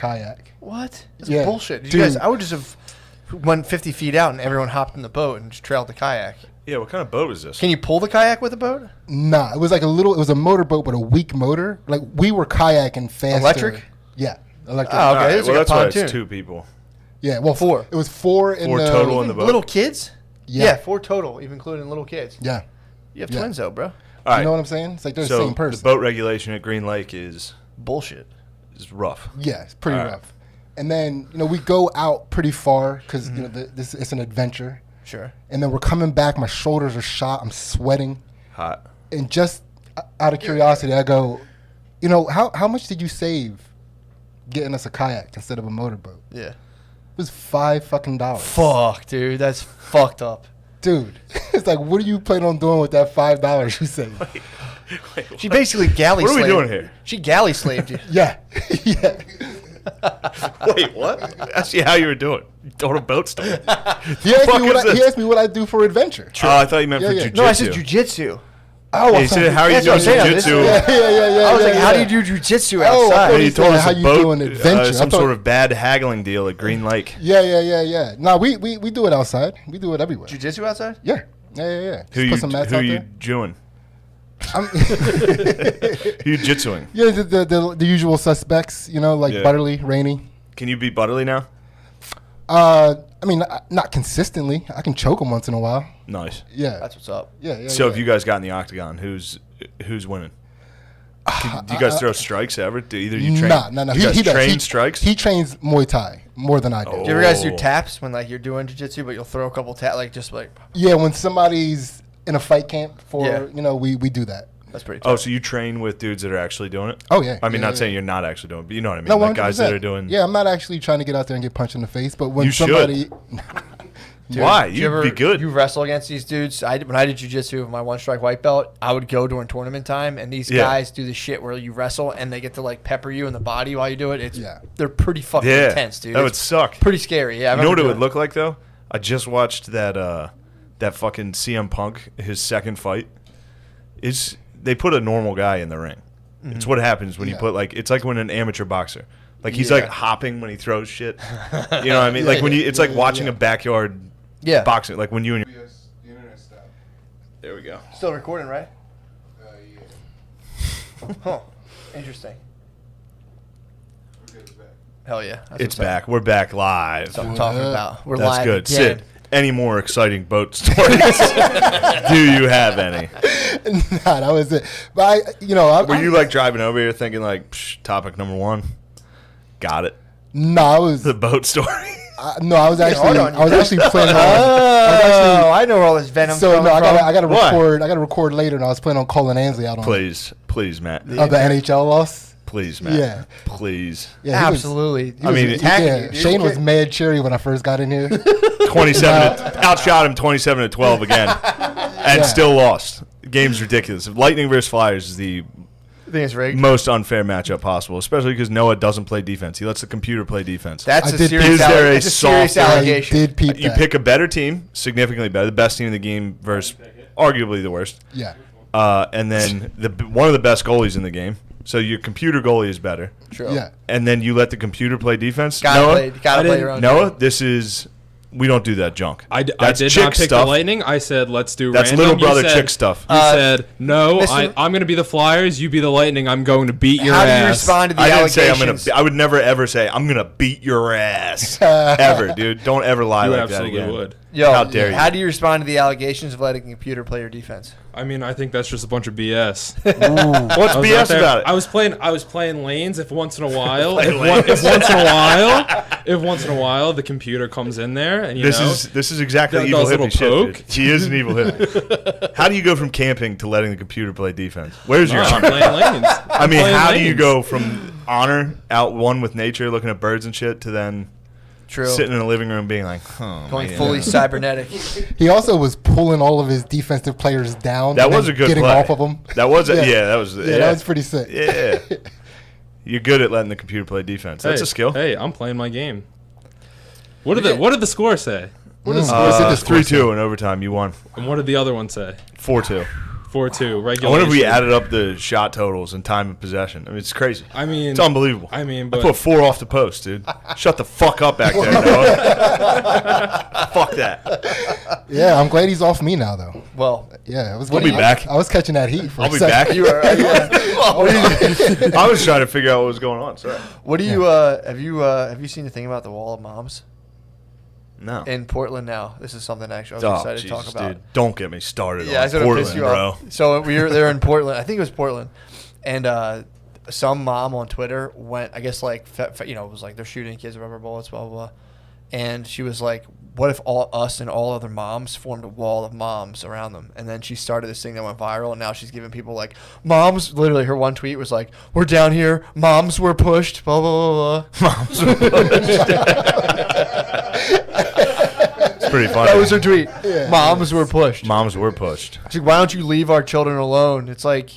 kayak. What? That's Yeah, bullshit. You dude. guys, I would just have went 50 feet out and everyone hopped in the boat and just trailed the kayak. Yeah, what kind of boat is this? Can you pull the kayak with a boat? Nah, it was like it was a motorboat, but a weak motor. Like we were kayaking faster. Electric? Yeah, electric. Oh, okay. All right, It's well, like a that's why pontoon. it's 2 people. Yeah, well, 4. It was 4 in 4 the total in the boat. Little kids? Yeah. 4 total, even including little kids. Yeah, You have Yeah. twins, though, bro. All right. you know what I'm saying? It's like they're so the same person. the boat regulation at Green Lake is Bullshit. rough. Yeah, it's pretty All right. rough. And then we go out pretty far because this it's an adventure. Sure. And then we're coming back. My shoulders are shot. I'm sweating. Hot. And just out of curiosity, I go, how much did you save getting us a kayak instead of a motorboat? Yeah. It was $5 Fuck, dude. That's fucked up. Dude, it's like, what are you planning on doing with that $5 you saved? Wait, She basically galley What are we slaved. doing here? She galley slaved you. Yeah, yeah. Wait, what? That's how you were doing. You told a boat story. He fuck is this? asked me what I do for adventure. Oh, I thought you meant Yeah, for yeah. jujitsu. No, I said jujitsu. Oh, Yeah, he said, how are you That's doing what I'm saying. jujitsu? Yeah. I was like, yeah, how yeah. do you do jujitsu Oh, I outside? thought And he you told said, us how a you boat, doing adventure? some I thought- sort of bad haggling deal at Green Lake. Yeah. No, we do it outside. We do it everywhere. Jujitsu outside? Yeah. Who Just put some mats you out there. jewing? I'm- Who you jitsuing? Yeah, the usual suspects, like Yeah. Butterly, Rainey. Can you beat Butterly now? I mean, not consistently. I can choke him once in a while. Nice. Yeah. That's what's up. Yeah. So if you guys got in the octagon, who's winning? Do you guys throw strikes ever? Do either you train? No. You guys He does. train He- strikes? He trains Muay Thai more than I do. Oh. Do you ever guys do Oh. taps when you're doing jujitsu, but you'll throw a couple taps, Yeah, when somebody's in a fight camp for, Yeah. we do that. that's pretty Oh, tough. so you train with dudes that are actually doing it? Oh, yeah. I mean, Yeah, not yeah. saying you're not actually doing it, but you know what I mean. No, Like guys that 100%. are doing. Yeah, I'm not actually trying to get out there and get punched in the face, but when You should. somebody. Dude, Why? do You'd be good. You wrestle against these dudes. When I did jujitsu with my 1-strike white belt, I would go during tournament time, and these Yeah. guys do the shit where you wrestle and they get to pepper you in the body while you do it. Yeah. They're pretty fucking Yeah, intense, dude. that would It's suck. pretty scary. Yeah, I You know what remember it would doing look like though? I just watched that fucking CM Punk, his second fight. They put a normal guy in the ring. Mm-hmm. It's what happens when you Yeah. put it's like when an amateur boxer. Like he's Yeah. like hopping when he throws shit. You know what I mean? Yeah, like when it's like yeah, watching yeah. a backyard Yeah. boxing. Like when you and your There we go. Still recording, right? Huh. Interesting. Hell yeah. That's It's what's up. back. We're back live. That's what I'm talking about. We're That's live good. again. Sid, any more exciting boat stories? Do you have any? Nah, that was it. But Were you like driving over here thinking like, Psh, topic number 1? Got it. No, I was. The boat story. No, I was actually. hard on you, I was bro. actually planning on. Oh, I know where all this venom. So no, I gotta Why? record. I gotta record later, and I was planning on calling Ansley out on Please, Matt. of the NHL loss. Please, Matt. Yeah. Please. Yeah, he was- Absolutely. he was- attacking yeah, you, dude. Shane was mad cheery when I first got in here. 27 outshot him 27-12 again, and Yeah. still lost. Game's ridiculous. Lightning versus Flyers is the I think it's rigged. most unfair matchup possible, especially because Noah doesn't play defense. He lets the computer play defense. That's I a did- serious, Is there a that's a serious soft- I allegation. did peep You that. pick a better team, significantly better, the best team in the game versus arguably the worst, Yeah. and then one of the best goalies in the game. So your computer goalie is better, True. Yeah. and then you let the computer play defense. Gotta Noah, play your own. Noah, this is we don't do that junk. I That's did chick not pick stuff. the Lightning. I said, let's do That's random. little brother You said- chick stuff. You said, no, Mr. I'm going to be the Flyers. You be the Lightning. I'm going to beat your How ass. do you respond to the I didn't allegations? say I would never ever say I'm gonna beat your ass ever, dude. Don't ever lie You like absolutely that again. would. Yo, How dare you? How do you respond to the allegations of letting a computer play your defense? I mean, I think that's just a bunch of BS. What's I was out BS there- about it? I was playing lanes. If once in a while, Playing if once in a while, the computer comes in there and This is exactly Does evil a little hippie shit. poke. Dude. He is an evil hippie. How do you go from camping to letting the computer play defense? Where's your I'm honor? playing lanes. I mean, playing how do you lanes. go from honor out one with nature, looking at birds and shit, to then True. sitting in a living room being like, oh, Going man. fully cybernetic. He also was pulling all of his defensive players down. That and was then a good getting play. off of them. That was Yeah. that was Yeah, that was pretty sick. Yeah. You're good at letting the computer play defense. That's a skill. Hey, I'm playing my game. What did the score say? What is the score say? 3-2 in overtime. You won. And what did the other one say? 4-2. 4-2 I regulation. wonder if we added up the shot totals and time of possession. I mean, it's crazy. I mean, It's unbelievable. I mean, I but put 4 off the post, dude. Shut the fuck up back there, Noah. Fuck that. Yeah, I'm glad he's off me now, though. Well, Yeah, I was We'll be back. I was catching that heat. For I'll a be second. back. you are. I was trying to figure out what was going on. Sorry. What do you have you seen the thing about the wall of moms No. in Portland now? This is something actually I was excited to talk about. Dude. Don't get me started Yeah, I on was gonna Portland, piss you bro. off. So they're in Portland. I think it was Portland, and some mom on Twitter went. I guess like it was like they're shooting kids with rubber bullets, blah blah blah, and she was like, "What if all us and all other moms formed a wall of moms around them?" And then she started this thing that went viral, and now she's giving people like moms. Literally, her one tweet was like, "We're down here, moms were pushed, blah blah blah blah." Moms were pushed. It's pretty funny. That was her tweet. Yeah. Moms were pushed. Moms were pushed. She's like, why don't you leave our children alone? It's like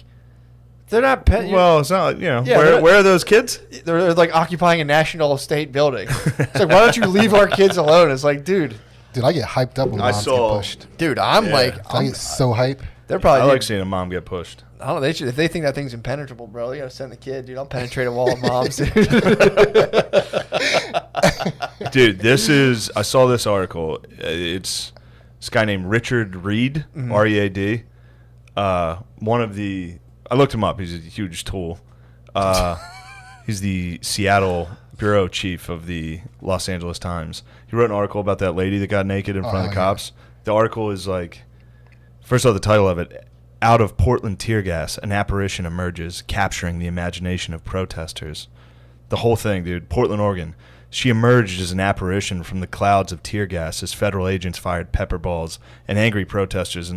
they're not pet. Well, it's not, Yeah, where are those kids? They're like occupying a national estate building. It's like, why don't you leave our kids alone? It's like, dude, Dude, I get hyped up when I moms saw- get pushed. I'm Yeah. like, I get so hype. they're I probably. like seeing a mom get pushed. I don't know. They should, if they think that thing's impenetrable, bro, they gotta send the kid, dude. I'll penetrate a wall of moms, dude. Dude, I saw this article. It's this guy named Richard Reed, R-E-A-D. I looked him up. He's a huge tool. He's the Seattle bureau chief of the Los Angeles Times. He wrote an article about that lady that got naked in front of the yeah. cops. The article is like, first of all, the title of it, "Out of Portland Tear Gas, an Apparition Emerges, Capturing the Imagination of Protesters." The whole thing, dude. Portland, Oregon. She emerged as an apparition from the clouds of tear gas as federal agents fired pepper balls and angry protesters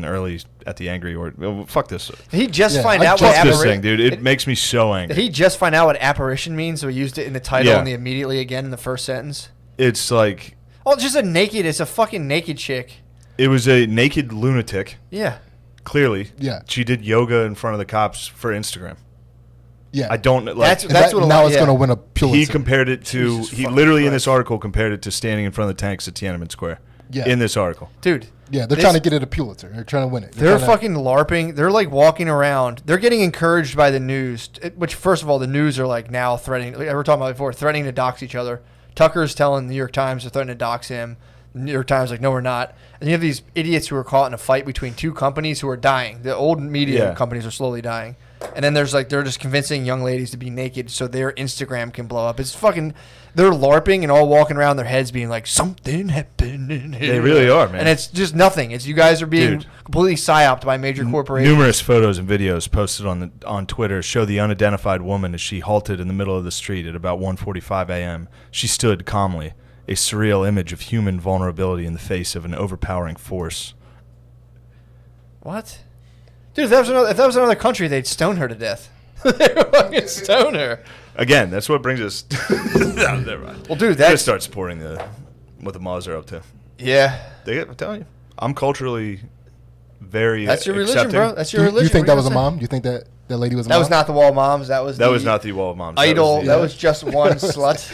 fuck this. Did he just Yeah, find I out just- what Fuck this apparition? thing, dude. It makes me so Did angry. he just find out what apparition means? So he used it in the title Yeah. and the immediately again in the first sentence. It's like, Oh, it's just a naked. It's a fucking naked chick. it was a naked lunatic, Yeah. clearly. Yeah. She did yoga in front of the cops for Instagram. Yeah. I don't, like, That's And that- what a now lot- it's yeah. going to win a Pulitzer. he compared it to, Jesus he fucking literally in Christ. this article compared it to standing in front of the tanks at Tiananmen Square. Yeah. In this article. Dude. Yeah, they're this- trying to get it a Pulitzer. They're trying to win it. They're trying to- fucking LARPing. They're like walking around. They're getting encouraged by the news, which, first of all, the news are like now threatening, like we were talking about before, threatening to dox each other. Tucker's telling the New York Times they're threatening to dox him. The New York Times like, no, we're not. And you have these idiots who are caught in a fight between two companies who are dying. The old media Yeah. companies are slowly dying. And then there's like, they're just convincing young ladies to be naked so their Instagram can blow up. It's fucking, they're LARPing and all walking around their heads being like, something happened in here. They really are, man. And it's just nothing. It's you guys are being Dude. completely psyoped by major corporations. Numerous photos and videos posted on Twitter show the unidentified woman as she halted in the middle of the street at about 1:45 a.m. She stood calmly, a surreal image of human vulnerability in the face of an overpowering force. What? Dude, if that was another country, they'd stone her to death. They would fucking stone her. Again, that's what brings us. No, never mind. Well, dude, Gotta that's start supporting what the Moz are up to. yeah. I'm telling you, I'm culturally very. That's your religion, accepting. bro. That's Do your you religion. think What that are was you a gonna mom? Do you think that lady was a say? That mom? was not the wall of moms. That was not the wall of moms. idol. That was the, just one slut.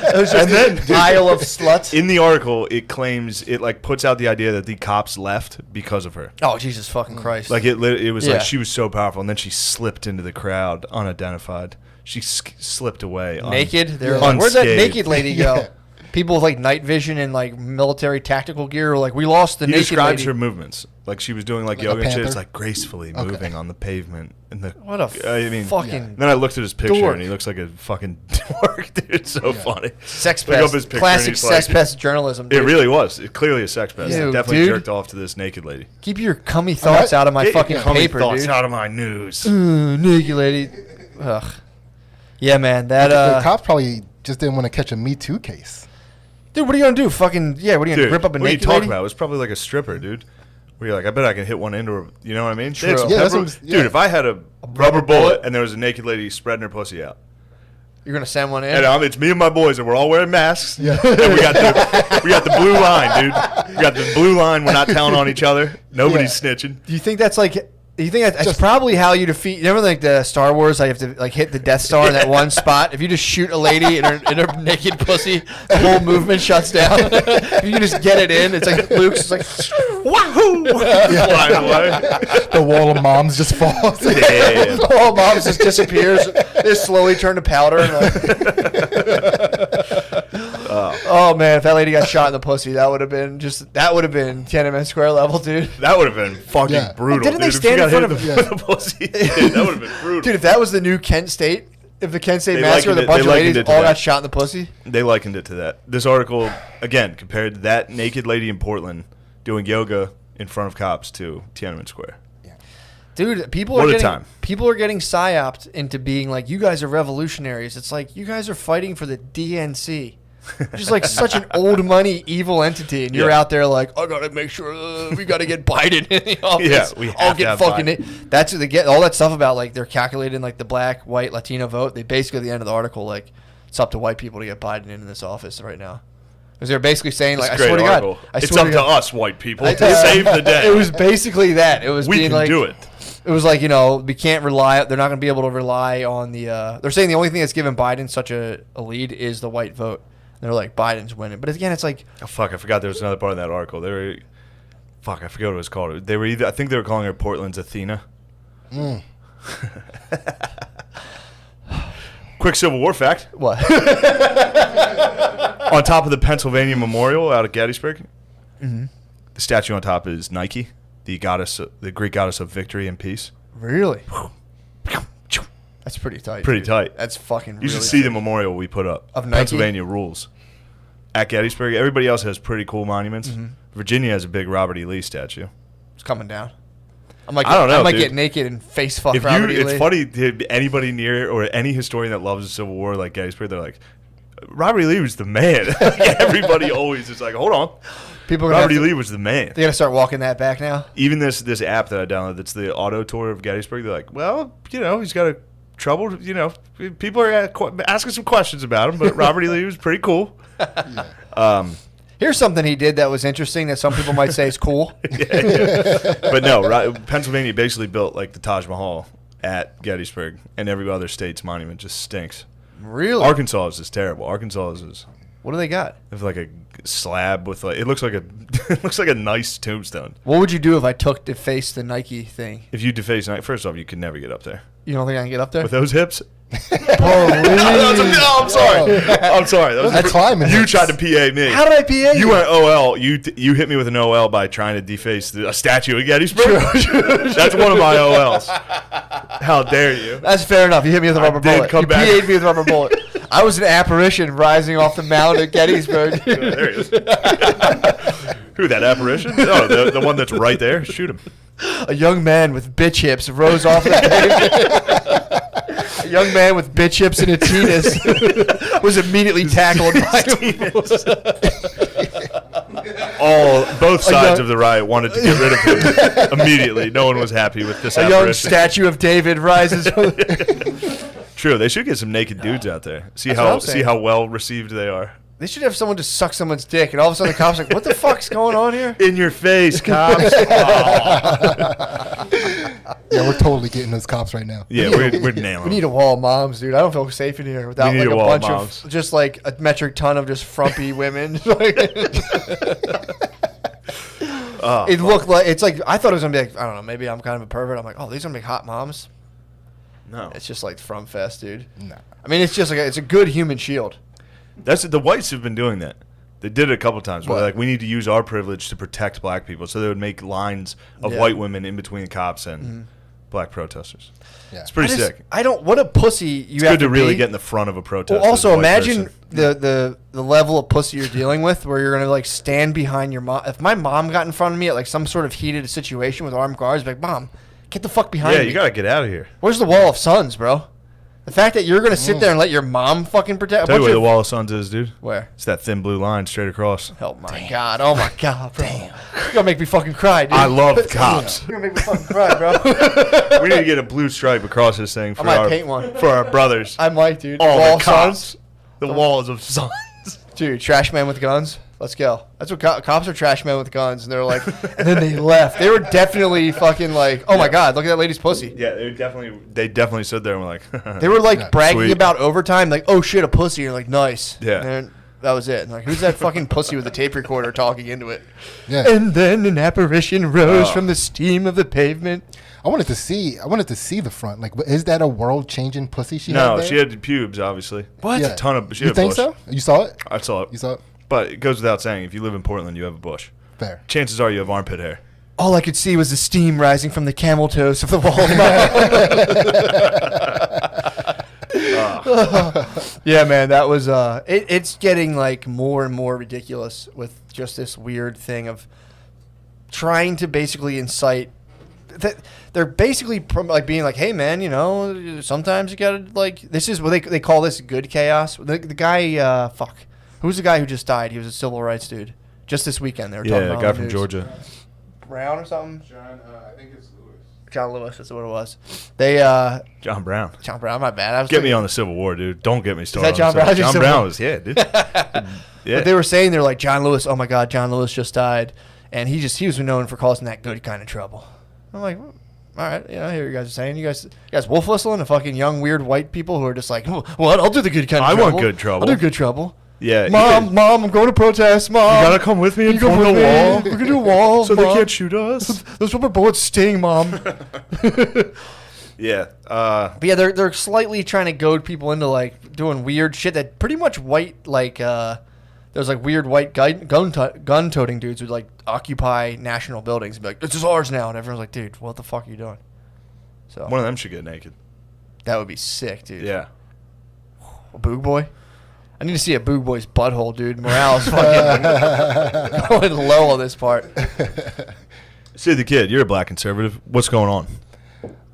It was just And then, an aisle of sluts. in the article, it claims it like puts out the idea that the cops left because of her. Oh, Jesus fucking Christ. Like it was Yeah. like she was so powerful, and then she slipped into the crowd unidentified. She slipped away naked. They're Yeah. like, where'd that Unscathed. naked lady go? Yeah. People with like night vision and like military tactical gear were like, we lost the He naked describes lady. her movements like she was doing like Like a yoga and shit. It's panther? like gracefully Okay. moving on the pavement. And the What a I mean, fucking And then I looked at his picture, dork. and he looks like a fucking dork, dude. It's so Yeah. funny. sex Look up pest. his picture, and Classic he's sex like- pest journalism. It Dude. really was. It clearly a sex pest. Ew, Definitely dude. jerked off to this naked lady. Keep your cummy thoughts out of my Get your fucking cummy paper, thoughts dude. out of my news. Naked lady. Ugh. Yeah, man. That the cops probably just didn't want to catch a Me Too case. dude. What are you gonna do? Fucking yeah. What are you gonna Dude, grip up a what are you naked talking lady? about? It was probably like a stripper, dude. Where you're like, I bet I can hit one into her. You know what I mean? They had True. some Yeah, that's pepper- what I'm- yeah. Dude, if I had a rubber bullet and there was a naked lady spreading her pussy out, You're gonna send one in. and it's me and my boys, and we're all wearing masks. Yeah. And we got the blue line, dude. We got the blue line. We're not telling on each other. Nobody's snitching. Do you think that's like You think that's Just- probably how you defeat? You remember like the Star Wars? Like you have to like hit the Death Star in that one spot. If you just shoot a lady in her naked pussy, the whole movement shuts down. If you can just get it in, it's like Luke's like wahoo! The wall of moms just falls. Damn. The whole mom just disappears. They slowly turn to powder. And like, oh man, if that lady got shot in the pussy, that would have been Tiananmen Square level, dude. That would have been fucking Yeah. brutal. Didn't they dude. If stand she in got front hit of- the pussy? Dude, that would have been brutal. Dude, if that was the new Kent State, if the Kent State They massacre, likened the it- bunch they of likened ladies it to all that. got shot in the pussy. They likened it to that. This article, again, compared that naked lady in Portland doing yoga in front of cops to Tiananmen Square. Dude, people What are a getting time. people are getting psyoped into being like, you guys are revolutionaries. It's like you guys are fighting for the DNC, which is like such an old money evil entity, and you're Yeah. out there like, I gotta make sure we gotta get Biden in the office. Yeah, we have I'll to get have fucking Biden. it. That's what they get. All that stuff about like they're calculating like the black, white, Latino vote. They basically at the end of the article like it's up to white people to get Biden in this office right now. Because they're basically saying like, It's I a swear to great God, article. I It's swear up to to God. us, white people, to save the day. It was basically that. It was We being can like, do it. It was like, we can't rely. They're not going to be able to rely on the. They're saying the only thing that's given Biden such a lead is the white vote. And they're like, Biden's winning. But again, it's like, Oh, fuck, I forgot there was another part of that article. They were, fuck, I forgot what it was called. They were either, I think they were calling her Portland's Athena. Quick Civil War fact. what? On top of the Pennsylvania Memorial out at Gettysburg, the statue on top is Nike, the Greek goddess of victory and peace. Really? That's pretty tight. Pretty dude. tight. That's fucking. You really should see the tight. memorial we put up. Of Nike? Pennsylvania rules. At Gettysburg, everybody else has pretty cool monuments. Mm-hmm. Virginia has a big Robert E. Lee statue. It's coming down. I might dude. get naked and face fuck If Robert you, E. it's Lee. funny. Anybody near or any historian that loves the Civil War, like Gettysburg, they're like, Robert E. Lee was the man. Everybody always is like, hold on, People are gonna Robert E. have to- Lee was the man. They got to start walking that back now. Even this app that I downloaded, that's the auto tour of Gettysburg. They're like, well, he's got a trouble. People are asking some questions about him, but Robert E. Lee was pretty cool. Here's something he did that was interesting that some people might say is cool. But no, Pennsylvania basically built like the Taj Mahal at Gettysburg, and every other state's monument just stinks. Really? Arkansas is terrible. Arkansas is What do they got? It's like a slab with like it looks like a nice tombstone. What would you do if I took deface the Nike thing? If you deface night, first off, you could never get up there You don't think I can get up there? with those hips. Holy. No, I'm sorry. I'm sorry. That was That's climbing You hips. tried to PA me. How did I PA You went OL. You hit me with an OL by trying to deface a statue of Gettysburg. That's one of my OLs. How dare you? That's fair enough. You hit me with a rubber did bullet. come You back. PA'd me with a rubber bullet. I was an apparition rising off the mound at Gettysburg. There he is. Who, that apparition? Oh, the one that's right there. Shoot him. A young man with bitch hips rose off the pavement. A young man with bitch hips and a penis was immediately tackled by Both sides young- of the riot wanted to get rid of him immediately. No one was happy with this a young apparition. statue of David rises. True, they should get some naked dudes out there. That's what I'm See saying. how well received they are. They should have someone just suck someone's dick, and all of a sudden the cops are like, "What the fuck's going on here?" In your face, cops. Yeah, we're totally getting those cops right now. Yeah, we're nailing We them. need a wall of moms, dude. I don't feel safe in here without We need like a a wall of bunch moms. of just like a metric ton of just frumpy women. It looked like it's like I thought it was gonna be like I don't know, maybe I'm kind of a pervert. I'm like, oh, these are gonna be hot moms. No, It's just like from fest, dude. Nah. I mean, it's just like it's a good human shield. that's the whites have been doing that. They did it a couple times. Where What? they're like, we need to use our privilege to protect black people, so they would make lines of Yeah. white women in between cops and black protesters. Yeah. It's pretty sick. I don't. What a pussy you It's have good to really be. get in the front of a protest. Well, as a also white imagine person. the level of pussy you're dealing with, where you're gonna like stand behind your mom. If my mom got in front of me at like some sort of heated situation with armed guards, I'd be like, Mom, get the fuck behind Yeah, me. you gotta get out of here. Where's the wall of suns, bro? The fact that you're gonna sit there and let your mom fucking protect. Tell you where the wall of suns is, dude. Where? It's that thin blue line straight across. Oh my god! Oh my god, bro! You're gonna make me fucking cry, dude. I love cops. You're gonna make me fucking cry, bro. We need to get a blue stripe across this thing for might paint one. for our brothers. I'm like, dude. All wall the of cops. suns, The walls of suns. dude. Trash man with guns. Let's go. That's what cops are trash men with guns, and they're like, and then they left. They were definitely fucking like, oh my god, look at that lady's pussy. Yeah, they definitely stood there and were like, They were like bragging Sweet. about overtime, like, oh shit, a pussy. You're like, nice. Yeah. And then that was it. And like, who's that fucking pussy with a tape recorder talking into it? Yeah. And then an apparition rose from the steam of the pavement. I wanted to see the front. Like, is that a world-changing pussy she had no, there? she had pubes, obviously. What? Yeah. A ton of. She You had think bush. so? You saw it? I saw it. You saw it? But it goes without saying, if you live in Portland, you have a bush. Fair. Chances are you have armpit hair. All I could see was the steam rising from the camel toes of the wall. Yeah, man, that was it's getting like more and more ridiculous with just this weird thing of trying to basically incite that they're basically like being like, hey man, you know, sometimes you gotta like, this is what they call this good chaos. The guy who's the guy who just died? He was a civil rights dude just this weekend. They were talking Yeah, about guy on the from news. Georgia. Brown or something. I think it's Lewis. John Lewis, that's what it was. They John Brown. John Brown, my bad. I was Get me thinking- on the Civil War, dude. Don't get me started. John on the Brown? Civil- John Civil Brown War? was, yeah, dude. Yeah. But they were saying, they're like, John Lewis, oh my God, John Lewis just died. And he was known for causing that good kind of trouble. I'm like, all right, I hear you guys are saying. You guys wolf whistling to fucking young, weird white people who are just like, what? I'll do the good kind of I trouble. want good trouble. I'll do good trouble. Yeah. Mom, I'm going to protest. Mom. You gotta come with me and come form a with me. wall. We're going to do a wall. So they Mom. can't shoot us. Those rubber bullets sting, Mom. Yeah. But yeah, they're slightly trying to goad people into like doing weird shit that pretty much white like there's like weird white gun-toting dudes who like occupy national buildings and be like, this is ours now, and everyone's like, dude, what the fuck are you doing? So One of them should get naked. that would be sick, dude. Yeah. A boog boy. I need to see a boog boy's butthole, dude. Morale's fucking going low on this part. See the kid. You're a black conservative. What's going on?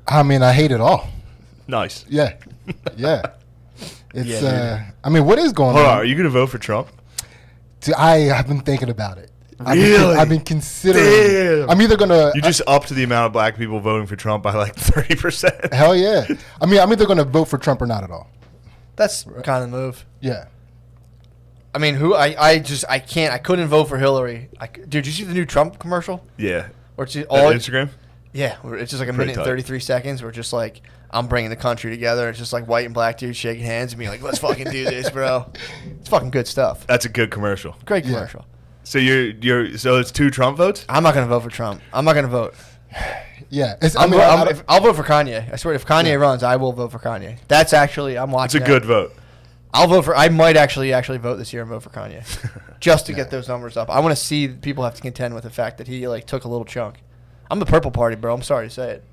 I mean, I hate it all. Nice. Yeah. Yeah. It's, Yeah, I mean, what is going Hold on? on. Are you gonna vote for Trump? Dude, I have been thinking about it. Really? I've been considering. Damn. I'm either gonna. You just upped the amount of black people voting for Trump by like 30%. Hell yeah. I mean, I'm either gonna vote for Trump or not at all. That's kind of the move. Yeah. I mean, I couldn't vote for Hillary. Dude, did you see the new Trump commercial? Yeah. Or it's just On all Instagram. Yeah, where it's just like a Pretty minute and tight. 33 seconds. We're just like, I'm bringing the country together. It's just like white and black dudes shaking hands and being like, let's fucking do this, bro. It's fucking good stuff. That's a good commercial. Great Yeah. commercial. So so it's 2 Trump votes? I'm not gonna vote for Trump. I'm not gonna vote. Yeah. It's, I'll vote for Kanye. I swear, if Kanye Yeah. runs, I will vote for Kanye. That's actually, I'm It's watching. a good vote. I'll vote for. I might actually vote this year and vote for Kanye, just to get those numbers up. I want to see people have to contend with the fact that he like took a little chunk. I'm the purple party, bro. I'm sorry to say it.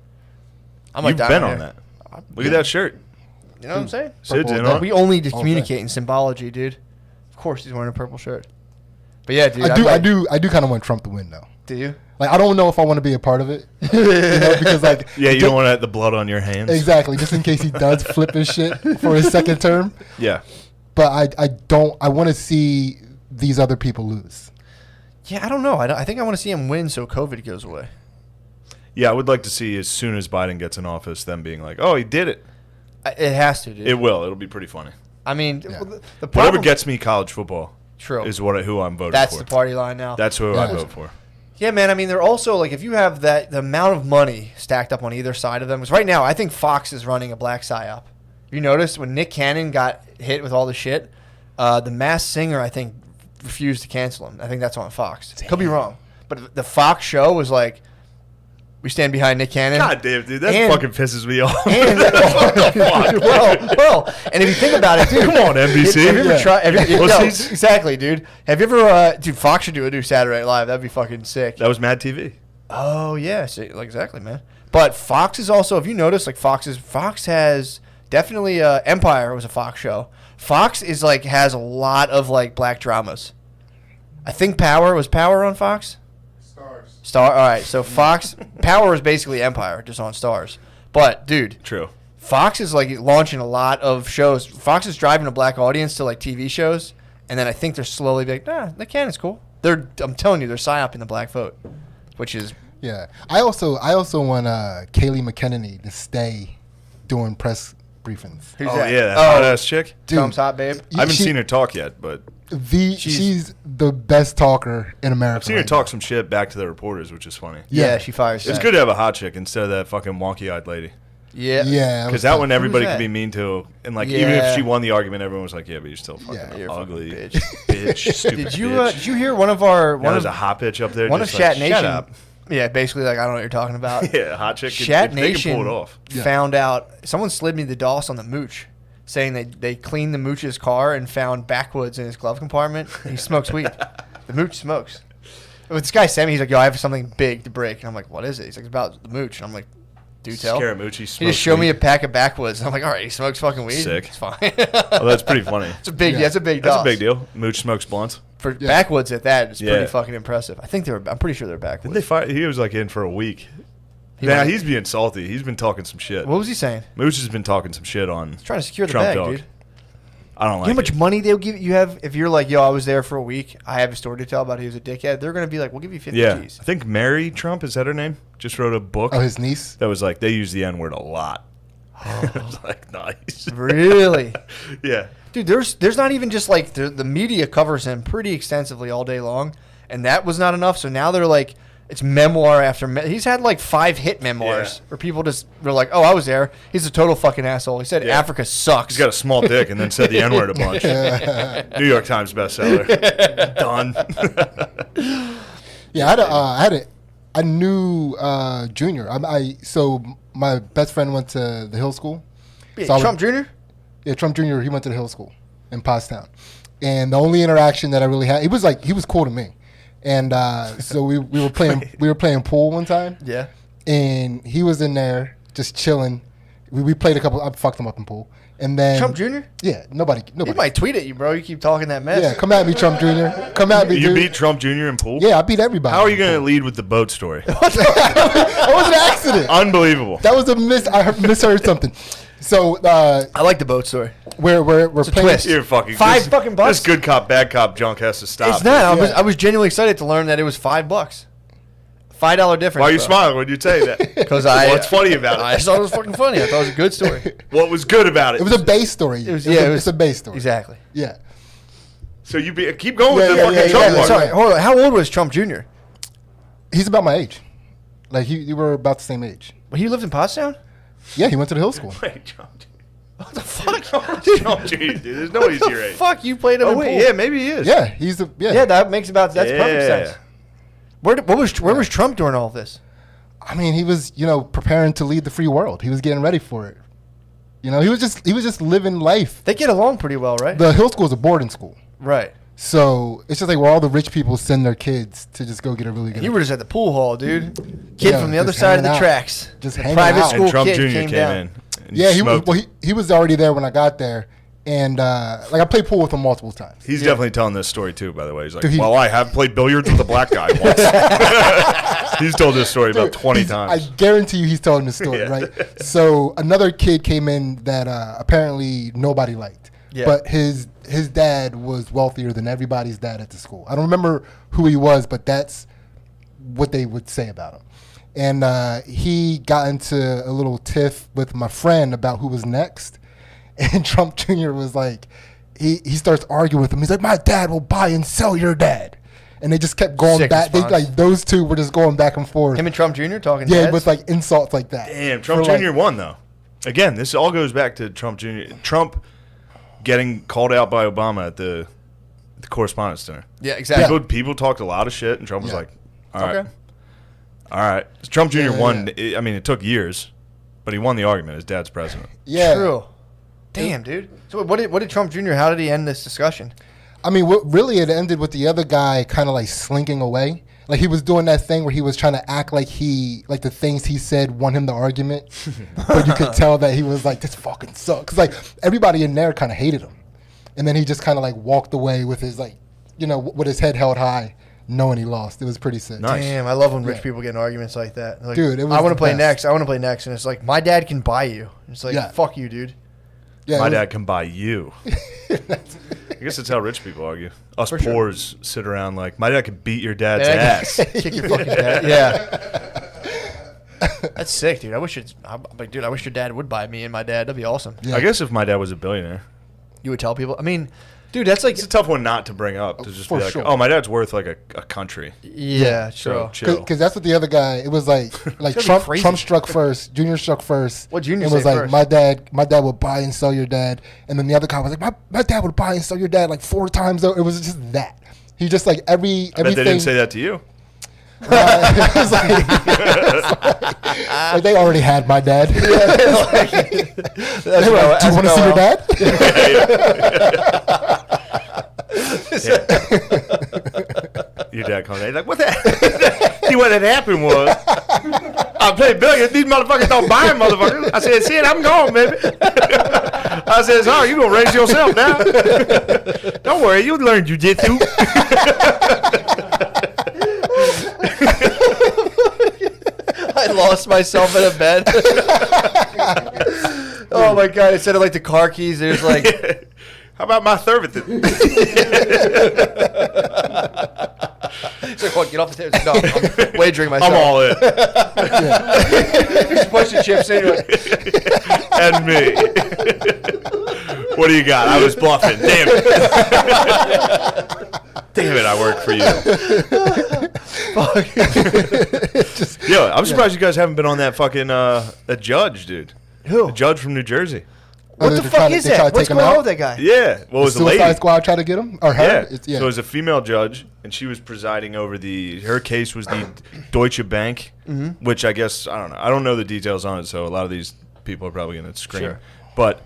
I'm You've down been here. on that. Look at that shirt. You know what I'm saying? Sid's in Purple, on it. We only All communicate in symbology, dude. Of course, he's wearing a purple shirt. But yeah, dude. I do kind of want Trump to win though. Do you? Like, I don't know if I want to be a part of it. You know, because like. Yeah, you don't want the blood on your hands. Exactly, just in case he does flip his shit for his second term. Yeah. But I want to see these other people lose. Yeah, I don't know. I think I want to see him win so COVID goes away. Yeah, I would like to see as soon as Biden gets in office, them being like, "Oh, he did it." It has to, dude. It will. It'll be pretty funny. I mean, Yeah. the Whatever problem gets me college football True. is who I'm voting That's for. the party line now. That's who Yeah. I vote for. Yeah, man. I mean, they're also like, if you have the amount of money stacked up on either side of them, because right now I think Fox is running a black psyop. You noticed when Nick Cannon got hit with all the shit, the Masked Singer I think refused to cancel him. I think that's on Fox. Could be wrong, but the Fox show was like, we stand behind Nick Cannon. God damn, dude, that And- fucking pisses me off. And well, and if you think about it, dude, Come on, NBC. Have you ever Yeah. tried? Pussies. Exactly, dude. Have you ever? Dude, Fox should do a new Saturday Night Live. That'd be fucking sick. That was Mad TV. Oh yeah, like exactly, man. But Fox is also, if you notice, like Fox has definitely Empire was a Fox show. Fox is like has a lot of like black dramas. I think Power on Fox. Stars. All right, so Fox Power is basically Empire, just on Stars. But dude, True. Fox is like launching a lot of shows. Fox is driving a black audience to like TV shows, and then I think they're slowly like, the Cannon's cool. I'm telling you, they're psyoping the black vote, which is Yeah, I also want Kayleigh McEnany to stay doing press briefings. Who's Oh that? yeah, that hot ass chick. Dude, Trump's hot babe. I haven't she- seen her talk yet, but She's the best talker in America. I've seen her right talk now. some shit back to the reporters, which is funny. Yeah, Yeah. she fires. It's that. good to have a hot chick instead of that fucking wonky-eyed lady. Yeah. Yeah, Because that one everybody that? could be mean to, and like even Yeah. if she won the argument, everyone was like, "Yeah, but you're still fucking Yeah. You're a fucking ugly, bitch." bitch, stupid Did you bitch." did you hear one of our Now one there's of a hot bitch up there. one of just Shat like, Nation? Shut up. Yeah, basically like I don't know what you're talking about. Yeah, hot chick. Shat they can Nation pull it off. Yeah. found out someone slid me the DOS on the mooch, saying they cleaned the mooch's car and found backwoods in his glove compartment. He smokes weed. The mooch smokes. But this guy sent me. He's like, "Yo, I have something big to break," and I'm like, "What is it?" He's like, "It's about the mooch," and I'm like, "Do tell." Scaramucci He smokes just showed me weed. a pack of backwoods, and I'm like, "All right, he smokes fucking weed. Sick. It's fine." Oh, that's pretty funny. It's a big. Yeah. That's a big. That's a DOS. big deal. Mooch smokes blunts. For Yeah. backwoods at that. It's Yeah. pretty fucking impressive. I think they were. I'm pretty sure they're backwoods. Didn't they fire? He was like in for a week. He Now might- he's being salty. He's been talking some shit. What was he saying? Mooch has been talking some shit on Trying to secure the Trump bag, dog. dude. I don't You know like how much it. money they'll give you have if you're like, yo, I was there for a week. I have a story to tell about he was a dickhead. They're gonna be like, we'll give you 50 Yeah, G's. I think Mary Trump, is that her name? Just wrote a book Oh, his niece. that was like they use the N word a lot. I was like, nice. Really, Yeah. dude. There's not even just like the media covers him pretty extensively all day long, and that was not enough. So now they're like, it's memoir after he's had like 5 hit memoirs Yeah. where people just were like, oh, I was there. He's a total fucking asshole. He said Yeah. Africa sucks. He's got a small dick and then said the N word a bunch. New York Times bestseller. Done. Yeah, I knew Junior. So my best friend went to the Hill School. Yeah, So I Trump would- Jr. Yeah, Trump Jr. He went to the Hill School in Pottstown, and the only interaction that I really had, he was cool to me, and so we were playing pool one time, Yeah. and he was in there just chilling. We played a couple. I fucked him up in pool, and then Trump Jr. Yeah, nobody. He might tweet at you, bro. You keep talking that mess. Yeah, come at me, Trump Jr. Come at me, You dude. beat Trump Jr. in pool? Yeah, I beat everybody. How are you in going to pool. lead with the boat story? That was an accident. Unbelievable. That was a misheard something. So I like the boat story. we're a playing. twist. You're fucking $5 this, fucking bucks? This good cop, bad cop junk has to stop. It's not. Yeah. I was genuinely excited to learn that it was $5. $5 difference. Why are you bro. smiling when you say that? Because What's funny about I it? just thought it was fucking funny. I thought it was a good story. What was good about it? It was a base story. It's a base story. Exactly. Yeah. So keep going with Yeah, the yeah, fucking yeah, Trump yeah. one. Sorry, hold on. How old was Trump Jr.? He's about my age. Like we were about the same age. He lived in Pottstown? Yeah, he went to the Hill School. Wait, Trump. What the fuck? Trump Jr. Dude, there's no way he's your age. Fuck, you played him Oh in wait, pool. yeah, maybe he is. Yeah, he's a yeah. Yeah, that makes that's perfect Yeah. sense. Where was Trump during all this? I mean, he was preparing to lead the free world. He was getting ready for it. He was just living life. They get along pretty well, right? The Hill School is a boarding school, Right. so it's just like where all the rich people send their kids to just go get a really good. You were just at the pool hall, dude. Kid Yeah, from the other just side of hanging the out. tracks. Just The hanging private out. school And Trump kid Jr. came came down. in. And Yeah, smoked. he was already there when I got there, and like I played pool with him multiple times. He's definitely telling this story too, by the way. He's like, Dude, well, I have played billiards with a black guy once. He's told this story about 20 I times. guarantee you he's telling the story, Yeah. right? So another kid came in that apparently nobody liked. Yeah. But his dad was wealthier than everybody's dad at the school. I don't remember who he was, but that's what they would say about him. And he got into a little tiff with my friend about who was next. And Trump Jr. was like, he starts arguing with him. He's like, my dad will buy and sell your dad. And they just kept going Sick back. response. Those two were just going back and forth. Him and Trump Jr. talking Yeah, dads? with like insults like that. Damn, Trump For, Jr. like- won, though. Again, this all goes back to Trump Jr. Trump getting called out by Obama at the correspondence dinner. Yeah, exactly. People talked a lot of shit, and Trump was Yeah. like, all right. Okay. All right. Trump Jr. Yeah, won. yeah. I mean, it took years, but he won the argument. His dad's president. Yeah. True. Damn, dude. So what did Trump Jr. How did he end this discussion? I mean, really, it ended with the other guy kind of like slinking away. Like he was doing that thing where he was trying to act like the things he said won him the argument, but you could tell that he was like, "This fucking sucks." Like everybody in there kind of hated him, and then he just kind of like walked away with his with his head held high, knowing he lost. It was pretty sick. Nice. Damn, I love when rich Yeah. people get in arguments like that. Like, Dude, it was I want to the play best. next. I want to play next, and it's like my dad can buy you. It's like Yeah. fuck you, dude. Yeah, My it was- dad can buy you. I guess that's how rich people argue. Us For sure. poors sit around like, my dad could beat your dad's Dad ass. can kick your fucking dad. Yeah. That's sick, dude. I wish I wish your dad would buy me and my dad. That'd be awesome. Yeah. I guess if my dad was a billionaire, You would tell people. I mean, dude, that's like it's a tough one not to bring up. To just For be like, sure. oh, my dad's worth like a country. yeah, So true. chill. Because that's what the other guy. It was like gotta be Trump. crazy. Trump struck first. Junior struck first. What'd Junior It was say like first? my dad would buy and sell your dad, and then the other guy was like my dad would buy and sell your dad like 4 times. It was just that. He just like I bet everything. they didn't say that to you. It was like they already had my dad. They were like, do you want to see your dad? Your dad comes in, he's like, what the See, what had happened was, I played billions. These motherfuckers don't buy them, motherfuckers. I said, see it, I'm gone, baby. I said, sorry, you going to raise yourself now. Don't worry, you learn jujitsu. I lost myself in a bed. Oh my god! Instead of like the car keys, there's like. How about my services? He's like, what, get off the stairs. No, I'm wagering myself. I'm all in. Just push the chips in. You're like, And me. What do you got? I was bluffing. Damn it. Damn it, I work for you. Yo, I'm surprised you guys haven't been on that fucking a judge, dude. Who? A judge from New Jersey. What the They fuck tried is they tried that? to What's take him going on out? with that guy? Yeah. Well, it was a Suicide lady. Squad tried to get him or her. Yeah. Yeah. So it was a female judge, and she was presiding over her case was the Deutsche Bank, which I guess, I don't know. I don't know the details on it, so a lot of these people are probably going to scream. Sure. But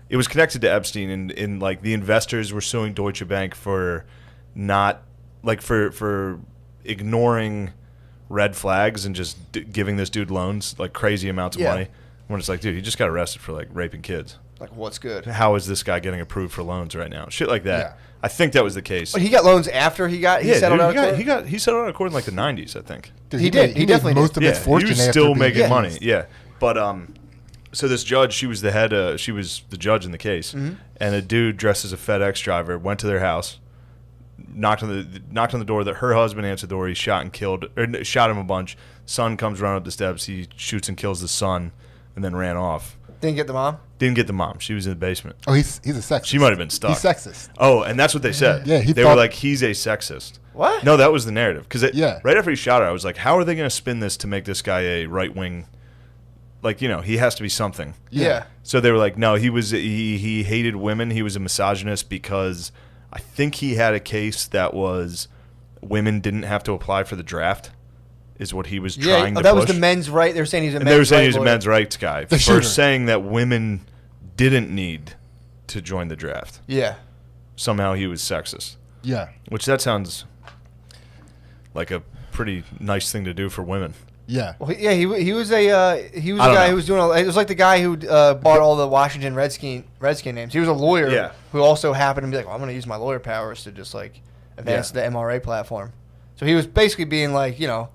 it was connected to Epstein, and like the investors were suing Deutsche Bank for not, like for ignoring red flags and just giving this dude loans, like crazy amounts of money. When it's like, dude, he just got arrested for like raping kids. Like, what's good? How is this guy getting approved for loans right now? Shit like that. Yeah. I think that was the case. But he got loans after he settled out of court? He settled out of court in like the 90s, I think. Dude, He did. made- He made definitely most did. of his fortune he was after still being making money. released. Yeah, but so this judge, she was the head. She was the judge in the case, and a dude dressed as a FedEx driver went to their house, knocked on the door. That her husband answered the door. He shot and killed, or shot him a bunch. Son comes running up the steps. He shoots and kills the son, and then ran off. Didn't get the mom? Didn't get the mom. She was in the basement. Oh, he's a sexist. She might have been stuck. He's sexist. Oh, and that's what they said. Yeah, they were thought- like, he's a sexist. What? No, that was the narrative. Because Yeah. right after he shot her, I was like, how are they going to spin this to make this guy a right wing? Like, he has to be something. Yeah. So they were like, no, he hated women. He was a misogynist because I think he had a case that was women didn't have to apply for the draft, is what he was trying to that push. was the men's right. They were saying he's a And men's they were saying right he's a lawyer. men's rights guy The for shooter. saying that women didn't need to join the draft. Yeah. Somehow he was sexist, Yeah. which that sounds like a pretty nice thing to do for women. Yeah. Well, he was a I don't guy know. who was doing it was like the guy who bought all the Washington Redskin names. He was a lawyer Yeah. who also happened to be like, well, I'm going to use my lawyer powers to just like advance the MRA platform. So he was basically being like, well,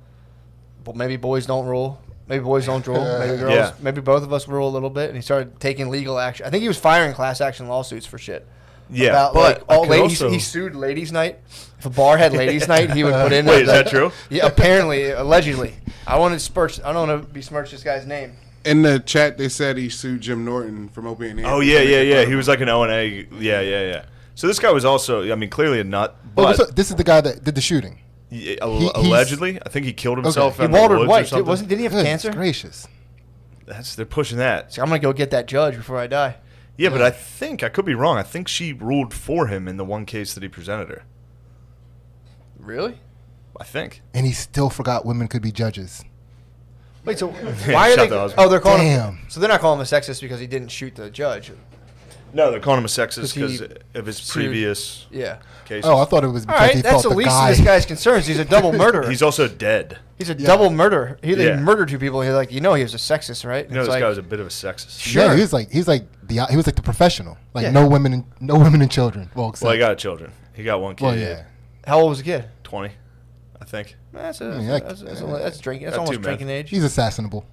maybe boys don't rule, maybe boys don't rule, maybe girls, Yeah. maybe both of us rule a little bit. And he started taking legal action. I think he was firing class action lawsuits for shit. Yeah, About, but like, all I could ladies. also- He sued Ladies Night. If a bar had Ladies Night, he would put in. Wait, is that true? Yeah, apparently, allegedly. I don't want to besmirch this guy's name. In the chat, they said he sued Jim Norton from opening. Oh yeah. He was like an O&A. Yeah. So this guy was also, I mean, clearly a nut. But so this is the guy that did the shooting. allegedly, I think he killed himself. Okay. in He the Walter woods or White. something. Didn't he have Goodness cancer? gracious. They're pushing that. So I'm gonna go get that judge before I die. Yeah, but I could be wrong. I think she ruled for him in the one case that he presented her. Really? I think. And he still forgot women could be judges. Wait, so why are Shut they? the husband. Oh, they're calling Damn. him. So they're not calling him a sexist because he didn't shoot the judge. No, they're calling him a sexist 'Cause he because of his sued- previous Yeah. cases. Oh, I thought it was All because he right, that's felt the the least guy. of this guy's concerns. He's a double murderer. He's also dead. He's a double murderer. He Yeah. murdered 2 people. He's like, he was a sexist, right? You know, It's this like, guy was a bit of a sexist. Sure. Yeah, he was like the professional. Like Yeah. no women and children. Well, except, Well, he got children. He got one kid. well, yeah. how old was the kid? 20, I think. That's that- drinking. That's Got almost two men. drinking age. He's assassinable.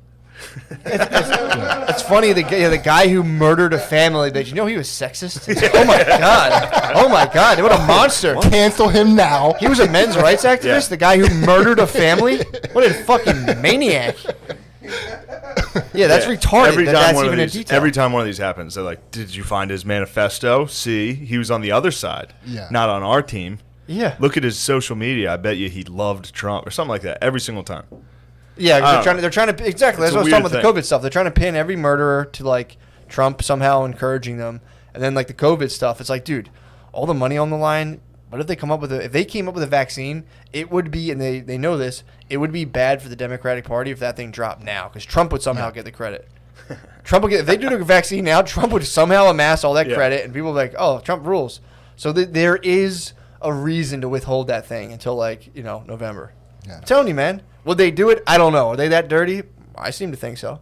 It's funny. The guy who murdered a family. Did you know he was sexist? Oh my god! Oh my god! What a monster! Cancel him now. He was a men's rights activist. Yeah. The guy who murdered a family. What a fucking maniac! Yeah, that's retarded. Every that time that's one even of a these, detail. every time one of these happens, they're like, "Did you find his manifesto? See, he was on the other side, Yeah. not on our team. Yeah. Look at his social media. I bet you he loved Trump or something like that every single time." Yeah, I don't they're trying to exactly. It's That's a what I was talking weird about the thing. COVID stuff. They're trying to pin every murderer to like Trump somehow encouraging them, and then like the COVID stuff. It's like, dude, all the money on the line. What if they come up with if they came up with a vaccine? It would be, and they know this. It would be bad for the Democratic Party if that thing dropped now, because Trump would somehow get the credit. Trump would get if they do a vaccine now. Trump would somehow amass all that Yeah. credit, and people would be like, oh, Trump rules. So there is a reason to withhold that thing until like November. Yeah. I'm telling you, man. Would they do it? I don't know. Are they that dirty? I seem to think so.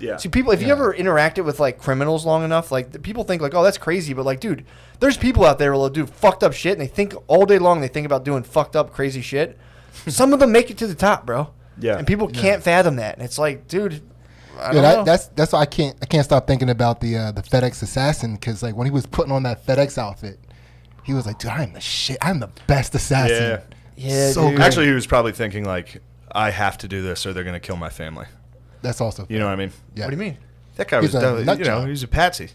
Yeah. See, people, if you ever interacted with like criminals long enough, like people think like, oh, that's crazy, but like, dude, there's people out there who will do fucked up shit, and they think all day long they think about doing fucked up, crazy shit. Some of them make it to the top, bro. Yeah. And people can't fathom that, and it's like, dude, I don't know. That's why I can't stop thinking about the FedEx assassin, because like when he was putting on that FedEx outfit, he was like, dude, I'm the shit. I'm the best assassin. Yeah, so dude. good. Actually, he was probably thinking like, "I have to do this, or they're gonna kill my family." That's also You know what I mean? yeah. What do you mean? That guy He's was, a nut job. he's a patsy.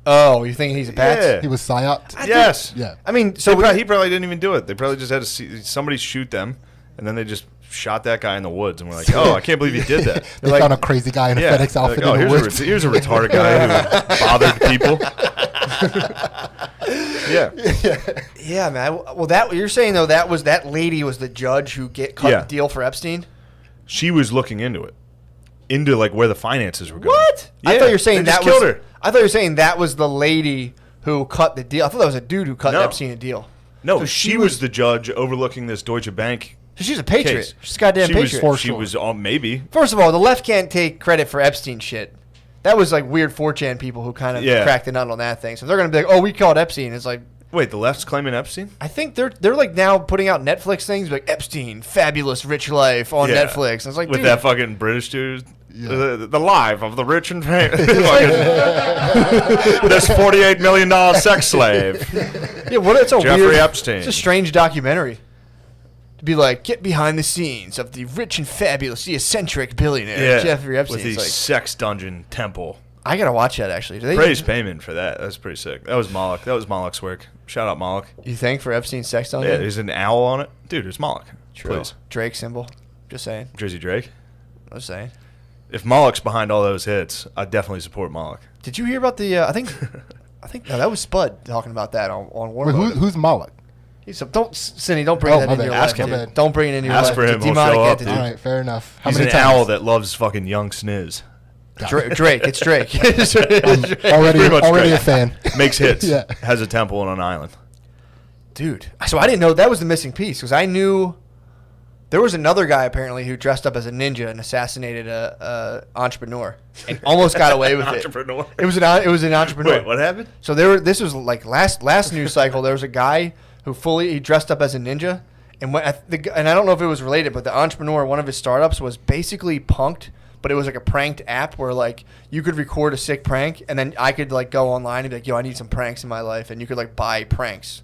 Oh, you thinking he's a pats? Yeah. He was psyoped. Yes. Yeah. I mean, So so he probably didn't even do it. They probably just had to see somebody shoot them, and then they just shot that guy in the woods, and we're like, "Oh, I can't believe he did that." They like- found a crazy guy in a FedEx they're outfit like, in the here's, woods. here's a retarded guy who bothered people. Yeah. yeah, man. Well, that you're saying though that lady was the judge who cut Yeah. the deal for Epstein. She was looking into it, into like where the finances were going. What? Yeah, I thought you were saying they just that was. killed her. I thought you were saying that was the lady who cut the deal. I thought that was a dude who cut No. Epstein a deal. No, So she was the judge overlooking this Deutsche Bank. So she's a patriot. Case. She's a goddamn She patriot. was, she was maybe. First of all, the left can't take credit for Epstein shit. That was like weird 4chan people who kind of Yeah. cracked the nut on that thing. So they're gonna be like, "Oh, we called Epstein." It's like, Wait, the left's claiming Epstein? I think they're like now putting out Netflix things like Epstein, fabulous rich life on Yeah. Netflix. And it's like, With dude, that fucking British dude. Yeah. The life of the rich and famous. This $48 million sex slave. yeah, what? It's a Jeffrey weird, Epstein. It's a strange documentary. To be like, get behind the scenes of the rich and fabulous, the eccentric billionaire Jeffrey Epstein. With the It's like, sex dungeon temple. I gotta watch that actually. Do they Praise payment for that. That's pretty sick. That was Moloch. That was Moloch's work. Shout out Moloch. You think for Epstein's sex Yeah, dungeon? there's an owl on it. Dude, it's Moloch. True. Please. Drake symbol. Just saying. Jersey Drake. I was saying. If Moloch's behind all those hits, I'd definitely support Moloch. Did you hear about the? I think no, that was Spud talking about that on Wait, Warner. who's Moloch? Cindy, don't bring Oh, that my into your bad. life. Ask him. dude. Don't bring it into your Ask life. for It's a him, he'll demonic show up, entity. dude. All right, fair enough. How He's many an times? owl that loves fucking young sniz. Drake. It's Drake. already Pretty much already Drake. a fan. Makes hits. Yeah. Has a temple on an island. Dude. So I didn't know that was the missing piece because I knew there was another guy apparently who dressed up as a ninja and assassinated a entrepreneur and almost got away with Entrepreneur. it. It was an entrepreneur. Wait, what happened? So this was like last news cycle. There was a guy who he dressed up as a ninja, and and I don't know if it was related, but the entrepreneur, one of his startups, was basically punked. But it was like a pranked app where like you could record a sick prank, and then I could like go online and be like, "Yo, I need some pranks in my life," and you could like buy pranks.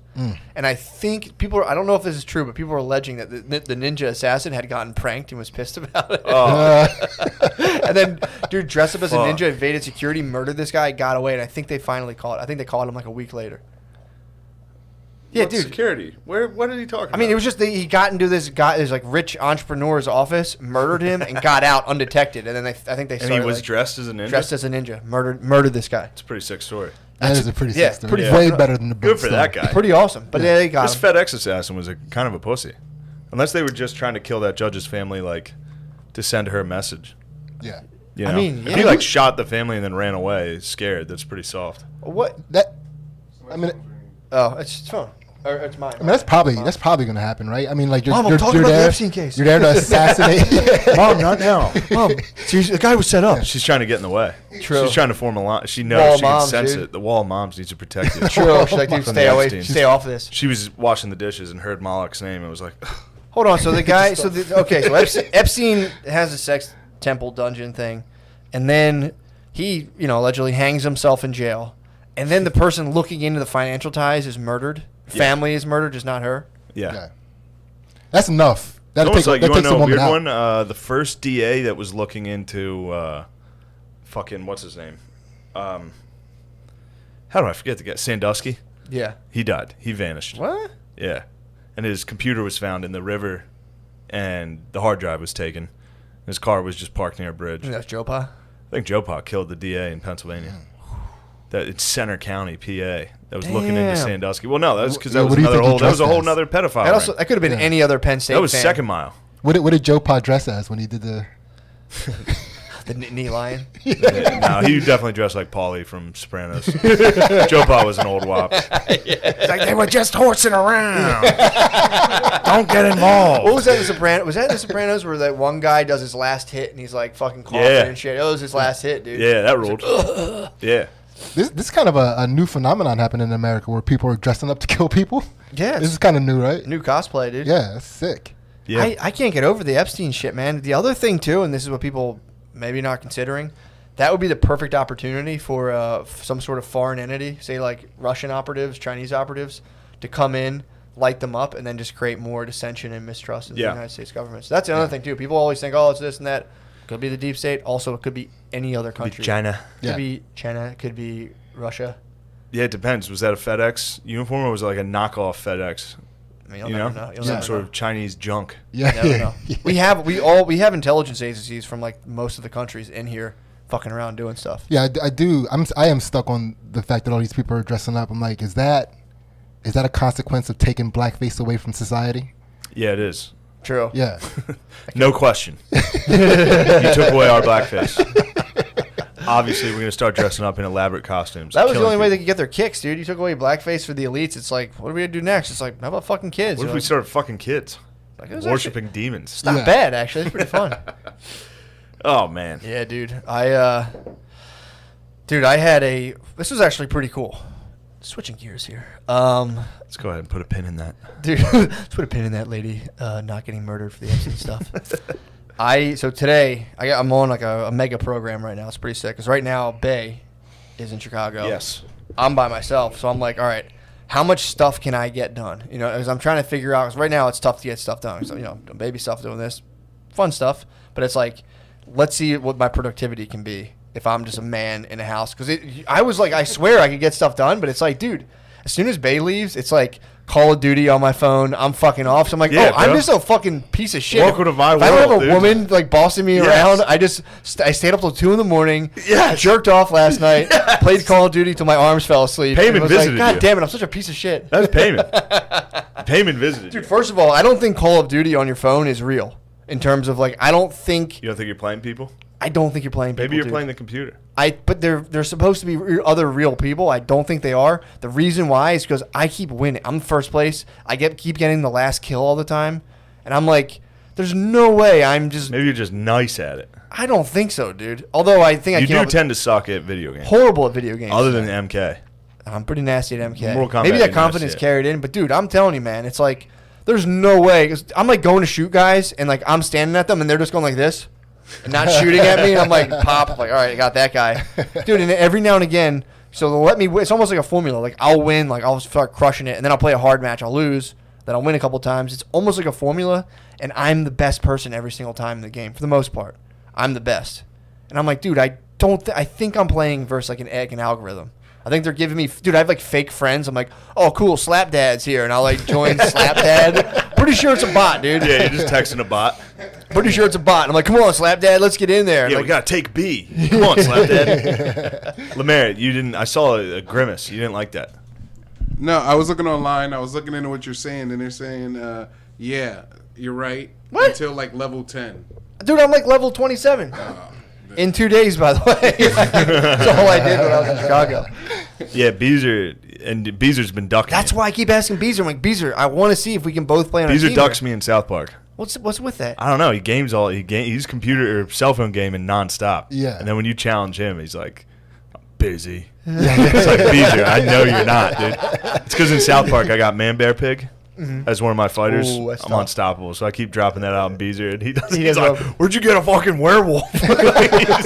And I think I don't know if this is true, but people are alleging that the ninja assassin had gotten pranked and was pissed about it. Oh, And then, dude, dressed up as a Fuck. ninja, evaded security, murdered this guy, got away, and I think they finally caught. I think they caught him like a week later. Yeah, what dude. Security. What are you talking about? I mean, it was just he got into this like rich entrepreneur's office, murdered him, and got out undetected. And then I think they And started he was like, dressed as a ninja? dressed as a ninja, murdered this guy. It's a pretty sick story. That is a pretty yeah, sick story. pretty Way fucking- better than the book Good for that story. guy. Pretty awesome. But yeah, they got This him. FedEx assassin was a kind of a pussy. Unless they were just trying to kill that judge's family, like, to send her a message. Yeah. You I know? mean, If yeah. he, like, shot the family and then ran away scared, that's pretty soft. What? That. I mean, Oh, it's phone. Or it's mine. I mean, that's probably going to happen, right? I mean, like you're, Mom, I'm you're, talking you're about the there. Epstein case. You're there to assassinate. Mom, not now. Mom, seriously, the guy was set up. She's trying to get in the way. True. She's trying to form a line. She knows. Wall She moms, can sense dude. it. The wall of moms needs to protect you. True. She's like, dude, From stay the away, Epstein. stay off this. She was washing the dishes and heard Moloch's name and was like, Hold on. So the guy. So Epstein has a sex temple dungeon thing, and then he, allegedly hangs himself in jail, and then the person looking into the financial ties is murdered. Yeah. Family is murdered, just not her. yeah. Yeah. That's enough That Almost like, you want takes to a know a woman weird out. one? The first DA that was looking into fucking, what's his name? How do I forget the guy? Sandusky? Yeah. He died. He vanished. What? Yeah. And his computer was found in the river, and the hard drive was taken. His car was just parked near a bridge. That's Joe Pa? I think Joe Pa killed the DA in Pennsylvania. That it's Center County, PA. That was looking into Damn. Sandusky. Well, no, that was because that Yeah, was what do you another think he whole. That was a dressed whole as? nother pedophile. That, also, ring. that could have been Yeah. any other Penn State That was fan. Second Mile. What did Joe Pa dress as when he did the? The knee lion. No, he definitely dressed like Paulie from Sopranos. Joe Pa was an old wop. It's like they were just horsing around. Don't get involved. What was that in The Sopranos? Was that in The Sopranos where that one guy does his last hit and he's like fucking coughing Yeah. and shit? It was his last hit, dude. Yeah, that ruled. Yeah. This is kind of a new phenomenon happening in America where people are dressing up to kill people. Yeah, This is kind of new, right? new cosplay, dude. Yeah, that's sick. Yeah. I can't get over the Epstein shit, man. The other thing too, and this is what people maybe not considering, that would be the perfect opportunity for some sort of foreign entity, say like Russian operatives, Chinese operatives, to come in, light them up, and then just create more dissension and mistrust in the United States government. So that's the other thing too. People always think, oh, it's this and that. Could be the deep state. Also, it could be any other country. China. Could Yeah. be China. It could be Russia. Yeah, it depends. Was that a FedEx uniform or was it like a knockoff FedEx? I mean, you'll You never know, know. You'll some never sort know. of Chinese junk. Yeah, You never know. We have intelligence agencies from like most of the countries in here, fucking around doing stuff. Yeah, I do. I am stuck on the fact that all these people are dressing up. I'm like, is that a consequence of taking blackface away from society? Yeah, it is. True. Yeah. No question. You took away our blackface. Obviously, we're going to start dressing up in elaborate costumes. That was the killing only way they people. could get their kicks, dude. You took away blackface for the elites. It's like, what are we gonna do next? It's like, how about fucking kids? What if You we know, started fucking kids? like, it was Worshipping demons. It's not Yeah. bad, actually. It's pretty fun. Oh, man. Yeah, dude. I had this was actually pretty cool. Switching gears here. Let's go ahead and put a pin in that. Dude, let's put a pin in that lady not getting murdered for the Epstein stuff. So today I'm on like a mega program right now. It's pretty sick because right now Bay is in Chicago. Yes. I'm by myself, so I'm like, all right, how much stuff can I get done? You know, as I'm trying to figure out. Because right now it's tough to get stuff done. So, you know, doing baby stuff, doing this, fun stuff. But it's like, let's see what my productivity can be if I'm just a man in a house. Because I was like, I swear I could get stuff done, but it's like, dude, as soon as Bay leaves, it's like Call of Duty on my phone. I'm fucking off. So I'm like, Yeah, I'm bro. just a fucking piece of shit. Welcome to my if I don't world, have a dude. woman like bossing me Yes. around, I stayed up till 2 in, Yes. jerked off last night, played Call of Duty till my arms fell asleep. Payment and was visited like, God you. damn it, I'm such a piece of shit. That's payment. Payment visited. Dude, you. first of all, I don't think Call of Duty on your phone is real. In terms of like, I don't think You don't think you're playing people? you're playing people. Maybe you're dude. playing the computer. But they're supposed to be other real people. I don't think they are. The reason why is because I keep winning. I'm first place. I keep getting the last kill all the time, and I'm like, there's no way I'm just. Maybe you're just nice at it. I don't think so, dude. Although I think I You came do up with tend to suck at video games. horrible at video games. Other than MK. I'm pretty nasty at MK. Mortal Kombat, Maybe you're that confidence nasty at. carried in, but dude, I'm telling you, man, it's like there's no way. 'Cause I'm like going to shoot guys, and like I'm standing at them, and they're just going like this, and not shooting at me. And I'm like, pop, I'm like, all right, I got that guy, dude. And every now and again, so they'll let me win. It's almost like a formula. Like I'll win, like I'll start crushing it, and then I'll play a hard match, I'll lose, then I'll win a couple times. It's almost like a formula, and I'm the best person every single time in the game for the most part. I'm the best, and I'm like, dude, I think I'm playing versus like an algorithm. I think they're giving me, dude, I have like fake friends. I'm like, oh, cool, Slap Dad's here. And I'll like join Slap Dad. Pretty sure it's a bot, dude. Yeah, you're just texting a bot. Pretty sure it's a bot. And I'm like, come on, Slap Dad, let's get in there. Yeah, Like, we gotta take B. Come on, Slap Dad. Lemaire, you didn't. I saw a grimace. You didn't like that. No, I was looking online. I was looking into what you're saying, and they're saying, yeah, you're right. What? Until like level 10. dude, I'm like level 27. In 2 days, by the way. That's all I did when I was in Chicago. Yeah, Beezer's been ducking. That's me. why I keep asking Beezer. I'm like, Beezer, I want to see if we can both play on a Beezer team. ducks me in South Park. What's with that? I don't know. He's computer or cell phone gaming nonstop. Yeah. And then when you challenge him, he's like, I'm busy. It's like, Beezer, I know you're not, dude. It's because in South Park I got Man Bear Pig as one of my fighters. Ooh, that's I'm tough. unstoppable, so I keep dropping that out in Beezer, and he's does like, love- "Where'd you get a fucking werewolf?" He's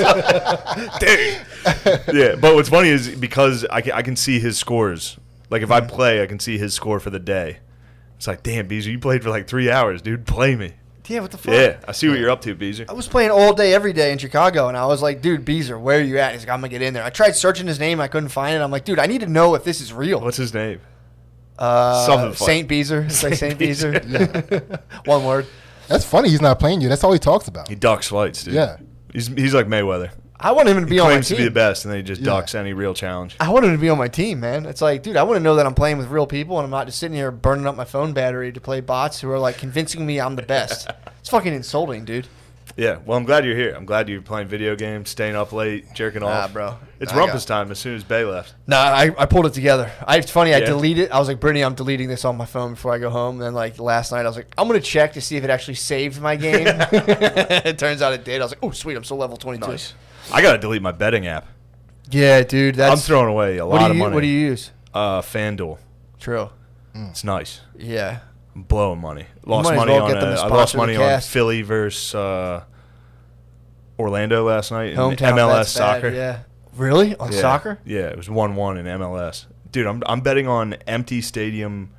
like, dude. Yeah, but what's funny is because I can see his scores. Like if I play, I can see his score for the day. It's like, damn, Beezer, you played for like 3 hours, dude. Play me. Yeah, what the fuck? Yeah, I see what you're up to, Beezer. I was playing all day, every day in Chicago, and I was like, dude, Beezer, where are you at? He's like, I'm going to get in there. I tried searching his name. I couldn't find it. I'm like, dude, I need to know if this is real. What's his name? Something funny. Saint Beezer. It's like Saint Beezer. One word. That's funny. He's not playing you. That's all he talks about. He ducks fights, dude. Yeah. He's like Mayweather. I want him to be He on my claims to team. be the best, and then he just ducks any real challenge. I want him to be on my team, man. It's like, dude, I want to know that I'm playing with real people and I'm not just sitting here burning up my phone battery to play bots who are like convincing me I'm the best. It's fucking insulting, dude. Yeah, well, I'm glad you're here. I'm glad you're playing video games, staying up late, jerking off. Nah, bro. It's I rumpus time as soon as Bay left. Nah, I pulled it together. It's funny. I Yeah. deleted. I was like, Brittany, I'm deleting this on my phone before I go home. And then like last night, I was like, I'm gonna check to see if it actually saved my game. It turns out it did. I was like, oh sweet, I'm still level 22. Nice. I gotta delete my betting app. Yeah, dude. That's I'm throwing away a lot of money. What do you use? FanDuel. True. It's nice. Yeah. I'm blowing money. Lost might as money well on get them to I lost sponsor the money on cast. Philly versus Orlando last night in Hometown MLS bet's bad, soccer. Yeah. Really? On Yeah. soccer? Yeah, it was 1-1 in MLS. Dude, I'm betting on empty stadium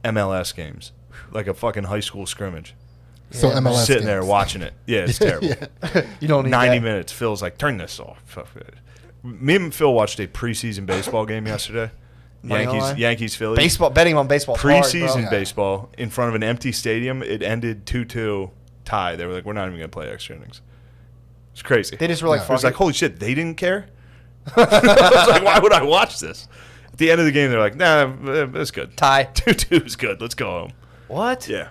MLS games, like a fucking high school scrimmage. So Yeah, MLS Sitting there games. watching it. Yeah, it's terrible. You don't need 90 that. minutes. Phil's like, turn this off. Fuck it. Me and Phil watched a preseason baseball game yesterday. Money line? Yankees Philly. Baseball betting on baseball. Preseason Yeah. baseball in front of an empty stadium. It ended 2-2 tie. They were like, we're not even going to play extra innings. It's crazy. They just were like, Yeah. I was fuck like, it. holy shit, they didn't care? I was like, why would I watch this? At the end of the game, they're like, nah, that's good. Tie. 2-2 is good. Let's go home. What? Yeah.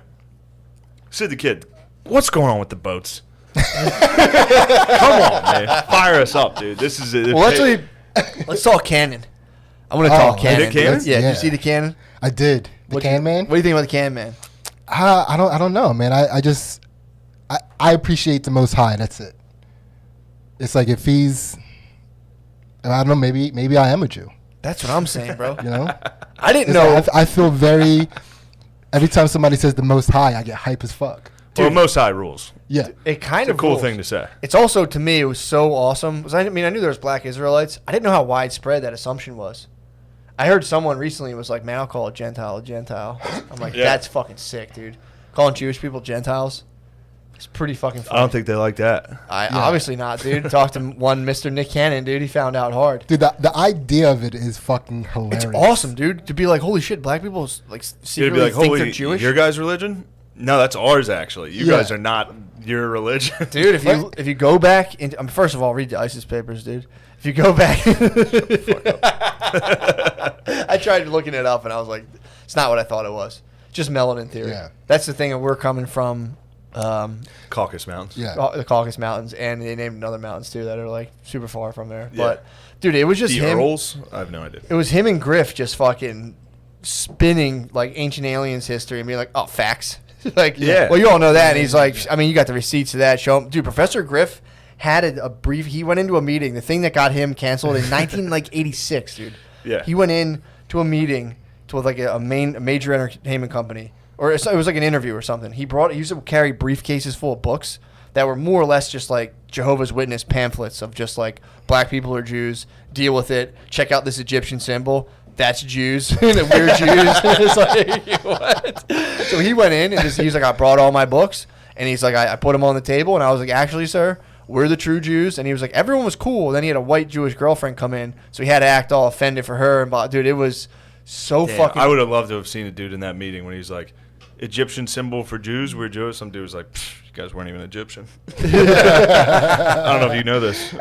Sid the Kid, what's going on with the boats? Come on, man. Fire us up, dude. This is it. Well, let's talk Canon. I'm gonna Oh, talk you Canon. did Canon? Yeah. Did Yeah. you see the Canon? I did. The Can Man? What do you think about the Can Man? I don't know, man. I appreciate the Most High. That's it. It's like if he's, I don't know, maybe I am a Jew. That's what I'm saying, bro. You know, I didn't It's know. like I feel very. Every time somebody says the Most High, I get hype as fuck. Well, Most High rules. Yeah, It kind It's a of cool rules. thing to say. It's also, to me, it was so awesome. I mean, I knew there was black Israelites. I didn't know how widespread that assumption was. I heard someone recently was like, man, I'll call a Gentile a Gentile. I'm like, Yeah. that's fucking sick, dude. Calling Jewish people Gentiles. It's pretty fucking funny. I don't think they like that. Obviously not, dude. Talked to one Mr. Nick Cannon, dude. He found out hard. dude. The idea of it is fucking hilarious. It's awesome, dude. To be like, holy shit, black people like You'd secretly be like, think they're holy, Jewish. your guys' religion? No, that's ours, actually. You Yeah. guys are not your religion. Dude, if you go back into, first of all, read the ISIS papers, dude. If you go back, I tried looking it up and I was like, it's not what I thought it was. Just melanin theory. Yeah. That's the thing that we're coming from. Caucasus Mountains. Yeah. The Caucasus Mountains, and they named other mountains too that are like super far from there. Yeah. But dude, it was just The him. Earls? I have no idea. It was him and Griff just fucking spinning like ancient aliens history and being like, oh, facts. Like, Yeah. well, you all know that. And he's like, I mean, you got the receipts of that. Show him, dude. Professor Griff had a brief. He went into a meeting. The thing that got him canceled in 1986, dude. Yeah. He went in to a meeting to like a major entertainment company, or it was like an interview or something. He used to carry briefcases full of books that were more or less just like Jehovah's Witness pamphlets of just like black people are Jews, deal with it, check out this Egyptian symbol. That's Jews, and we're Jews. It's like, what? So he went in and he was like, I brought all my books, and he's like, I put them on the table, and I was like, actually, sir, we're the true Jews. And he was like, everyone was cool. Then he had a white Jewish girlfriend come in, so he had to act all offended for her. And dude, it was so Damn, fucking. I would have loved to have seen a dude in that meeting when he's like, Egyptian symbol for Jews, we're Jews. Some dude was like, you guys weren't even Egyptian. I don't know if you know this. You're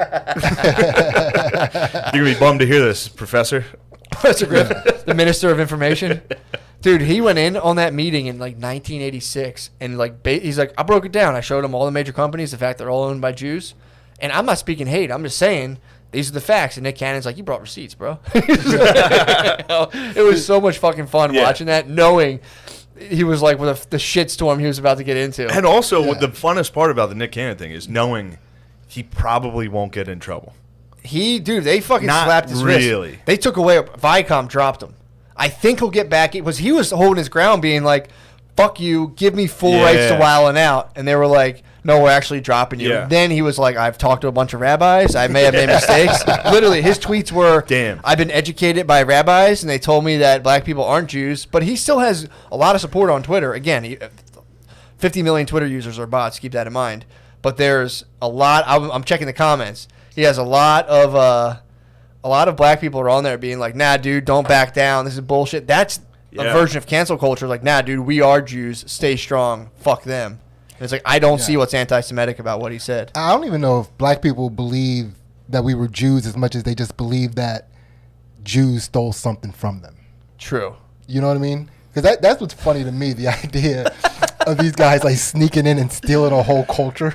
going to be bummed to hear this, Professor. Professor Griff, the Minister of Information. Dude, he went in on that meeting in like 1986, and like he's like, I broke it down. I showed him all the major companies, the fact they're all owned by Jews, and I'm not speaking hate. I'm just saying these are the facts. And Nick Cannon's like, you brought receipts, bro. It was so much fucking fun watching that, knowing he was like with the shitstorm he was about to get into. And also, what the funnest part about the Nick Cannon thing is knowing he probably won't get in trouble. They fucking Not slapped his really. wrist. They took away, Viacom dropped him. I think he'll get back. He was holding his ground being like, fuck you, give me full rights to wilding out. And they were like, no, we're actually dropping you. Yeah. Then he was like, I've talked to a bunch of rabbis. I may have made mistakes. Literally, his tweets were, Damn. I've been educated by rabbis, and they told me that black people aren't Jews. But he still has a lot of support on Twitter. Again, 50 million Twitter users are bots. Keep that in mind. But there's a lot. I'm checking the comments. He has a lot of black people are on there being like, nah, dude, don't back down. This is bullshit. That's a version of cancel culture. Like, nah, dude, we are Jews. Stay strong. Fuck them. And it's like, I don't see what's anti-Semitic about what he said. I don't even know if black people believe that we were Jews as much as they just believe that Jews stole something from them. True. You know what I mean? Because that's what's funny to me, the idea of these guys like sneaking in and stealing a whole culture.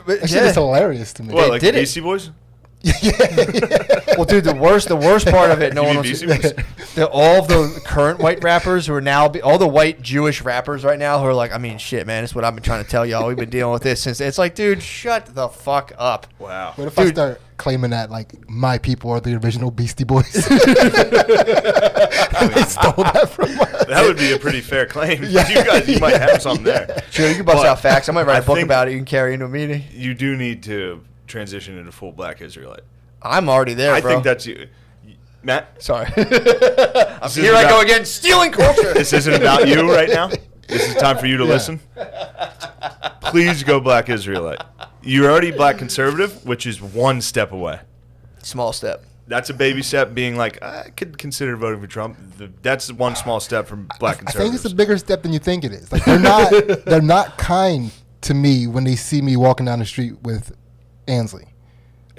That shit is hilarious to me. What, like the did it. Beastie Boys? Well, dude, the worst part of it, no You one mean wants Beastie Boys? all of the current white rappers who are now, all the white Jewish rappers right now who are like, I mean, shit, man, it's what I've been trying to tell y'all. We've been dealing with this since. It's like, dude, shut the fuck up. Wow. What if I start claiming that like my people are the original Beastie Boys? They stole that from us. That would be a pretty fair claim. You might have something there. Sure, you can bust But out facts. I might write a book think about it. You can carry into a meeting. You do need to transition into full black Israelite. I'm already there, I bro. think that's you. Matt? Sorry. Here I go again, stealing culture. This isn't about you right now. This is time for you to listen. Please go black Israelite. You're already black conservative, which is one step away. Small step. That's a baby step, being like, I could consider voting for Trump. That's one small step from black I conservatives. think it's a bigger step than you think it is. Like they're not kind to me when they see me walking down the street with Ansley.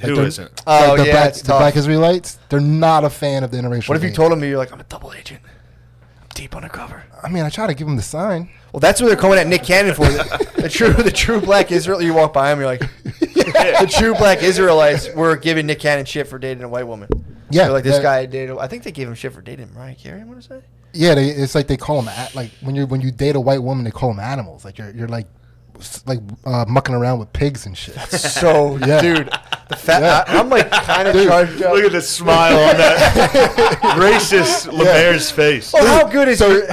Who they're- isn't? Oh, the yeah, black, it's the tough. black Israelites, they're not a fan of the interracial. What if you dating. told him you're like, I'm a double agent. I'm deep undercover. I mean, I try to give them the sign. Well, that's what they're coming at Nick Cannon for. The true black Israel. You walk by him, you're like, the true black Israelites were giving Nick Cannon shit for dating a white woman. Yeah, They're like, this that- guy dated. I think they gave him shit for dating Mariah Carey. I want to say. Yeah, it's like they call them like when you date a white woman, they call them animals. Like you're like mucking around with pigs and shit. So, Yeah. dude, the fat. Yeah. I'm like kind of charged up. Look at the smile on that racist Lemaire's face. Oh, how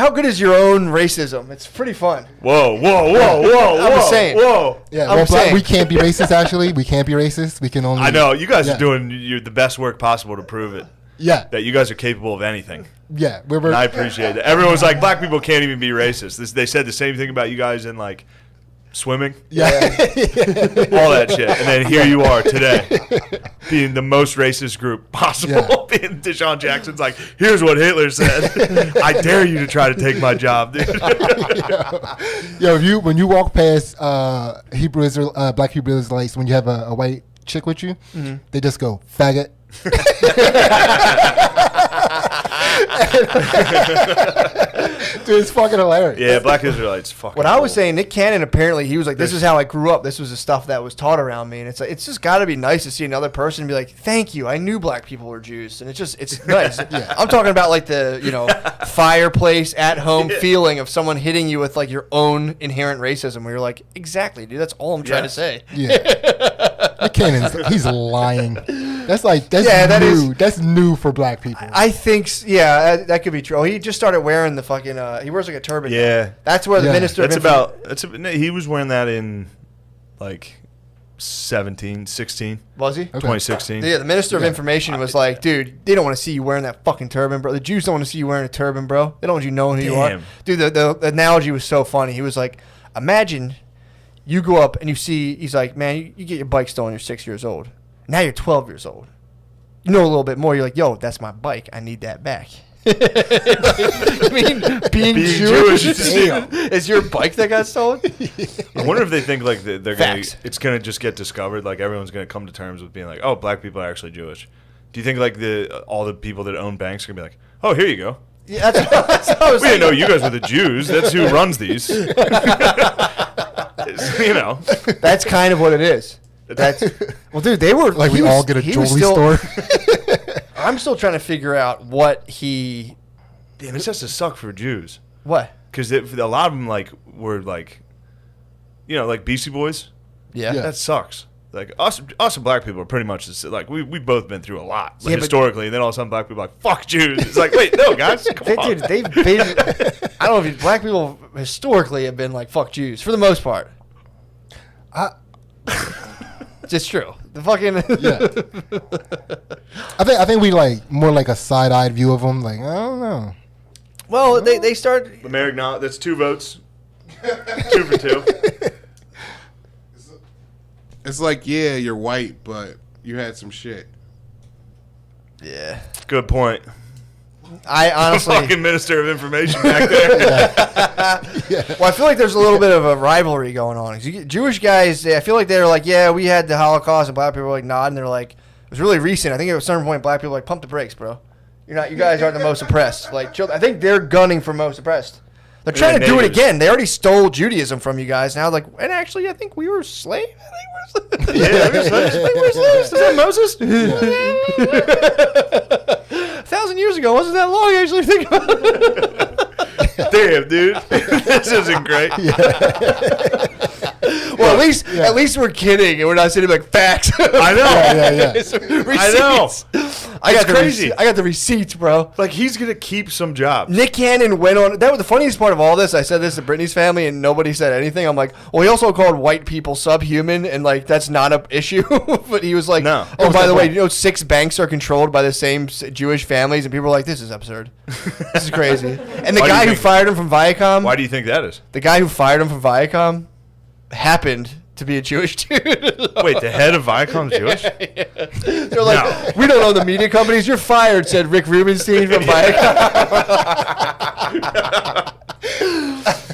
good is your own racism? It's pretty fun. Whoa, whoa, whoa, whoa, I'm whoa, just saying. whoa. Yeah, I'm well, saying. we can't be racist. Actually, we can't be racist. We can only. I know. You guys Yeah. are doing the best work possible to prove it. Yeah, That you guys are capable of anything. yeah. We're And I appreciate that. Everyone's like, black people can't even be racist. They said the same thing about you guys in like swimming, yeah. all that shit. And then here you are today, being the most racist group possible. Yeah. Being Deshaun Jackson's like, here's what Hitler said. I dare you to try to take my job, dude. Yo, when you walk past black Hebrew Israelites, when you have a white chick with you, they just go faggot. Dude, it's fucking hilarious. Yeah, black Israelites fucking What I was cool. saying, Nick Cannon apparently he was like, "This is how I grew up. This was the stuff that was taught around me." And it's like, it's just got to be nice to see another person and be like, "Thank you. I knew black people were Jews." And it's nice. I'm talking about like the fireplace at home feeling of someone hitting you with like your own inherent racism, where you're like, "Exactly, dude. That's all I'm trying to say." Yeah. McKinnon's, he's lying. That's that new. That's new for black people. I think, that could be true. Oh, he just started wearing the fucking, he wears like a turban. now. Yeah. That's where the Yeah. minister That's of no, he was wearing that in like 16, was he? Okay. 2016. Yeah, the minister of Yeah. information was like, dude, they don't want to see you wearing that fucking turban, bro. The Jews don't want to see you wearing a turban, bro. They don't want you knowing who you are. Damn. Dude, the analogy was so funny. He was like, imagine you go up and you see, he's like, man, you get your bike stolen, you're 6 years old. Now you're 12 years old. You know a little bit more. You're like, yo, that's my bike. I need that back. I mean, being Jewish is your bike that got stolen? I wonder if they think like they're gonna, Facts. it's gonna just get discovered. Like everyone's gonna come to terms with being like, oh, black people are actually Jewish. Do you think like all the people that own banks are gonna be like, oh, here you go. Yeah, that's what I was We didn't saying. know you guys were the Jews. That's who runs these. That's kind of what it is. That's well, dude. They were like he we was- all get a he was jewelry still- store. I'm still trying to figure out what he. Damn, this has to suck for Jews What? because a lot of them like were like, like Beastie Boys. Yeah. Yeah. That sucks. Like us and black people are pretty much like we've both been through a lot Yeah, but- historically, and then all of a sudden black people are like fuck Jews. It's like wait no guys, come on. Dude, they've been. I don't know if black people historically have been like fuck Jews for the most part. It's true. The fucking I think we like more like a side-eyed view of them. Like I don't know. Well, they started. Lemaire, that's 2 votes. 2 for 2. It's like, yeah, you're white, but you had some shit. Yeah. Good point. I honestly. Fucking Minister of Information back there. Well, I feel like there's a little bit of a rivalry going on. 'Cause Jewish guys, I feel like they're like, yeah, we had the Holocaust, and black people were like, nod, and they're like, it was really recent. I think at a certain point, black people were like, pump the brakes, bro. You guys aren't the most oppressed. Like, I think they're gunning for most oppressed. They're trying to do it natives. again. They already stole Judaism from you guys. Now, like, and actually, I think we were slaves. Yeah, we were slaves. We were slaves. Is that Moses? 1,000 years ago. Wasn't that long, actually? Think about it. Damn, dude. This isn't great. Well, at least we're kidding, and we're not sitting like facts. I know. Yeah. I know. I got crazy. I got the receipts, bro. Like, he's going to keep some jobs. Nick Cannon went on. That was the funniest part of all this. I said this to Brittany's family, and nobody said anything. I'm like, well, he also called white people subhuman, and like that's not an issue. But he was like, No. oh, by the way, 6 banks are controlled by the same Jewish families, and people were like, this is absurd. This is crazy. And the Why do you guy who think- fired him from Viacom, Why do you think that is? the guy who fired him from Viacom, happened to be a Jewish dude. Wait, the head of Viacom's Jewish? They're like, we don't own the media companies. You're fired, said Rick Rubenstein from Viacom.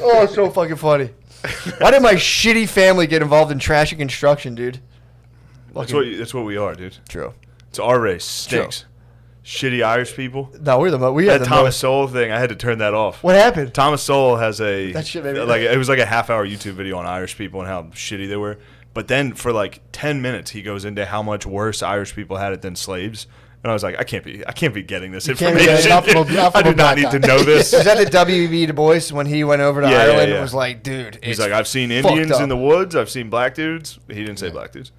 Oh, it's so fucking funny. Why did my shitty family get involved in trashy construction, dude? That's what we are, dude. True. It's our race. Stinks. Shitty Irish people. No, we had That the Thomas most. Sowell thing, I had to turn that off. What happened? Thomas Sowell has That shit made me- it was like a half-hour YouTube video on Irish people and how shitty they were. But then for like 10 minutes, he goes into how much worse Irish people had it than slaves. And I was like, I can't be getting this can't be information. getting it. Not from I do a not black need guy. to know this. Is that the W.B. Du Bois when he went over to Yeah, Ireland yeah. and was like, dude, He's it's like, I've seen fucked Indians up. in the woods. I've seen black dudes. He didn't say black dudes.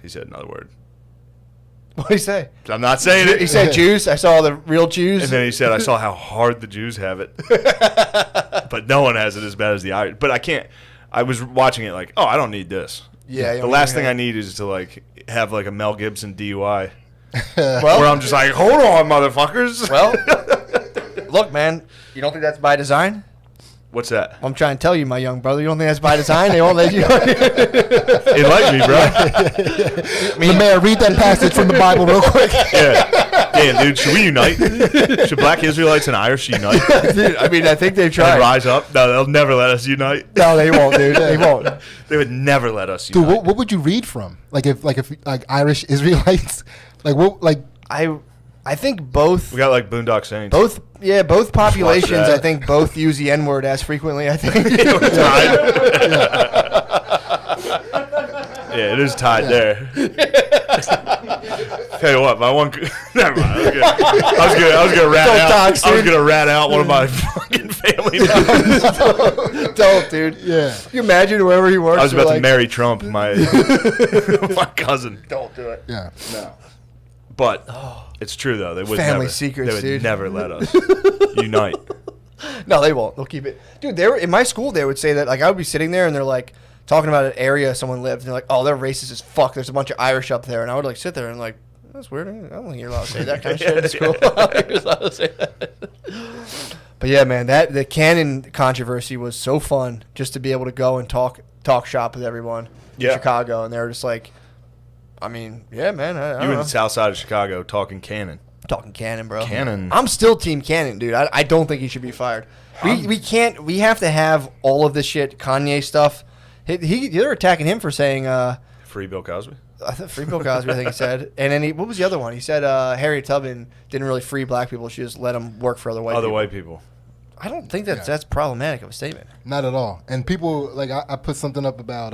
He said another word. What did he say? I'm not saying it. He said Jews. I saw the real Jews. And then he said, I saw how hard the Jews have it. But no one has it as bad as the Irish. But I can't. I was watching it like, oh, I don't need this. Yeah, you The don't last need thing that. I need is to like have like a Mel Gibson DUI. well, Where I'm just like, hold on, motherfuckers. well, look, man, you don't think that's by design? What's that? I'm trying to tell you, my young brother, you don't think that's by design? They won't let you. Enlighten me, bro. The mayor, read that passage from the Bible real quick. Yeah. Damn, dude, should we unite? Should black Israelites and Irish unite? Dude, I mean, I think they've And tried. rise up? No, they'll never let us unite. No, they won't, dude. They won't. They would never let us Dude, unite. what would you read from? Like if Irish Israelites, like what, like I think both. We got like Boondock Saints. Both populations. that. I think both use the N word as frequently. I think. We're tied. Yeah, it is tied there. Tell you what, my one. Never mind. I was gonna rat Don't out. dox, I was dude. gonna rat out one of my fucking family members. Don't, dude. Yeah. Can you imagine wherever he works? I was they're about to like, marry Trump, my my cousin. Don't do it. Yeah. No. But it's true though. They would Family never. secrets, They would dude. never let us unite. No, they won't. They'll keep it. Dude, they were in my school. They would say that, like, I would be sitting there and they're like talking about an area someone lived, and they're like, "Oh, they're racist as fuck. There's a bunch of Irish up there," and I would like sit there and like, "That's weird. I don't think you're allowed to say that kind of shit in school." You're allowed to say that. But yeah, man, the canon controversy was so fun just to be able to go and talk shop with everyone in Chicago, and they were just like, I mean, yeah, man, I You don't in know. the south side of Chicago talking canon. Talking Cannon, bro. Cannon. I'm still Team Cannon, dude. I don't think he should be fired. We can't. We have to have all of this shit. Kanye stuff. They're attacking him for saying. Free Bill Cosby. I thought free Bill Cosby. I think he said. And then what was the other one? He said Harriet Tubman didn't really free black people. She just let them work for other white people. White people. I don't think that's problematic of a statement. Not at all. And people, like, I put something up about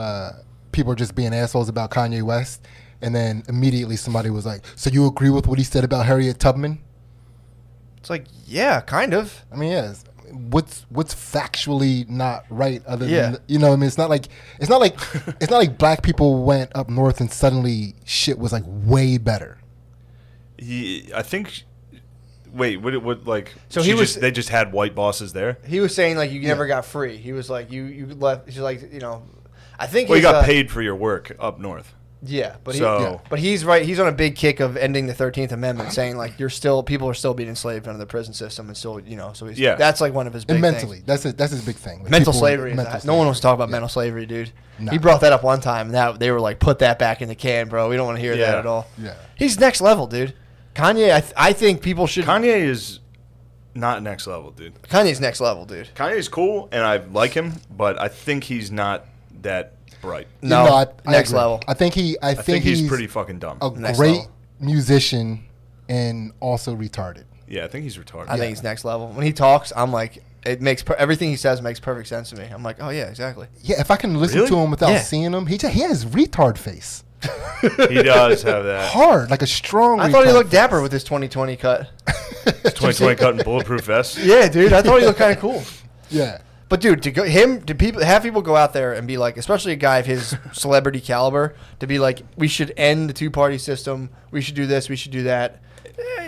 people just being assholes about Kanye West, and then immediately somebody was like, so you agree with what he said about Harriet Tubman? It's like, yeah, kind of. I mean, yes. What's factually not right other Yeah. than, you know, I mean, it's not like it's not like black people went up north and suddenly shit was like way better. I think. Wait, what like? So he was- They just had white bosses there. He was saying like you never got free. He was like you left. He's like, you know, I think. Well, you his, got paid for your work up north. Yeah, but So- but he's right. He's on a big kick of ending the 13th Amendment, saying like people are still being enslaved under the prison system, and still so he's that's like one of his big And mentally, things. that's his big thing. Like Mental people- slavery. No one wants to talk about mental slavery, dude. He brought that up one time, and that they were like, "Put that back in the can, bro. We don't want to hear that at all." Yeah. He's next level, dude. Kanye, I think people should. Kanye is not next level, dude. Kanye's next level, dude. Kanye's cool, and I like him, but I think he's not that bright. No, I next agree. level. I think he's pretty fucking dumb. a Next great level. musician and also retarded. Yeah, I think he's retarded. I think he's next level. When he talks, I'm like, it makes everything he says makes perfect sense to me. I'm like, oh yeah, exactly. Yeah, if I can listen Really? to him without Yeah. seeing him, he has retard face. He does have that. Hard, like a strong. I thought he retard looked face. dapper with his 2020 cut. 2020 cut and bulletproof vest. Yeah, dude, I thought he looked kind of cool. Yeah. But dude, have people go out there and be like, especially a guy of his celebrity caliber, to be like, we should end the two-party system. We should do this. We should do that.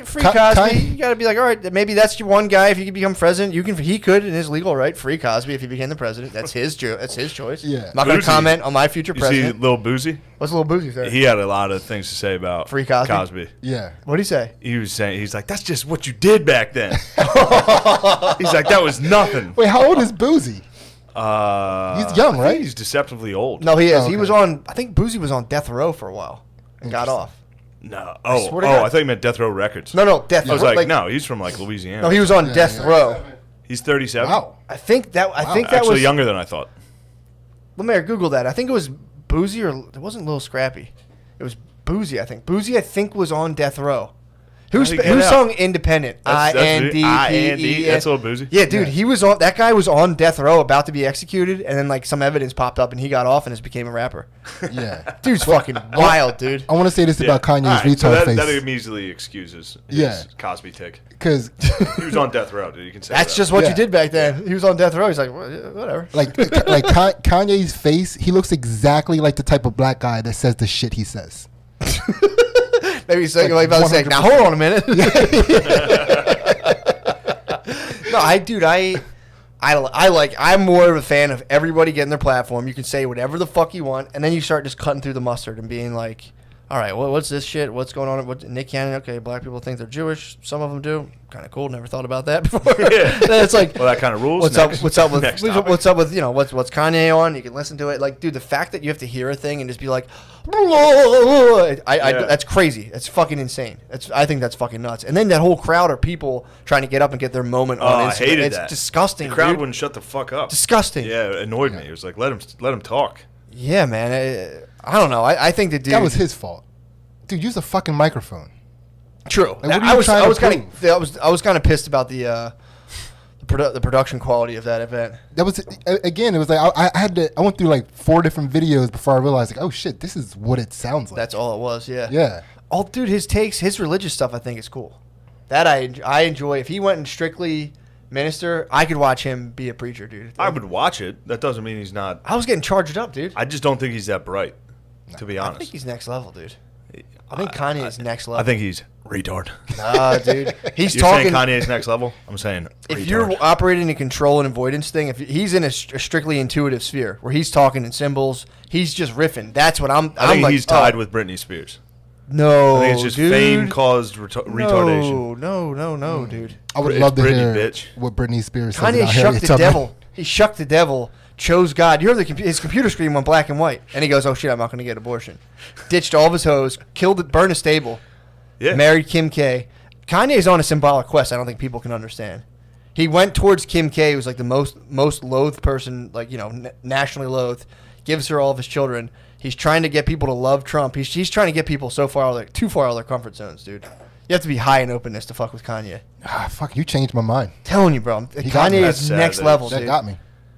Free Cosby. You got to be like, all right, maybe that's your one guy. If he could become president, he could, in his legal right, free Cosby if he became the president. That's his choice. Yeah. I'm not going to Boozy. comment on my future You president. see Lil Boozy? What's a little boozy say? He had a lot of things to say about Free Cosby? Yeah. What'd he say? He was saying, he's like, that's just what you did back then. He's like, that was nothing. Wait, how old is Boozy? He's young, I right? think he's deceptively old. No, he is. Oh, He was okay. on. I think Boozy was on death row for a while and got off. No. swear to God. I thought you meant Death Row Records. No, death. I was row. like, no, he's from like Louisiana. No, he was on death row. He's 37. Wow. I think that Actually was younger than I thought. Lemaire, Google that. I think it was Boozy or it wasn't Lil Scrappy. It was Boozy, I think. Boozy, I think, was on death row. Who How'd he get out? sung Independent? I-N-D-P-E-N. That's a little Boozy. Yeah, dude, he was on. That guy was on death row, about to be executed, and then like some evidence popped up, and he got off and just became a rapper. Yeah. Dude's fucking wild, dude. I want to say this about Kanye's All right, retard so that face. immediately excuses his Yeah. Cosby tick. Because, He was on death row, dude. You can say That's that. just what Yeah. you did back then. He was on death row. He's like, whatever. like Kanye's face, he looks exactly like the type of black guy that says the shit he says. Maybe he's like, Like about to say, now 100%. hold on a minute. No, I'm more of a fan of everybody getting their platform. You can say whatever the fuck you want, and then you start just cutting through the mustard and being like, all right, what's this shit? What's going on? What Nick Cannon? Okay, black people think they're Jewish. Some of them do. Kind of cool. Never thought about that before. Yeah. Then it's like, Well, that kind of rules. what's Next. up? What's up with Next topic. what's up with what's Kanye on? You can listen to it. Like, dude, the fact that you have to hear a thing and just be like, that's crazy. It's fucking insane. I think that's fucking nuts. And then that whole crowd are people trying to get up and get their moment on I Instagram. hated It's that. disgusting. The crowd dude. wouldn't shut the fuck up. Disgusting. Yeah, it annoyed me. It was like, let him talk. Yeah, man. I don't know. I think the dude. That was his fault. Dude, use a fucking microphone. True. what are you I was trying to kind of kind of pissed about the production quality of that event. That was again. It was like I went through like 4 different videos before I realized like, oh shit, this is what it sounds like. That's all it was. Yeah. Yeah. Oh, dude, his religious stuff, I think is cool. That I enjoy. If he went and strictly minister, I could watch him be a preacher, dude. I would watch it. That doesn't mean he's not. I was getting charged up, dude. I just don't think he's that bright, to be I honest. think he's next level, dude. I think Kanye is next level. I think he's retard. Nah, dude. He's You're talking. saying Kanye's next level? I'm saying If retard. you're operating a control and avoidance thing, if he's in a strictly intuitive sphere where he's talking in symbols, he's just riffing. That's what I'm. I think like, he's tied with Britney Spears. No, I think it's just dude. fame caused retardation. No, dude. I would It's love to Britney, hear bitch. what Britney Spears says Kanye about shucked Harriet the Tubman. devil. He shucked the devil. Chose God. You heard his computer screen went black and white, and he goes, "Oh shit, I'm not going to get an abortion." Ditched all of his hoes, burned a stable, Yeah. married Kim K. Kanye's on a symbolic quest. I don't think people can understand. He went towards Kim K, who's like the most loathed person, like nationally loathed. Gives her all of his children. He's trying to get people to love Trump. He's trying to get people too far out of their comfort zones, dude. You have to be high in openness to fuck with Kanye. Ah, fuck, you changed my mind. Telling you, bro. got me. Kanye That's is sad next that- level, That dude. got me.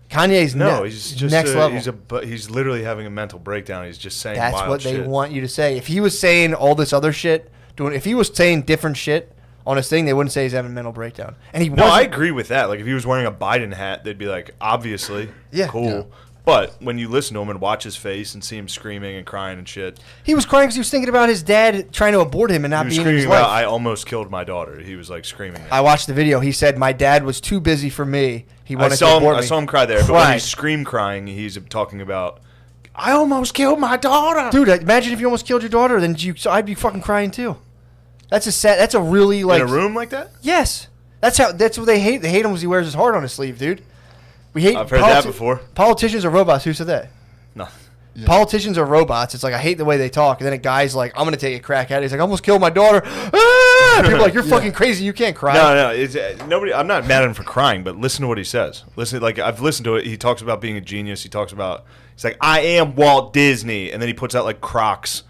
Kanye's No, he's just next level. He's literally having a mental breakdown. He's just saying That's wild what they shit. want you to say. If he was saying all this other shit, if he was saying different shit on his thing, they wouldn't say he's having a mental breakdown. And he No, wasn't. I agree with that. Like if he was wearing a Biden hat, they'd be like, obviously, Yeah. cool. Yeah. But when you listen to him and watch his face and see him screaming and crying and shit, He was crying because he was thinking about his dad trying to abort him and he not was being in his screaming about, life. "I almost killed my daughter." He was like screaming. I watched the video. He said, "My dad was too busy for me. He I wanted to saw him. abort I me." saw him cry there. But when Cried. he's crying, he's talking about, I almost killed my daughter. Dude, imagine if you almost killed your daughter, then I'd be fucking crying too. That's a really like in a room like that? Yes. That's what they hate. They hate him because he wears his heart on his sleeve, dude. We hate I've heard that before. Politicians are robots. Who said that? No. Yeah. Politicians are robots. It's like, I hate the way they talk. And then a guy's like, I'm going to take a crack at it. He's like, I almost killed my daughter. Ah! People are like, you're fucking crazy. You can't cry. No. It's, nobody. I'm not mad at him for crying, but listen to what he says. Listen, like I've listened to it. He talks about being a genius. He's like, I am Walt Disney, and then he puts out like Crocs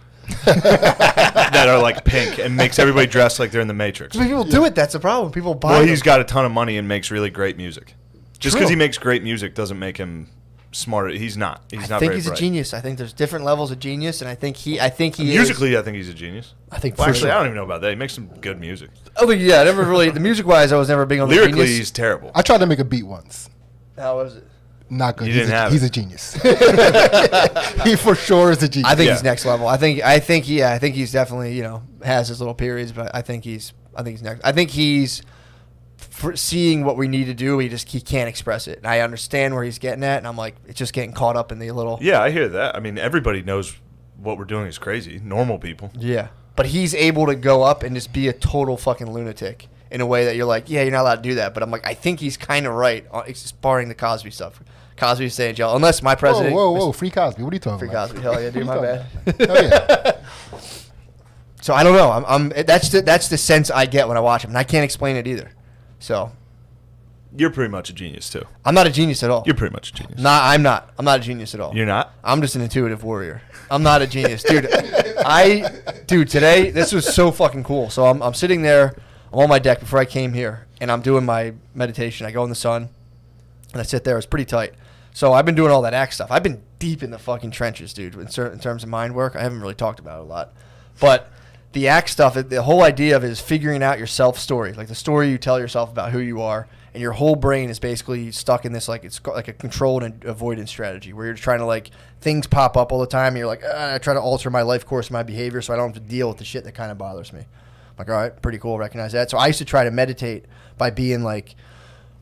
that are like pink and makes everybody dress like they're in the Matrix. When people do it, that's the problem. People buy Well, them. he's got a ton of money and makes really great music. Just True. because he makes great music doesn't make him smarter. He's not. He's not I think very he's bright. a genius. I think there's different levels of genius, and I think he Musically, I think he's a genius. I think Well, for actually, sure. I don't even know about that. He makes some good music. Oh, yeah, never really. The music-wise, I was never big on the Lyrically, genius. he's terrible. I tried to make a beat once. How was it? Not good. You didn't have he's it. a genius. He for sure is a genius. I think Yeah. he's next level. I think he's definitely, has his little periods, but I think he's next. I think he's seeing what we need to do. He can't express it. And I understand where he's getting at, and I'm like, it's just getting caught up in the little. Yeah, I hear that. I mean, everybody knows what we're doing is crazy. Normal people. Yeah. But he's able to go up and just be a total fucking lunatic in a way that you're like, yeah, you're not allowed to do that. But I'm like, I think he's kind of right, barring the Cosby stuff. Cosby stay in jail unless my president. Whoa! Free Cosby. What are you talking Free about? Cosby. Hell yeah, dude. My bad. Hell yeah. So I don't know. That's the sense I get when I watch him, and I can't explain it either. So You're pretty much a genius, too. I'm not a genius at all. You're pretty much a genius. I'm not a genius at all. You're not? I'm just an intuitive warrior. I'm not a genius, dude. Today this was so fucking cool. So I'm sitting there, I'm on my deck before I came here, and I'm doing my meditation. I go in the sun, and I sit there. It's pretty tight. So I've been doing all that act stuff. I've been deep in the fucking trenches, dude. In terms of mind work, I haven't really talked about it a lot, but the act stuff, the whole idea of it is figuring out your self story, like the story you tell yourself about who you are. And your whole brain is basically stuck in this, like, it's like a control and avoidance strategy where you're trying to, like, things pop up all the time. And you're like, I try to alter my life course and my behavior so I don't have to deal with the shit that kind of bothers me. I'm like, all right, pretty cool. Recognize that. So I used to try to meditate by being like,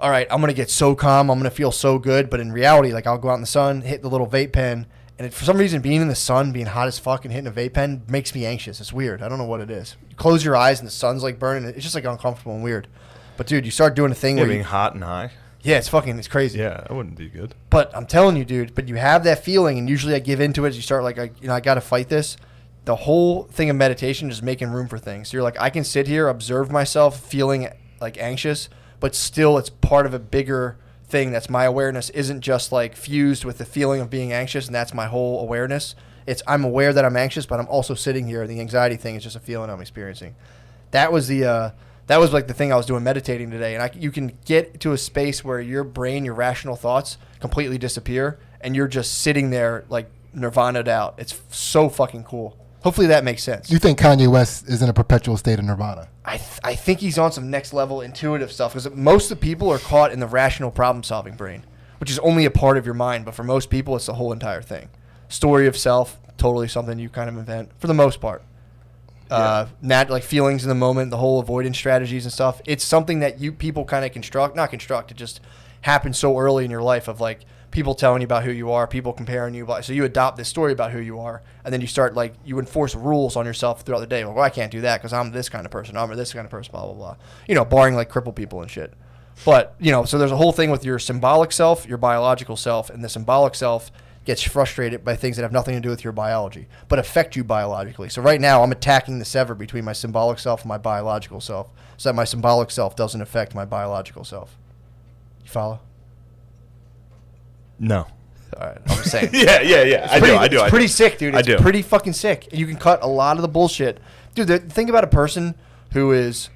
all right, I'm going to get so calm. I'm going to feel so good. But in reality, like, I'll go out in the sun, hit the little vape pen. And for some reason, being in the sun, being hot as fuck and hitting a vape pen makes me anxious. It's weird. I don't know what it is. You close your eyes and the sun's, like, burning. It's just, like, uncomfortable and weird. But, dude, you start doing a thing where Being hot and high. yeah, it's crazy. Yeah, that wouldn't be good. But I'm telling you, dude, but you have that feeling, and usually I give into it as you start, like, I got to fight this. The whole thing of meditation is making room for things. So you're like, I can sit here, observe myself feeling, like, anxious, but still it's part of a bigger thing. That's my awareness isn't just, like, fused with the feeling of being anxious, and that's my whole awareness. It's I'm aware that I'm anxious, but I'm also sitting here, and the anxiety thing is just a feeling I'm experiencing. That was like the thing I was doing meditating today. And you can get to a space where your brain, your rational thoughts completely disappear and you're just sitting there like nirvana'd out. It's so fucking cool. Hopefully that makes sense. You think Kanye West is in a perpetual state of nirvana? I think he's on some next level intuitive stuff because most of the people are caught in the rational problem solving brain, which is only a part of your mind. But for most people, it's the whole entire thing. Story of self, totally something you kind of invent for the most part. Like feelings in the moment, the whole avoidance strategies and stuff. It's something that you people kind of not construct. It just happens so early in your life of like people telling you about who you are, people comparing you. So you adopt this story about who you are, and then you start like you enforce rules on yourself throughout the day. Well, I can't do that because I'm this kind of person. I'm this kind of person. Blah blah blah. Barring like crippled people and shit. But so there's a whole thing with your symbolic self, your biological self, and the symbolic self gets frustrated by things that have nothing to do with your biology, but affect you biologically. So right now, I'm attacking the sever between my symbolic self and my biological self, so that my symbolic self doesn't affect my biological self. You follow? No. All right, I'm just saying. Yeah. I do. It's pretty sick, dude. It's I do. pretty fucking sick. You can cut a lot of the bullshit. Dude, think about a person who is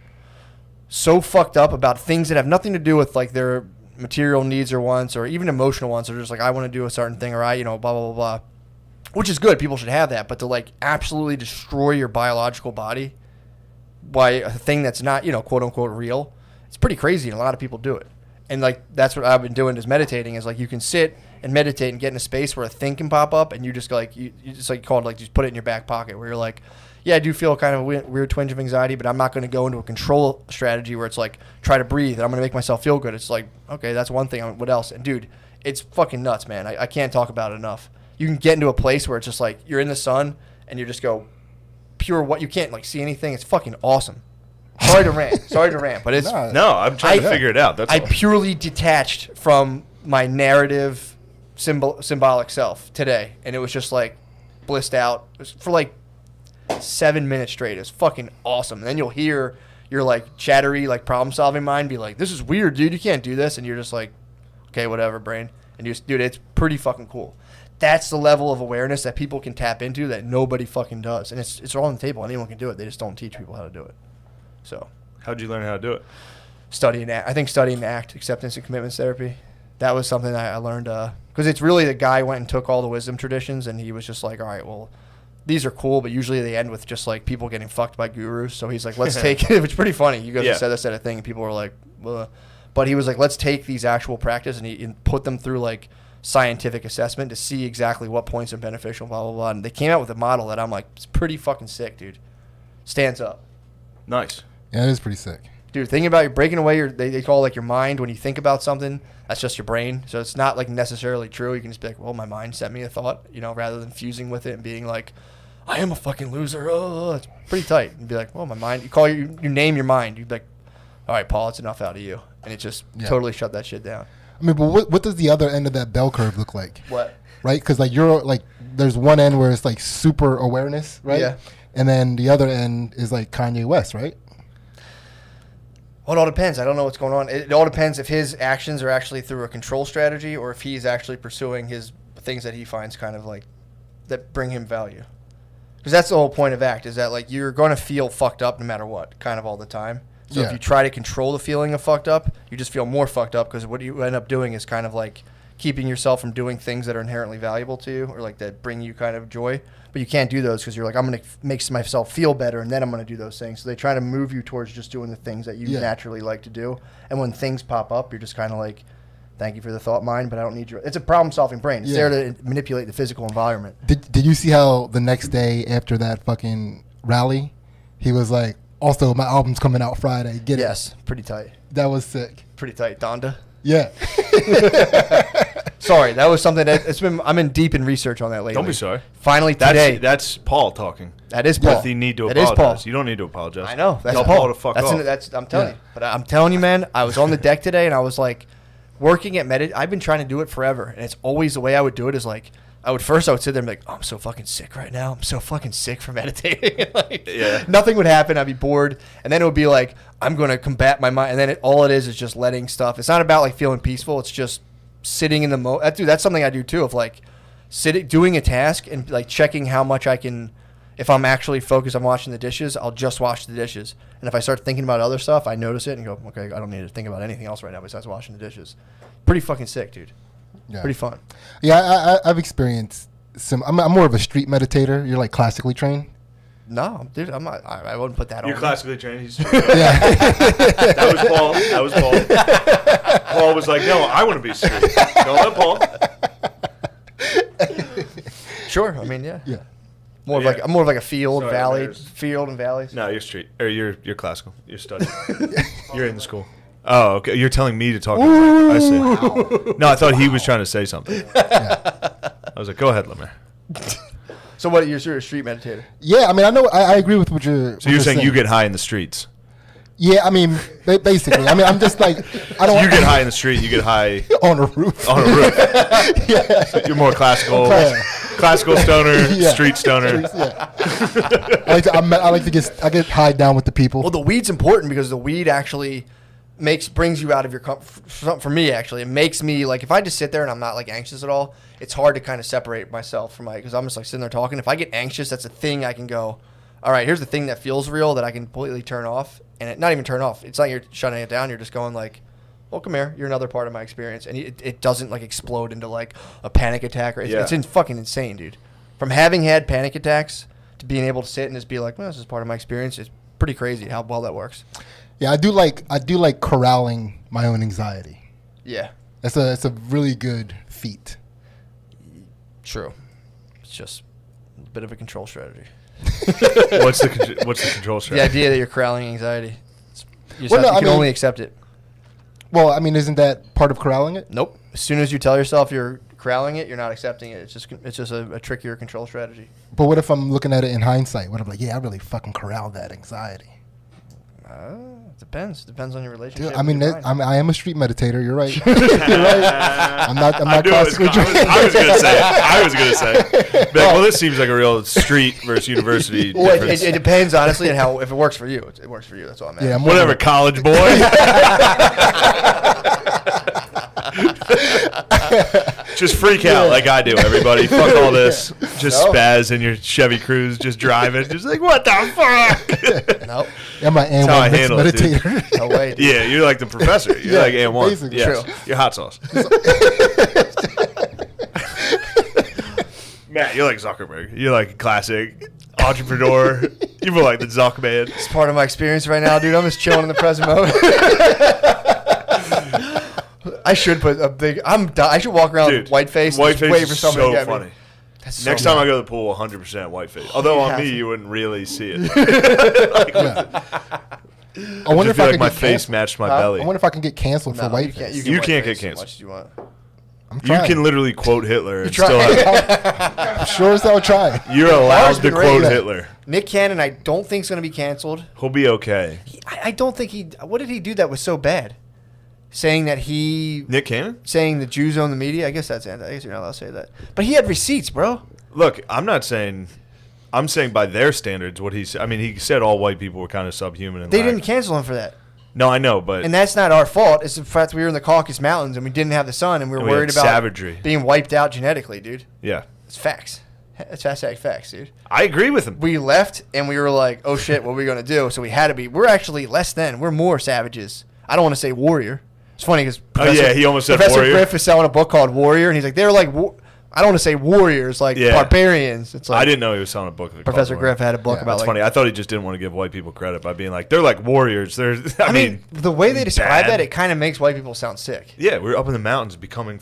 so fucked up about things that have nothing to do with like their material needs or wants or even emotional ones. They're just like, I want to do a certain thing or blah, blah, blah, which is good. People should have that. But to like absolutely destroy your biological body by a thing that's not, quote unquote real, it's pretty crazy. And a lot of people do it. And like, that's what I've been doing is meditating is like, you can sit and meditate and get in a space where a thing can pop up and you just like, you just like call it like, just put it in your back pocket where you're like, yeah, I do feel kind of a weird twinge of anxiety, but I'm not going to go into a control strategy where it's like, try to breathe and I'm going to make myself feel good. It's like, okay, that's one thing. What else? And dude, it's fucking nuts, man. I can't talk about it enough. you can get into a place where it's just like you're in the sun and you just go pure what you can't like see anything. It's fucking awesome. Sorry to rant, but it's No, I'm trying to figure it out. That's I all. purely detached from my narrative symbolic self today, and it was just like blissed out. It was for like 7 minutes straight. It was fucking awesome. And then you'll hear your like chattery like problem solving mind be like, "This is weird, dude. You can't do this," and you're just like, "Okay, whatever, brain." And you just, dude, it's pretty fucking cool. That's the level of awareness that people can tap into that nobody fucking does, and it's all on the table. Anyone can do it. They just don't teach people how to do it. So, How'd you learn how to do it? studying ACT, acceptance and commitments therapy. That was something that I learned because it's really the guy went and took all the wisdom traditions, and he was just like, all right, well, these are cool, but usually they end with just like people getting fucked by gurus. So he's like, let's take it. It's pretty funny. You guys said this at a thing, and people were like, ugh. But he was like, let's take these actual practice and put them through like scientific assessment to see exactly what points are beneficial, blah, blah, blah. And they came out with a model that I'm like, it's pretty fucking sick, dude. Stands up. Nice. Yeah, it is pretty sick. Dude, thinking about breaking away they call it like your mind when you think about something. That's just your brain. So it's not like necessarily true. You can just be like, well, my mind sent me a thought, rather than fusing with it and being like, I am a fucking loser. Oh, it's pretty tight. And be like, well, my mind. You name your mind. You'd be like, all right, Paul, it's enough out of you, and it just totally shut that shit down. I mean, but what does the other end of that bell curve look like? What? Right? Because like you're like, there's one end where it's like super awareness, right? Yeah. And then the other end is like Kanye West, right? Well, it all depends. I don't know what's going on. It all depends if his actions are actually through a control strategy or if he's actually pursuing his things that he finds kind of like that bring him value. Because that's the whole point of ACT, is that like you're going to feel fucked up no matter what, kind of all the time. So if you try to control the feeling of fucked up, you just feel more fucked up, because what you end up doing is kind of like keeping yourself from doing things that are inherently valuable to you or like that bring you kind of joy. But you can't do those because you're like, I'm going to make myself feel better and then I'm going to do those things. So they try to move you towards just doing the things that you naturally like to do. And when things pop up, you're just kind of like, thank you for the thought mind, but I don't need your... It's a problem-solving brain. It's there to manipulate the physical environment. Did you see how the next day after that fucking rally, he was like, also, my album's coming out Friday. Get it? Yes, pretty tight. That was sick. Pretty tight. Donda? Yeah. Sorry, that was something that I'm in deep in research on that lately. Don't be sorry. Finally today. That's Paul talking. That is Paul. You need to That is apologize. Paul. You don't need to apologize. I know. That's Tell Paul. Paul to fuck off. I'm telling you. But I'm telling you, man, I was on the deck today and I was like working at I've been trying to do it forever. And it's always the way I would do it is like, I would sit there and be like, oh, I'm so fucking sick right now. I'm so fucking sick for meditating. Nothing would happen. I'd be bored. And then it would be like, I'm going to combat my mind. And then all it is just letting stuff. It's not about like feeling peaceful. It's just sitting in the moment. That's something I do too, of like doing a task and like checking how much I can. If I'm actually focused on washing the dishes, I'll just wash the dishes. And if I start thinking about other stuff, I notice it and go, okay, I don't need to think about anything else right now besides washing the dishes. Pretty fucking sick, dude. Yeah. Pretty fun. Yeah, I've experienced some. I'm more of a street meditator. You're like classically trained. No, dude, I'm not. I wouldn't put that on. You're classically trained. Yeah. That was Paul. That was Paul. Paul was like, no, I want to be street. Don't let Paul. Sure. I mean, yeah. Yeah. I'm more of like a field and valleys. No, you're street. Or you're classical. You're studying. You're in the school. Oh, okay. You're telling me to talk. I see. Wow. No, I thought he was trying to say something. I was like, go ahead, Lemire. So what? You're sort of a street meditator? Yeah, I mean, I know. I agree with what you're. So you're saying you get high in the streets? Yeah, I mean, basically. I mean, I'm just like, I don't. So you get high in the street. You get high on a roof. On a roof. Yeah. So you're more classical. Classical stoner, street stoner. I get high down with the people. Well, the weed's important because the weed actually brings you out of your comfort. For me, actually, it makes me like, if I just sit there and I'm not like anxious at all, it's hard to kind of separate myself from because I'm just like sitting there talking. If I get anxious, that's a thing I can go, all right, here's the thing that feels real that I can completely turn off, and not even turn off. It's not you're shutting it down. You're just going like, well, come here. You're another part of my experience. And it doesn't like explode into like a panic attack. It's fucking insane, dude. From having had panic attacks to being able to sit and just be like, well, this is part of my experience. It's pretty crazy how well that works. Yeah, I do like corralling my own anxiety. Yeah. It's a really good feat. True. It's just a bit of a control strategy. What's the control strategy? The idea that you're corralling anxiety. You can only accept it. Well, I mean, isn't that part of corralling it? Nope. As soon as you tell yourself you're corralling it, you're not accepting it. It's just a trickier control strategy. But what if I'm looking at it in hindsight? What if I'm like, yeah, I really fucking corralled that anxiety. Depends. Depends on your relationship. Dude, I mean, with your mind. I am a street meditator. You're right. You're right. I'm not classical. I was gonna say. Like, well, this seems like a real street versus university Well, difference. it depends honestly on how if it works for you. It works for you. That's all I'm asking. Yeah, I'm Whatever, college boy. Just freak out like I do, everybody. Fuck all this. Just spaz in your Chevy Cruze, just driving. Just like, what the fuck? Nope. I'm an That's how I A1 handle it, dude. meditator. No way. Dude. Yeah, you're like the professor. You're like A1. basically. Yes. True. You're hot sauce. Matt, you're like Zuckerberg. You're like a classic entrepreneur. You were like the Zuck man. It's part of my experience right now, dude. I'm just chilling in the present moment. I should put a big. I should walk around with white face. White And face wait is for somebody so to get funny. me. That's so Next time I go to the pool, 100% white face. Although You on have me, to. you wouldn't really see it. I wonder I if feel I like can my get face canceled. matched my Huh? belly. I wonder if I can get canceled No, for white you can't. face. You white can't face get as much as you want. I'm You trying. can literally quote Hitler and try. still have, I'm sure as hell try. you're allowed Bar's to been quote raised. Hitler. Nick Cannon, I don't think is going to be canceled. He'll be okay. I don't think he. What did he do that was so bad? Saying that Nick Cannon? saying the Jews own the media. I guess that's I guess you're not allowed to say that. But he had receipts, bro. Look, I'm not saying. I'm saying by their standards, what he said. I mean, he said all white people were kind of subhuman. And They didn't cancel him for that. No, I know, but And that's not our fault. It's the fact we were in the Caucasus Mountains and we didn't have the sun and we were we had worried about savagery. being wiped out genetically, dude. Yeah, It's facts. It's hashtag facts, dude. I agree with him. We left and we were like, oh shit, what are we going to do? So we had to be. We're actually less than. We're more savages. I don't want to say warrior. It's funny because He almost said Professor warrior. Griff is selling a book called Warrior and he's like, they're like, I don't want to say warriors, like Yeah. barbarians. It's like I didn't know he was selling a book. Professor Griff had a book Yeah, about That's like. funny. I thought he just didn't want to give white people credit by being like, they're like warriors. They're. I mean, the way they describe bad. that, it kind of makes white people sound sick. yeah, we're up in the mountains becoming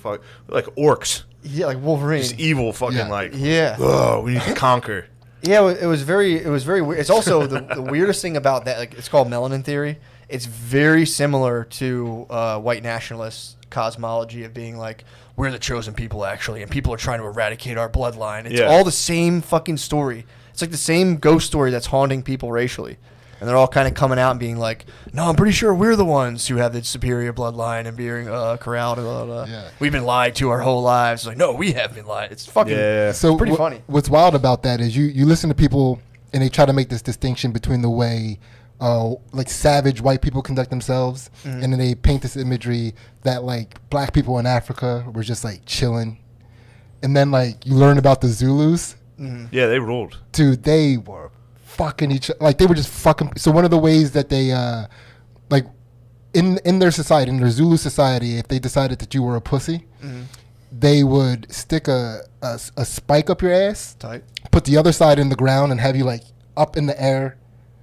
like orcs. Yeah, like Wolverine. Just evil fucking Yeah. like. Yeah. Oh, we need to conquer. Yeah, it was very weird. It's also the weirdest thing about that. Like, it's called melanin theory. It's very similar to white nationalist cosmology of being like, we're the chosen people actually, and people are trying to eradicate our bloodline. It's Yeah. all the same fucking story. It's like the same ghost story that's haunting people racially. And they're all kind of coming out and being like, no, I'm pretty sure we're the ones who have the superior bloodline and being corralled. And blah, blah, blah. Yeah. We've been lied to our whole lives. It's like, no, we have been lied. It's fucking Yeah. So pretty funny. What's wild about that is you listen to people and they try to make this distinction between the way like savage white people conduct themselves, Mm-hmm. and then they paint this imagery that like black people in Africa were just like chilling, and then like you learn about the Zulus. Yeah, they ruled. Dude, they were fucking each like they were just fucking. So one of the ways that they like in their society, in their Zulu society, if they decided that you were a pussy, they would stick a spike up your ass, Tight. put the other side in the ground, and have you like up in the air,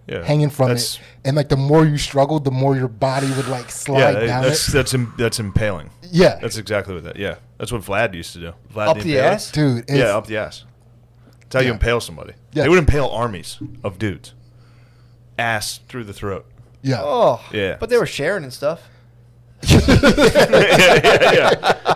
Yeah, hanging from that's, it. And like the more you struggled, the more your body would like slide Yeah, down that's impaling. it. Yeah, That's exactly what that. Yeah, that's what Vlad used to do. Vlad Up the Impaler. ass? dude. It's, Yeah, up the ass. That's how you Yeah. impale somebody. Yeah. They would impale armies of dudes. Ass through the throat. Yeah. Oh. Yeah. But they were sharing and stuff. yeah.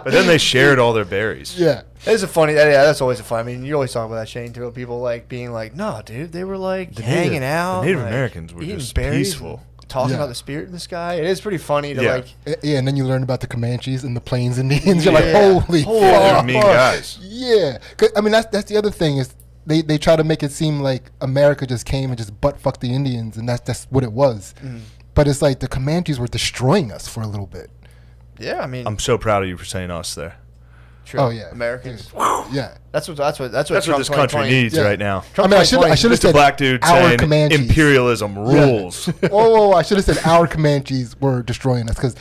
But then they shared all their berries. Yeah. It's a funny. Yeah, that's always a fun. I mean, you always talk about that, Shane, too. People like being like, "No, dude, they were like hanging out." The Native like, Americans were eating just berries peaceful. and talking Yeah. about the spirit in the sky. It is pretty funny to Yeah. like. Yeah, and then you learn about the Comanches and the Plains Indians. You're Yeah. like, holy Holy Yeah, they were fuck. mean guys. Yeah. 'Cause, I mean, that's the other thing is they try to make it seem like America just came and just butt fucked the Indians, and that's what it was. But it's like the Comanches were destroying us for a little bit. Yeah, I mean, I'm so proud of you for saying us there. true. Oh yeah, Americans. Yeah. That's what That's Trump what this country 2020 needs Yeah. right now. I mean, I should have Just a said black dude our saying Comanches. imperialism rules. Whoa, I should have said our Comanches were destroying us because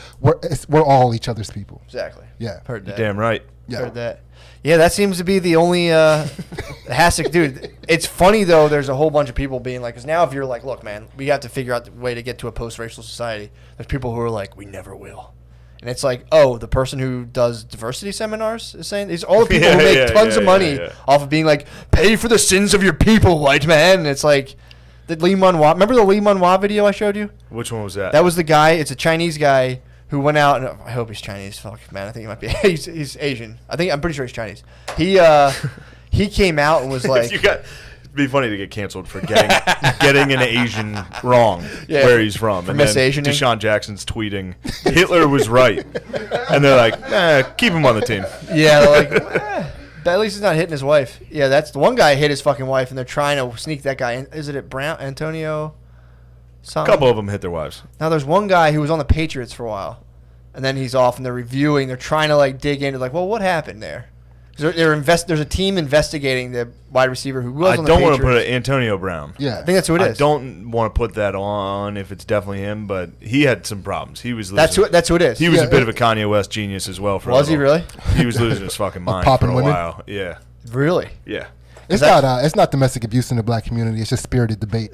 we're all each other's people. Exactly. Yeah. Heard that. Damn right. Yeah. Heard that. Yeah, that seems to be the only Hasek dude. It's funny though. There's a whole bunch of people being like, because now if you're like, look, man, we have to figure out the way to get to a post-racial society. There's people who are like, we never will. And it's like, oh, the person who does diversity seminars is saying these all the people who make tons of money off of being like, pay for the sins of your people, white man. And it's like the Lee Mun Hua. Remember the Lee Mun Hua video I showed you? Which one was that? That was the guy. It's a Chinese guy who went out, and I hope he's Chinese. Fuck, man, I think he might be. He's Asian. I'm pretty sure he's Chinese. He came out and was like, it'd be funny to get canceled for getting an Asian wrong where he's from. And then misasianing. Deshaun Jackson's tweeting, Hitler was right. And they're like, keep him on the team. yeah, they're like, at least he's not hitting his wife. Yeah, that's the one guy hit his fucking wife, and they're trying to sneak that guy in. Is it at Brown Antonio? A couple of them hit their wives. Now there's one guy who was on the Patriots for a while, and then he's off, and they're reviewing. They're trying to like dig into like, well, what happened there? There's a team investigating the wide receiver who was on the Patriots. I don't want to put it Antonio Brown. Yeah, I think that's who it is. I don't want to put that on if it's definitely him, but he had some problems. He was losing. That's who it is. He was a bit of a Kanye West genius as well. Was he really? He was losing his fucking mind for a while. Yeah. Really? Yeah. It's not domestic abuse in the black community. It's just spirited debate.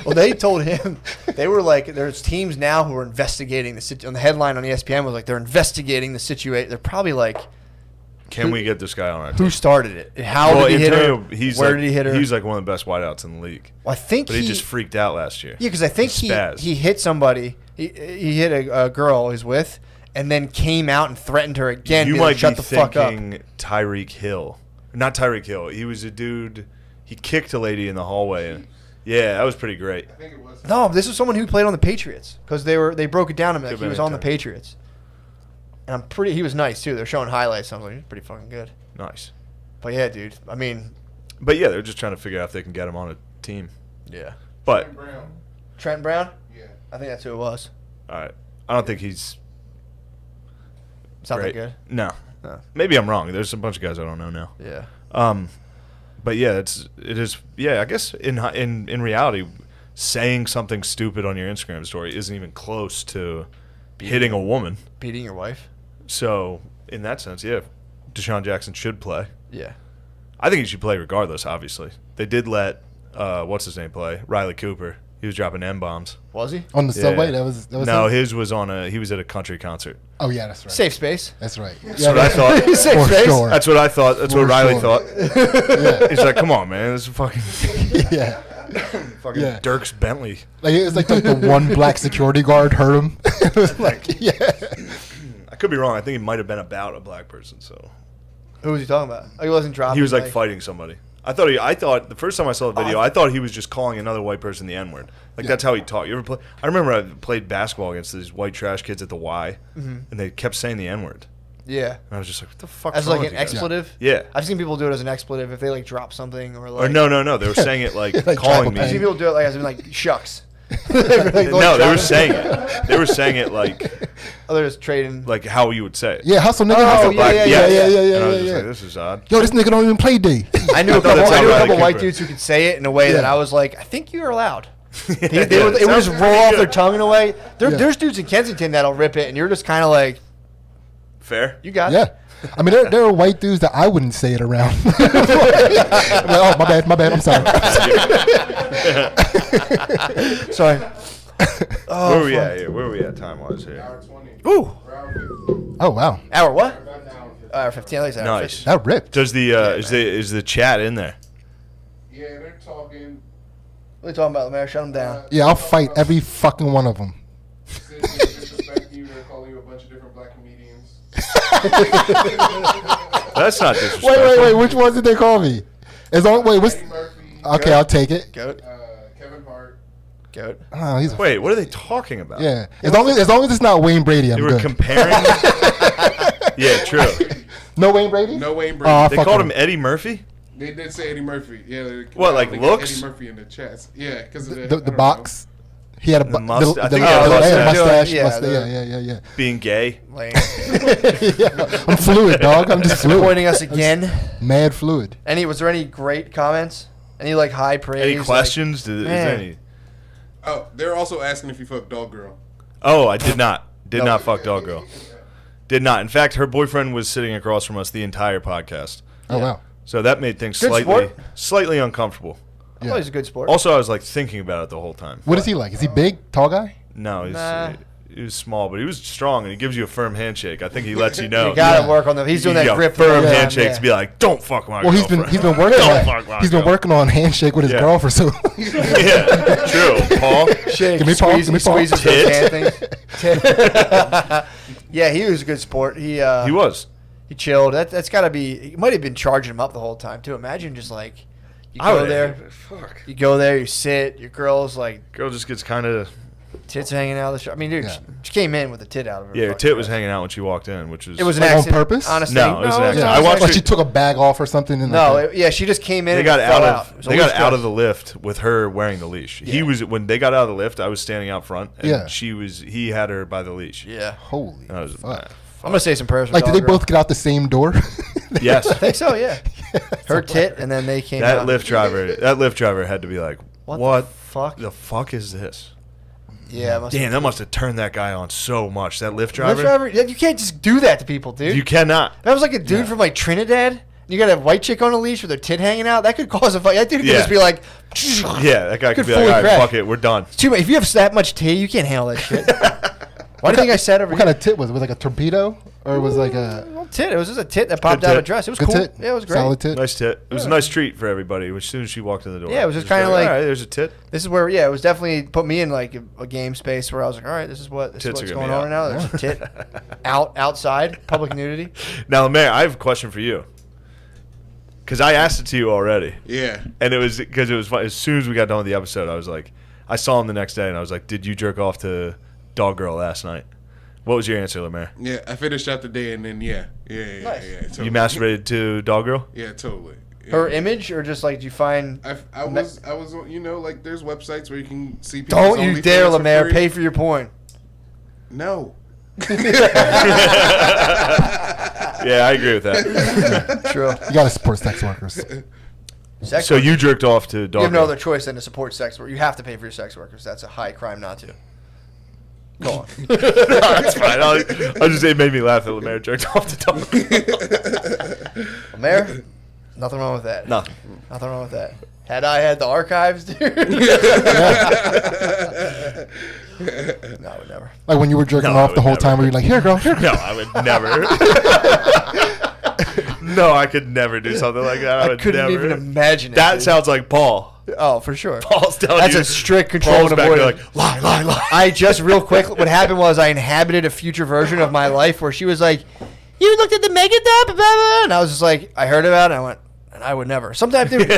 Well, they told him, they were like, there's teams now who are investigating the situation. On the headline on ESPN was like, they're investigating the situation. They're probably like, can we get this guy on our team? Who started it? How did he hit her? Where did he hit her? He's like one of the best wideouts in the league. Well, I think but he just freaked out last year. Yeah, because I think he hit somebody. He hit a girl he's with, and then came out and threatened her again. You might shut be the fuck up. thinking Tyreek Hill. Not Tyreek Hill. He was a dude. He kicked a lady in the hallway. And yeah, that was pretty great. I think it was. No, this was someone who played on the Patriots because they broke it down to me like he was on the Patriots. And he was nice too. They're showing highlights. So I was like, he's pretty fucking good. Nice. But yeah, dude. I mean. But yeah, they're just trying to figure out if they can get him on a team. Yeah. But Trent Brown? Yeah. I think that's who it was. All right. I don't think he's. It's not that good. No. Maybe I'm wrong. There's a bunch of guys I don't know now. Yeah. But yeah, it is. Yeah, I guess in reality, saying something stupid on your Instagram story isn't even close to hitting a woman. Beating your wife. So in that sense, yeah, Deshaun Jackson should play. Yeah. I think he should play regardless. Obviously, they did let what's his name play, Riley Cooper. He was dropping M-bombs. Was he? On the subway? That was no, him? his was he was at a country concert. Oh, yeah, that's right. Safe space. That's right. That's what I thought. Safe For space. sure. That's what I thought. That's what Riley thought. Yeah. He's like, come on, man. This is fucking Yeah. fucking Dirks Bentley. Like, it was like the one black security guard heard him. It was like, yeah. I could be wrong. I think it might have been about a black person. So Who was he talking about? Oh, he wasn't dropping. he was like fighting somebody. I thought the first time I saw the video, I thought he was just calling another white person the N-word. Like that's how he talked. You ever play? I remember I played basketball against these white trash kids at the Y, and they kept saying the N-word. Yeah. And I was just like, what the fuck? As like an expletive? Yeah. I've seen people do it as an expletive if they like drop something or like. Or no. They were saying it like Like calling tribal I've seen me. people do it like as in like shucks. No, they were saying it. They were saying it like Oh, they're just trading. like how you would say it. Yeah, hustle nigga. Oh, hustle. yeah, Black- yeah, And I was just yeah. like, this is odd. Yo, this nigga don't even play D. I knew a thought that's how Riley couple white Cooper- dudes who could say it in a way that I was like, I think you're allowed. They would Sounds just roll pretty off good. their tongue in a way. Yeah. There's dudes in Kensington that'll rip it, and you're just kind of like, Fair. you got it. Yeah. I mean, there are white dudes that I wouldn't say it around. I'm like, oh, my bad, I'm sorry. Sorry. Where we at here? Where we at time-wise here? Hour 20. Ooh. We're hour 50. Oh, wow. Hour what? About an hour 50. Hour 15. At least hour Nice. 50. That ripped. Does the is the chat in there? Yeah, they're talking. What are you talking about, Lemaire? Shut them down. Yeah, I'll fight every fucking one of them. Since they're disrespecting you, they're calling you a bunch of different black comedians. That's not disrespectful. Wait. Which ones did they call me? What's... Eddie Murphy, Okay, I'll take it. Goat. Kevin Hart. Goat. Oh, he's a... Wait, what are they talking about? Yeah. As long as it's not Wayne Brady, I'm They were good. comparing. Yeah, true. No Wayne Brady? No Wayne Brady. Oh, They fuck called him. him Eddie Murphy. They did say Eddie Murphy. Yeah. What, like they got looks? Eddie Murphy in the chats. Yeah, because of The box. He had a The must- I think he he had a mustache. mustache. Yeah. Being gay. Lame. Yeah. I'm fluid, dog. I'm just fluid. Disappointing us again. Mad fluid. Was there any great comments? Any like high praise? Any like- questions? Is man. there any? Oh, they're also asking if you fuck Dog Girl. Oh, I did not. Did No. not fuck Dog Girl. Did not. In fact, her boyfriend was sitting across from us the entire podcast. Oh, wow. So that made things Good slightly uncomfortable. I thought he was a good sport. Also, I was like thinking about it the whole time. What is he like? Is he big, tall guy? No, he's Nah. small, but he was strong, and he gives you a firm handshake. I think he lets you know. You gotta work on them. He's doing that grip. Firm thing. handshakes. Be like, don't fuck my Well, girlfriend. he's been working on handshake with his girl for so. Yeah, true. Paul, Shake, Give me Paul, squeeze, give me Paul. squeezes those hand things. Yeah, he was a good sport. He was. He chilled. That's got to be. He might have been charging him up the whole time too. Imagine just like you go there. Fuck. You go there. You sit. Your girl's like Girl just gets kind of. tits hanging out of the shirt. I mean, dude, she came in with a tit out of her. Yeah, her fucking tit was dress. hanging out when she walked in, which was. It was an Like on accident. purpose? Honestly, No, it was an accident. Yeah. I watched like her- she took a bag off or something. And No, like yeah, she just came in. They and got fell out It of was a they got loose out of dress. the lift with her wearing the leash. He was when they got out of the lift. I was standing out front, and Yeah. he had her by the leash. Yeah, holy And I was fuck. I'm gonna say some prayers. For Like, did they Dog Girl. both get out the same door? Yes, I think so. Yeah, her tit, and then they came. that out. lift driver had to be like, What the fuck? is this? Yeah, it must Damn, that must have turned that guy on so much. That lift Lift driver. driver. Yeah, you can't just do that to people, dude. You cannot. That was like a dude from like Trinidad. You got a white chick on a leash with her tit hanging out. That could cause a fight. That dude could Yeah. just be like, Yeah, that guy could be like, fully all right, crash. fuck it, we're done. Too much. If you have that much tit, you can't handle that shit. Why do you think I said over What kind of tit was it? Was it like a torpedo? Or was it like a tit? It was just a tit that popped Good out of a tit. dress. It was good cool. tit? Yeah, it was great. Solid tit? Nice tit. It was a nice treat for everybody. As soon as she walked in the door, Yeah, it was just kinda like- all right, there's a tit. This is where, yeah, it was definitely put me in like a game space where I was like, all right, this is Tits are what's gonna going be on out. right now. There's a tit outside, public nudity. Now, Mayor, I have a question for you. Because I asked it to you already. Yeah. And it was because it was fun. As soon as we got done with the episode, I was like, I saw him the next day, and I was like, did you jerk off to Dog Girl last night? What was your answer, Lemaire? Yeah, I finished out the day and then Nice. Totally. You masturbated to Dog Girl? Yeah, totally. Yeah. Her image, or just like, do you find? I was like there's websites where you can see people's Don't you OnlyFans dare, for Lemaire, free. pay for your porn. No. Yeah, I agree with that. True. You gotta support sex workers. Sex So workers. you jerked off to Dog You have no Girl? other choice than to support sex workers. You have to pay for your sex workers. That's a high crime not to. Go on. No, that's fine. I was just it made me laugh that Lemaire jerked off to Dog Girl. Mayor, nothing wrong with that. Nothing. Nothing wrong with that. Had I had the archives, dude. No, I would never. Like when you were jerking No, I off the would whole never. time, where you're like, "Here, girl, here." No, I would never. No, I could never do something like that. I I would couldn't never. even imagine it. That dude. sounds like Paul. Oh, for sure. Paul's telling That's you. a strict control Paul's and back there avoidance. like, lie. I just real quick. What happened was I inhabited a future version of my life where she was like, "You looked at the Megadub," blah, blah," and I was just like, I heard about it. And I went, and I would never. Sometimes, dude,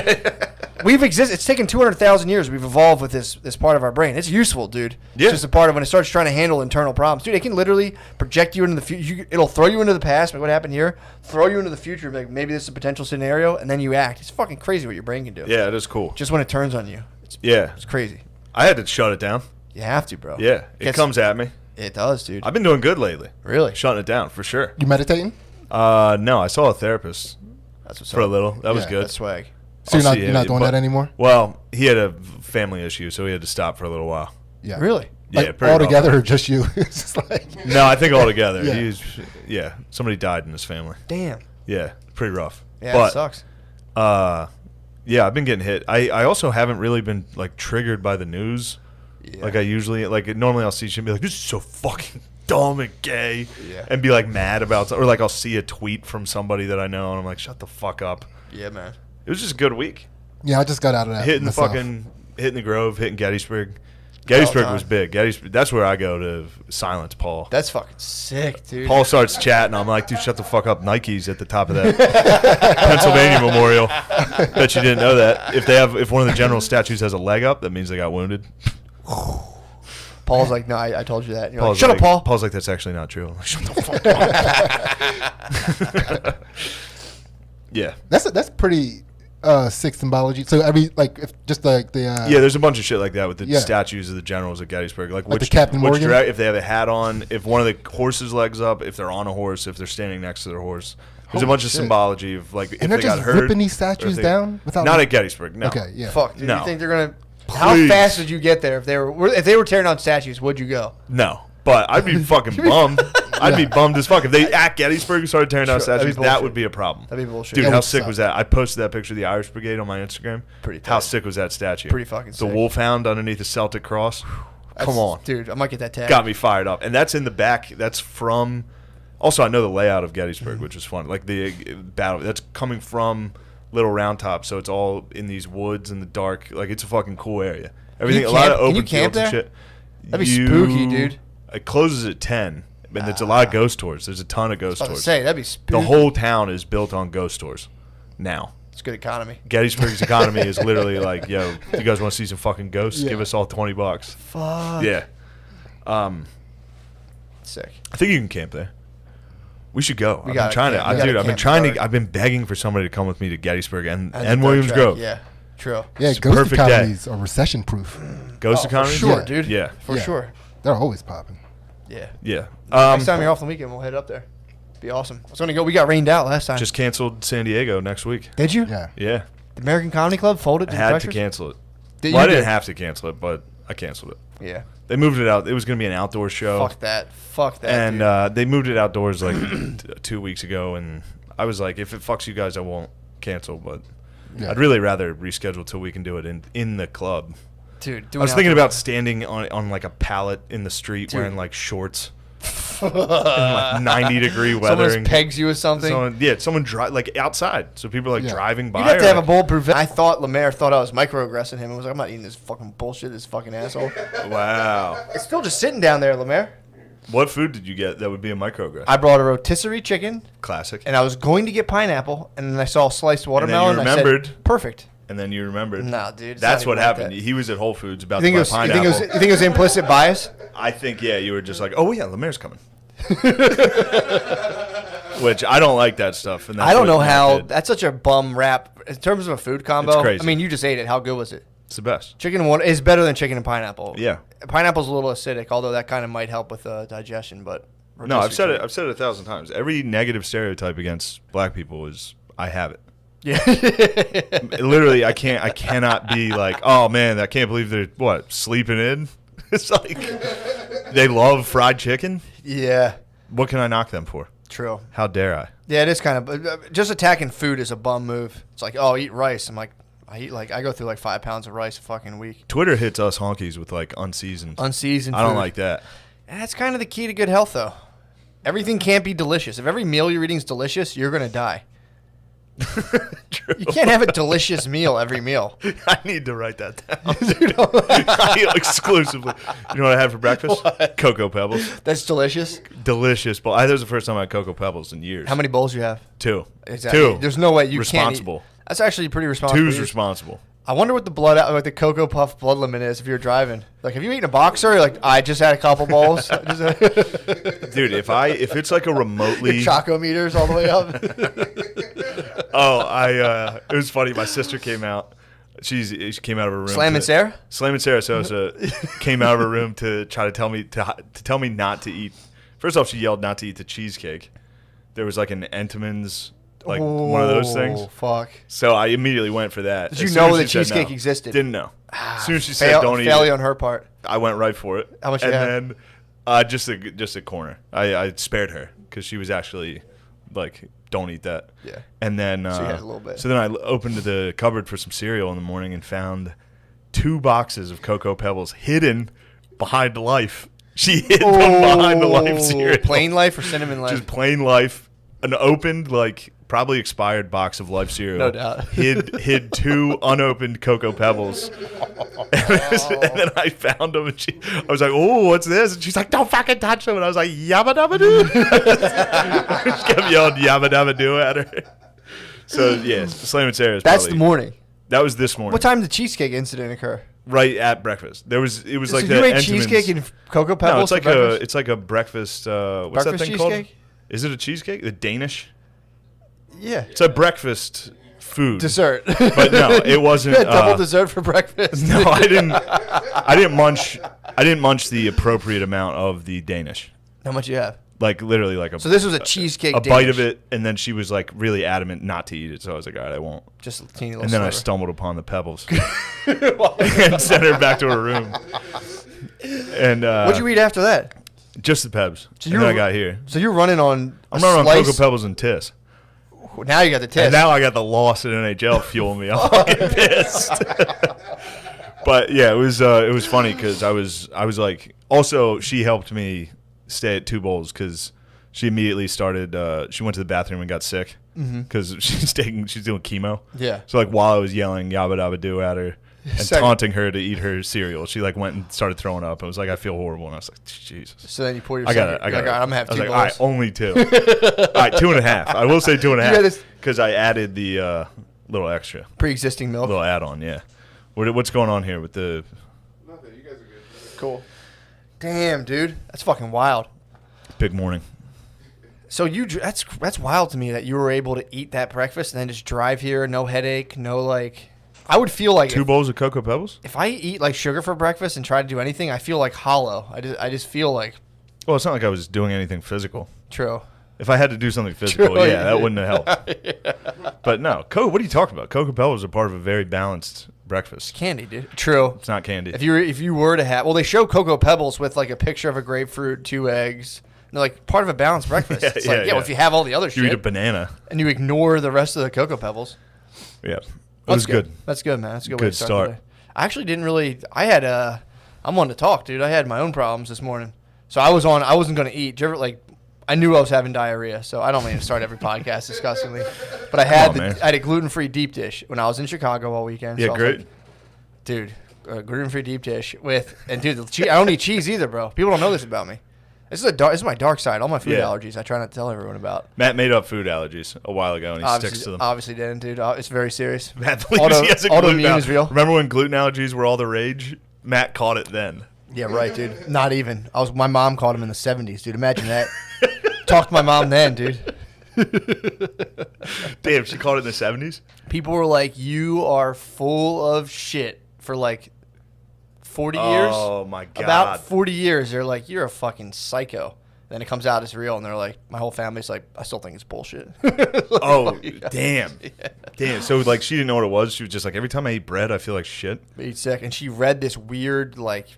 we've existed. It's taken 200,000 years. We've evolved with this part of our brain. It's useful, dude. Yeah. It's just a part of when it starts trying to handle internal problems, dude. It can literally project you into the future. It'll throw you into the past. Like what happened here? Throw you into the future. Like maybe this is a potential scenario, and then you act. It's fucking crazy what your brain can do. Yeah, it is cool. Just when it turns on you, Yeah. it's crazy. I had to shut it down. You have to, bro. Yeah. It Gets- comes at me. It does, dude. I've been doing good lately. Really? Shutting it down, for sure. You meditating? No, I saw a therapist That's what's for a up. little. That was Yeah, good. That's swag. So you're I'll not see you're it, not doing but- that anymore? Well, he had a family issue, so he had to stop for a little while. Yeah. Really? Yeah, Like pretty all rough. together, or just you? It's just like No, I think altogether. Yeah. Somebody died in his family. Damn. Yeah, pretty rough. Yeah, but, it sucks. Yeah, I've been getting hit. I also haven't really been like triggered by the news. Yeah. Like I usually normally I'll see shit and be like, this is so fucking dumb and gay, Yeah. and be like mad about or like I'll see a tweet from somebody that I know and I'm like, shut the fuck up. Yeah, man. It was just a good week. yeah. I just got out of that. Hitting myself. hitting the Grove, hitting Gettysburg. Gettysburg time. was big. Gettysburg, that's where I go to silence Paul. That's fucking sick, dude. Paul starts chatting. I'm like, dude, shut the fuck up. Nike's at the top of that Pennsylvania Memorial. Bet you didn't know that. If one of the general statues has a leg up, that means they got wounded. Paul's like, no, I told you that. And you're Paul's like, shut like, up, Paul. Paul's like, that's actually not true. I'm like, shut the fuck up. Yeah. That's pretty sick symbology. So like if just like the Yeah, there's a bunch of shit like that with the Yeah. statues of the generals at Gettysburg. Like the Captain Morgan? if they have a hat on, if one of the horse's legs up, if they're on a horse, if they're standing next to their horse. There's a Holy bunch of shit. symbology of like if and they're they got just hurt. ripping these or statues if they- down without Not at Gettysburg, no. Okay, yeah. Fuck, dude. No. You think they're going to... How Please. fast would you get there if they were tearing down statues? Would you go? No. But I'd be fucking bummed. I'd be bummed as fuck. If they at Gettysburg started tearing down Sure, that'd be statues, that bullshit. would be a problem. That'd be bullshit. Dude, That how would sick suck. was that? I posted that picture of the Irish Brigade on my Instagram. Pretty How tight. sick was that statue? Pretty fucking The sick. wolfhound underneath the Celtic cross. Come on. Dude, I might get that tag. Got me fired up. And that's in the back. That's from. Also, I know the layout of Gettysburg, which is fun. Like the battle. That's coming from Little Round Top, so it's all in these woods in the dark. Like, it's a fucking cool area. Everything, a lot of open fields and shit. That'd be spooky, dude. It closes at 10, and it's a lot of ghost tours. There's a ton of ghost I was about tours. to say, that'd be spooky. The whole town is built on ghost tours now. It's good economy. Gettysburg's economy is literally like, yo, you guys want to see some fucking ghosts? Yeah. Give us all $20. Fuck. Yeah. Sick. I think you can camp there. We should go. We gotta camp. We Dude, gotta I've been camp trying hard. I've been begging for somebody to come with me to Gettysburg and the Williams dirt track. Grove. Yeah, true. Yeah, It's a ghost perfect day. economies are recession proof. Ghost For economy? sure, Yeah. dude. Yeah. For Yeah. sure. They're always popping. Yeah. Yeah. Next time you're off the weekend, we'll head up there. Be awesome. I was gonna go. We got rained out last time. Just canceled San Diego next week. Did you? Yeah. Yeah. The American Comedy Club folded. I due had to pressures? cancel it. Did Well, I you didn't do? have to cancel it, but I canceled it. Yeah. They moved it out. It was going to be an outdoor show. Fuck that. Fuck that. And dude. they moved it outdoors like 2 weeks ago, and I was like, if it fucks you guys, I won't cancel. But Yeah. I'd really rather reschedule till we can do it in the club. Dude, I was thinking about standing on like a pallet in the street Dude. wearing like shorts in like 90-degree weather. someone and just pegs you with something. someone drive like outside, so people are like Yeah. driving by. You'd have to or, have a like, bulletproof vest. I thought Lemaire thought I was microaggressing him. I was like, I'm not eating this fucking bullshit, this fucking asshole. Wow. It's still just sitting down there, Lemaire. What food did you get that would be a microaggression? I brought a rotisserie chicken, Classic. and I was going to get pineapple, and then I saw sliced watermelon. you and I remembered. said, perfect. And then you remembered. Nah, dude. it's That's not what even like happened. that. He was at Whole Foods about You to buy think, it was, pineapple. you think it was implicit bias? I think, yeah, you were just like, oh, yeah, Lemaire's coming. Which I don't like that stuff. And that's I don't what know Matt how. did. That's such a bum rap. In terms of a food combo, It's crazy. I mean, you just ate it. How good was it? It's the best. Chicken one is better than chicken and pineapple. Yeah. Pineapple's a little acidic, although that kind of might help with digestion. But No, I've said rotisserie it. I've said it 1,000 times. Every negative stereotype against black people is I have it. Yeah. Literally, I cannot be like, oh man, I can't believe they're sleeping in. It's like they love fried chicken. Yeah. What can I knock them for? True. How dare I? Yeah, it is kind of just attacking food is a bum move. It's like, oh, eat rice. I'm like, I go through like 5 pounds of rice a fucking week. Twitter hits us honkies with like unseasoned. Unseasoned. I don't food. like that. And that's kind of the key to good health, though. Everything can't be delicious. If every meal you're eating is delicious, you're gonna die. True. You can't have a delicious meal every meal. I need to write that down. Exclusively. You know what I had for breakfast? What? Cocoa Pebbles. That's delicious. Delicious. But that was the first time I had Cocoa Pebbles in years. How many bowls you have? 2. Exactly. 2. There's no way you responsible. can't eat. That's actually pretty responsible. 2's responsible. I wonder what the Cocoa Puff blood limit is if you're driving. Like, have you eaten a boxer? You're like, I just had a couple bowls. Dude, if it's like a remotely Your Choco meters all the way up. it was funny. My sister came out. She came out of her room. Slam and Sarah? Slam and Sarah Sosa came out of her room to try to tell me not to eat. First off, she yelled not to eat the cheesecake. There was like an Entenmann's, like one of those things. Oh, fuck. So I immediately went for that. Did you As soon know as that she said cheesecake no. existed? Didn't know. As soon as she said don't eat failure it, on her part. I went right for it. How much you And have? then just a corner. I spared her because she was actually like, don't eat that. Yeah. And then So you had a little bit. So then I opened the cupboard for some cereal in the morning and found 2 boxes of Cocoa Pebbles hidden behind Life. She hid them behind the Life cereal. Plain Life or Cinnamon Life? Just plain Life. An opened, like, probably expired box of Life cereal. No doubt. Hid 2 unopened Cocoa Pebbles. And then I found them, and I was like, "Oh, what's this?" And she's like, "Don't fucking touch them." And I was like, "Yabba dabba doo." Just kept yelling "Yabba dabba doo" at her. So yeah, Slam and Sarah's. That's probably, the morning. That was this morning. What time did the cheesecake incident occur? Right at breakfast. It was So like you the ate Entenmann's- cheesecake and Cocoa Pebbles? No, for breakfast? it's like a breakfast. What's Breakfast that thing cheesecake? called? Is it a cheesecake? The Danish. Yeah. It's a breakfast food. Dessert. But no, it wasn't. You had double dessert for breakfast. No, I didn't. I didn't munch the appropriate amount of the Danish. How much you have? Like literally, like a. So this was a cheesecake. a Danish. bite of it, and then she was like really adamant not to eat it. So I was like, all right, I won't. Just a teeny little. And then I sliver. stumbled upon the pebbles and sent her back to her room. And What'd you eat after that? just the pebs. So And you then I were- got here. So you're running on. I'm not on slice. Cocoa Pebbles and Tiss. Now you got the test. And now I got the loss in NHL fueling me. I'm fucking pissed. But yeah, it was funny because I was like, also she helped me stay at 2 Bowls because she immediately started. She went to the bathroom and got sick because she's doing chemo. Yeah. So like while I was yelling yabba dabba do at her and taunting her to eat her cereal, she like went and started throwing up. I was like, I feel horrible, and I was like, Jesus. So then you pour your. I got it. I'm gonna have 2 I was bowls. like, all right, only 2. All right, 2.5. I will say 2.5 because I added the little extra Pre-existing milk. little add-on. Yeah. What's going on here with the? Nothing. You guys are good. Cool. Damn, dude, that's fucking wild. Big morning. So that's wild to me that you were able to eat that breakfast and then just drive here, no headache, no like. I would feel like 2 bowls of Cocoa Pebbles? if I eat like sugar for breakfast and try to do anything, I feel like hollow. I just feel like Well, it's not like I was doing anything physical. true. If I had to do something physical, True, yeah, that wouldn't have helped. But no, what are you talking about? Cocoa Pebbles are part of a very balanced breakfast. Candy, dude. True. It's not candy. If you were to have, well, they show Cocoa Pebbles with like a picture of a grapefruit, 2 eggs. And they're like part of a balanced breakfast. It's like, well, if you have all the other you eat a shit banana. and you ignore the rest of the Cocoa Pebbles. Yeah. It was good. That's good, man. That's a good way to Good start. start. The day. I actually didn't really. I had I'm one to talk, dude. I had my own problems this morning, so I wasn't going to eat. Did you ever, like, I knew I was having diarrhea, so I don't mean to start every podcast disgustingly, but I had I had a gluten-free deep dish when I was in Chicago all weekend. Yeah, so I was great. like, dude, a gluten-free deep dish I don't eat cheese either, bro. People don't know this about me. This is my dark side. All my food allergies. I try not to tell everyone about. Matt made up food allergies a while ago, and he sticks to them. Obviously didn't, dude. It's very serious. Matt believes he has a gluten autoimmune is real. Remember when gluten allergies were all the rage? Matt caught it then. Yeah, right, dude. Not even. My mom caught him in the 70s, dude. Imagine that. Talk to my mom then, dude. Damn, she caught it in the 70s? People were like, you are full of shit for like 40 years. Oh, my God. About 40 years. They're like, you're a fucking psycho. Then it comes out it's real, and they're like, my whole family's like, I still think it's bullshit. Oh, damn. Yeah. Damn. So, like, she didn't know what it was. She was just like, every time I eat bread, I feel like shit. Eat sick. And she read this weird, like,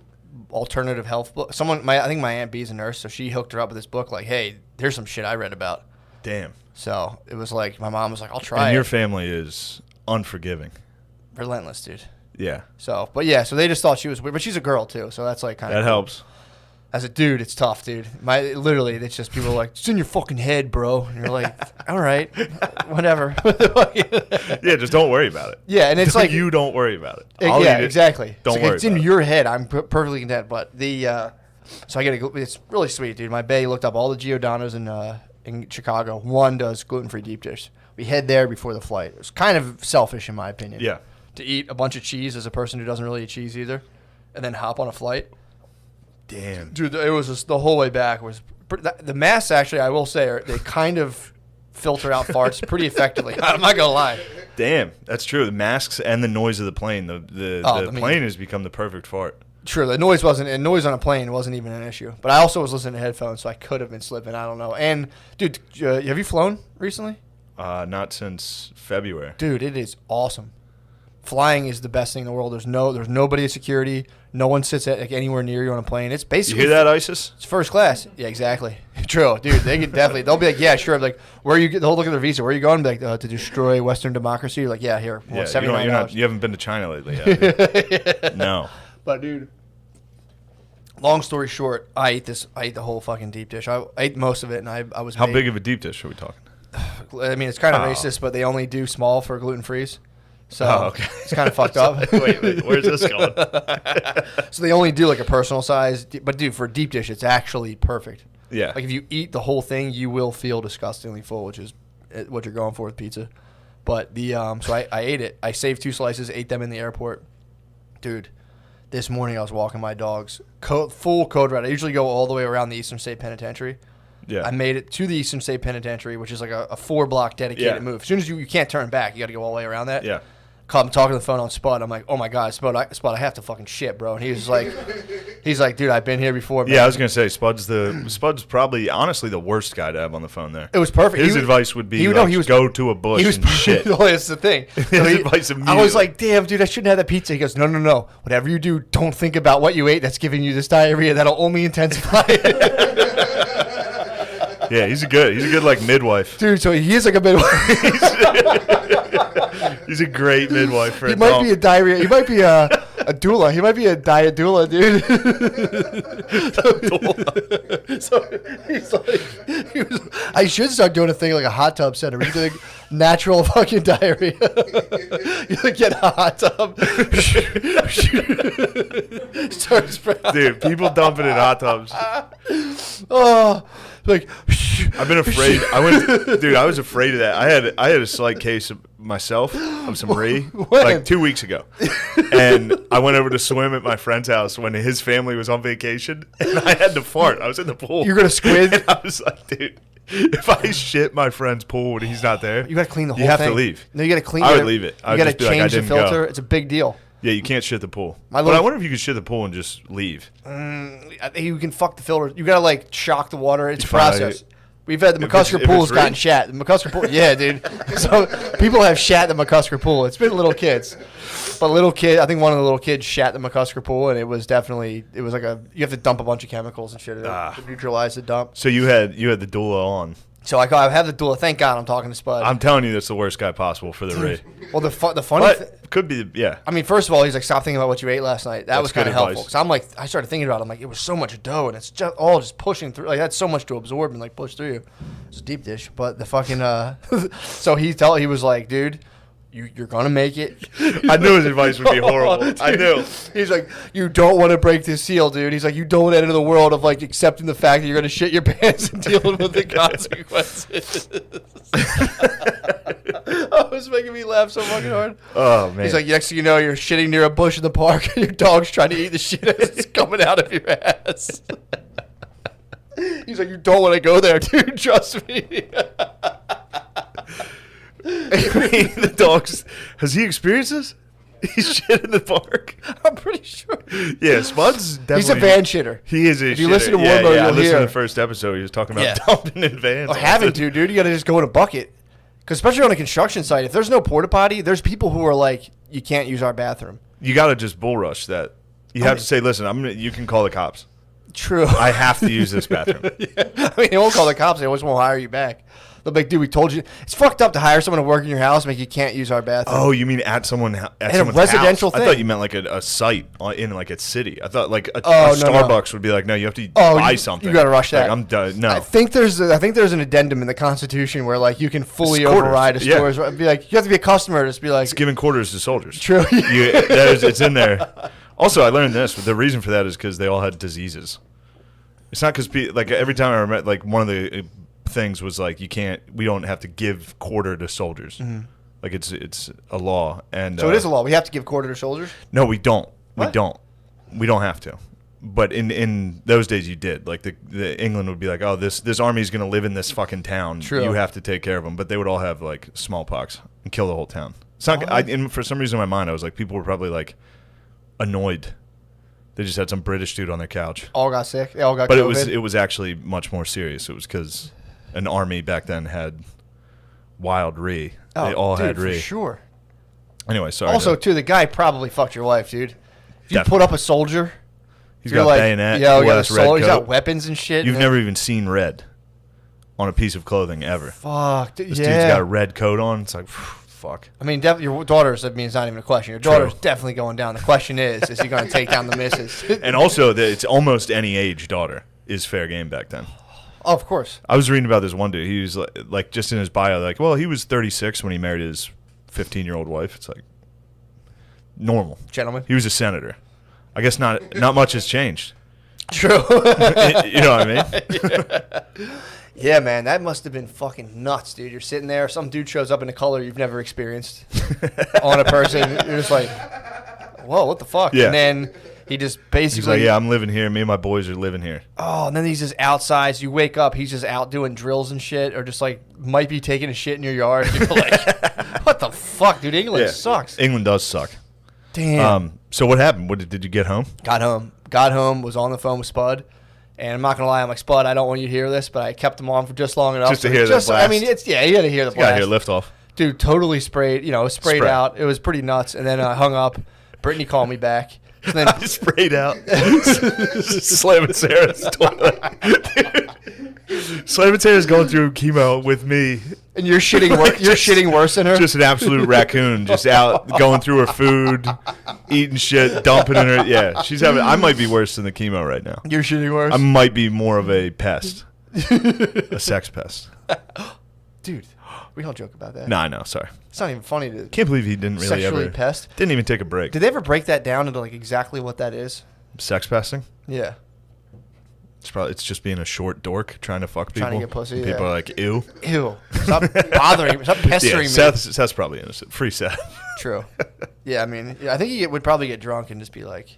alternative health book. I think my Aunt B's a nurse, so she hooked her up with this book, like, hey, here's some shit I read about. Damn. So it was like, my mom was like, I'll try And it. your family is unforgiving. Relentless, dude. Yeah. So, but yeah, so they just thought she was weird. But she's a girl, too, so that's like kind of That helps. As a dude, it's tough, dude. Literally, it's just people are like, it's in your fucking head, bro. And you're like, all right, whatever. Yeah, just don't worry about it. Yeah, and it's like you don't worry about it. Yeah, I'll eat it. exactly. Don't it's worry. It's in your head. I'm perfectly content. But so I get it's really sweet, dude. My bae looked up all the Giordano's in Chicago. One does gluten-free deep dish. We head there before the flight. It was kind of selfish, in my opinion. Yeah. To eat a bunch of cheese as a person who doesn't really eat cheese either, and then hop on a flight. Damn. Dude, it was just the whole way back was the masks. Actually, I will say, they kind of filter out farts pretty effectively. I'm not gonna lie. Damn, that's true. The masks and the noise of the plane. The plane has become the perfect fart. True, the noise noise on a plane wasn't even an issue. But I also was listening to headphones, so I could have been slipping. I don't know. And dude, have you flown recently? Not since February. Dude, it is awesome. Flying is the best thing in the world. There's nobody at security. No one sits at anywhere near you on a plane. It's basically You hear that, ISIS? It's first class. Yeah, exactly. True, dude. They could definitely. They'll be like, yeah, sure. I'm like, where are you? They'll look at their visa. Where are you going? Be like, to destroy Western democracy. You're like, yeah, here. Well, Yeah, $79. you haven't been to China lately, have you? No. But dude, long story short, I ate the whole fucking deep dish. I ate most of it, and I was. How big of a deep dish are we talking? I mean, it's kind of racist, but they only do small for gluten frees. So Okay. it's kind of fucked up. Wait, where's this going? So they only do like a personal size, but dude, for a deep dish, it's actually perfect. Yeah. Like if you eat the whole thing, you will feel disgustingly full, which is what you're going for with pizza. But so I ate it. I saved 2 slices, ate them in the airport. Dude, this morning I was walking my dogs, full code red. I usually go all the way around the Eastern State Penitentiary. Yeah. I made it to the Eastern State Penitentiary, which is like a 4-block dedicated move. As soon as you can't turn back, you got to go all the way around that. Yeah. I'm talking to the phone on Spud. I'm like, oh my God, Spud, I have to fucking shit, bro. And he's like, dude, I've been here before, man. Yeah, I was gonna say Spud's probably honestly the worst guy to have on the phone there. It was perfect. His advice would be go to a bush and shit. That's the thing. His advice I immediately. was like, damn, dude, I shouldn't have that pizza. He goes, no. Whatever you do, don't think about what you ate. That's giving you this diarrhea. That'll only intensify it. Yeah, he's a good like midwife. Dude, so he is like a midwife. He's a great midwife for He might be a diarrhea. He might be a A doula. He might be a diet doula, dude. So he's like, I should start doing a thing like a hot tub center. We do like natural fucking diarrhea. You like get a hot tub. Start spreading. Dude, people dumping in hot tubs. Oh, like. I've been afraid. I was afraid of that. I had a slight case of myself of some Ree like 2 weeks ago, and I went over to swim at my friend's house when his family was on vacation, and I had to fart. I was in the pool. You're gonna squid. And I was like, dude, if I shit my friend's pool when he's not there, You gotta clean the whole you have thing. to leave. No, you gotta clean. I you would gotta- leave it. I You would gotta just be like, I change the didn't go. filter. It's a big deal. Yeah, you can't shit the pool. My But I little- wonder if you could shit the pool and just leave. I think you can fuck the filter. You gotta like shock the water. It's a You find process. We've had the If it's- McCusker if pool's it's gotten Ree? shat. The McCusker pool, yeah, dude. So people have shat the McCusker pool. It's been little kids, but little kid. I think one of the little kids shat the McCusker pool, and it was like you have to dump a bunch of chemicals and shit to neutralize the dump. So you had the doula on. So I have the doula. Thank God I'm talking to Spud. I'm telling you, that's the worst guy possible for the Ree. Well, the funny. But could be, yeah. I mean, first of all, he's like, stop thinking about what you ate last night. That That's was kind of good helpful. advice. Because I'm like, I started thinking about it. I'm like, it was so much dough, and it's just all just pushing through. Like, that's so much to absorb and like push through you. It's a deep dish. But the fucking, so he was like, dude, you're going to make it. I knew his advice would be horrible. Dude, I knew. He's like, you don't want to break this seal, dude. He's like, you don't want to enter the world of like accepting the fact that you're going to shit your pants and dealing with the consequences. Oh, it was making me laugh so fucking hard. Oh, man. He's like, next thing you know, you're shitting near a bush in the park, and your dog's trying to eat the shit as it's coming out of your ass. He's like, you don't want to go there, dude. Trust me. I mean, the dog's. Has he experienced this? He's shit in the park. I'm pretty sure. Yeah, Spud's definitely. He's a van shitter. He is a If you shitter. listen to yeah, Warmo, yeah, I you'll listened hear. to the first episode. He was talking about Yeah. dumping in vans. Or having to, dude. You got to just go in a bucket. Because especially on a construction site, if there's no porta potty, there's people who are like, you can't use our bathroom. You got to just bull rush that. You have to say, listen, you can call the cops. True. I have to use this bathroom. I mean, they won't call the cops. They always won't hire you back. They'll be like, dude, we told you. It's fucked up to hire someone to work in your house and make you can't use our bathroom. Oh, you mean at someone's residential house? thing. I thought you meant like a site in like a city. I thought like a No, Starbucks would be like, no, you have to Oh, buy you- something. you gotta rush Like, that. I'm done. No. I think there's an addendum in the Constitution where like you can fully It's quarters. override a Yeah. store's. Be like, you have to be a customer. Just be like, It's giving quarters to soldiers. True. It's in there. Also, I learned this. The reason for that is because they all had diseases. It's not because like every time I remember, like one of the things was like we don't have to give quarter to soldiers. Like it's a law, and so it is a law. We have to give quarter to soldiers. No, we don't. What? We don't have to. But in those days, you did. Like the England would be like, oh, this army is going to live in this fucking town. True. You have to take care of them. But they would all have like smallpox and kill the whole town. It's not. For some reason in my mind, I was like, people were probably like annoyed. They just had some British dude on their couch. All got sick. They all got. But COVID. it was actually much more serious. It was because an army back then had wild Ree. They all dude, had Ree. for sure. Anyway, sorry. Also, too, the guy probably fucked your wife, dude. If you put up a soldier, he's you're got like, bayonet. yo, he got a US red soldier. He's got coat. weapons and shit. You've and never even seen red on a piece of clothing ever. Fuck. This dude's got a red coat on. It's like, fuck. I mean, your daughter's. I mean, it's not even a question. Your daughter's definitely going down. The question is he going to take down the missus? And also, it's almost any age daughter is fair game back then. Oh, of course. I was reading about this one dude. He was like just in his bio, like, well, he was 36 when he married his 15-year-old wife. It's like normal. Gentlemen. He was a senator. I guess not much has changed. True. You know what I mean? Yeah, man, that must have been fucking nuts, dude. You're sitting there, some dude shows up in a color you've never experienced on a person. You're just like, whoa, what the fuck? Yeah. And then he just basically, He's like, yeah, I'm living here. Me and my boys are living here. oh, and then he's just outside. So you wake up, he's just out doing drills and shit, or just like might be taking a shit in your yard. You're like, what the fuck, dude? England sucks. England does suck. Damn. So what happened? Did you get home? Got home, was on the phone with Spud. And I'm not gonna lie, I'm like, Spud, I don't want you to hear this, but I kept him on for just long enough. Just to hear that blast. I mean, you had to hear the Got blast. here, lift off. Dude, totally sprayed. Sprayed Spray. out. It was pretty nuts. And then I hung up. Brittany called me back. Sprayed out. Slamming Sarah's toilet. Dude. Slamming Sarah's going through chemo with me. And you're shitting you're shitting worse than her? Just an absolute raccoon, just out going through her food, eating shit, dumping in her. Yeah, she's having. I might be worse than the chemo right now. You're shitting worse? I might be more of a pest. A sex pest. Dude, we all joke about that. No, I know. Sorry. It's not even funny to Can't believe he didn't really sexually ever. pest. Didn't even take a break. Did they ever break that down into like exactly what that is? Sex pesting? Yeah. It's just being a short dork trying to fuck people. Trying to get pussy, And people yeah. are like, ew. Ew. Stop bothering me. Stop pestering me. Seth's probably innocent. Free Seth. True. Yeah, I mean, I think he would probably get drunk and just be like,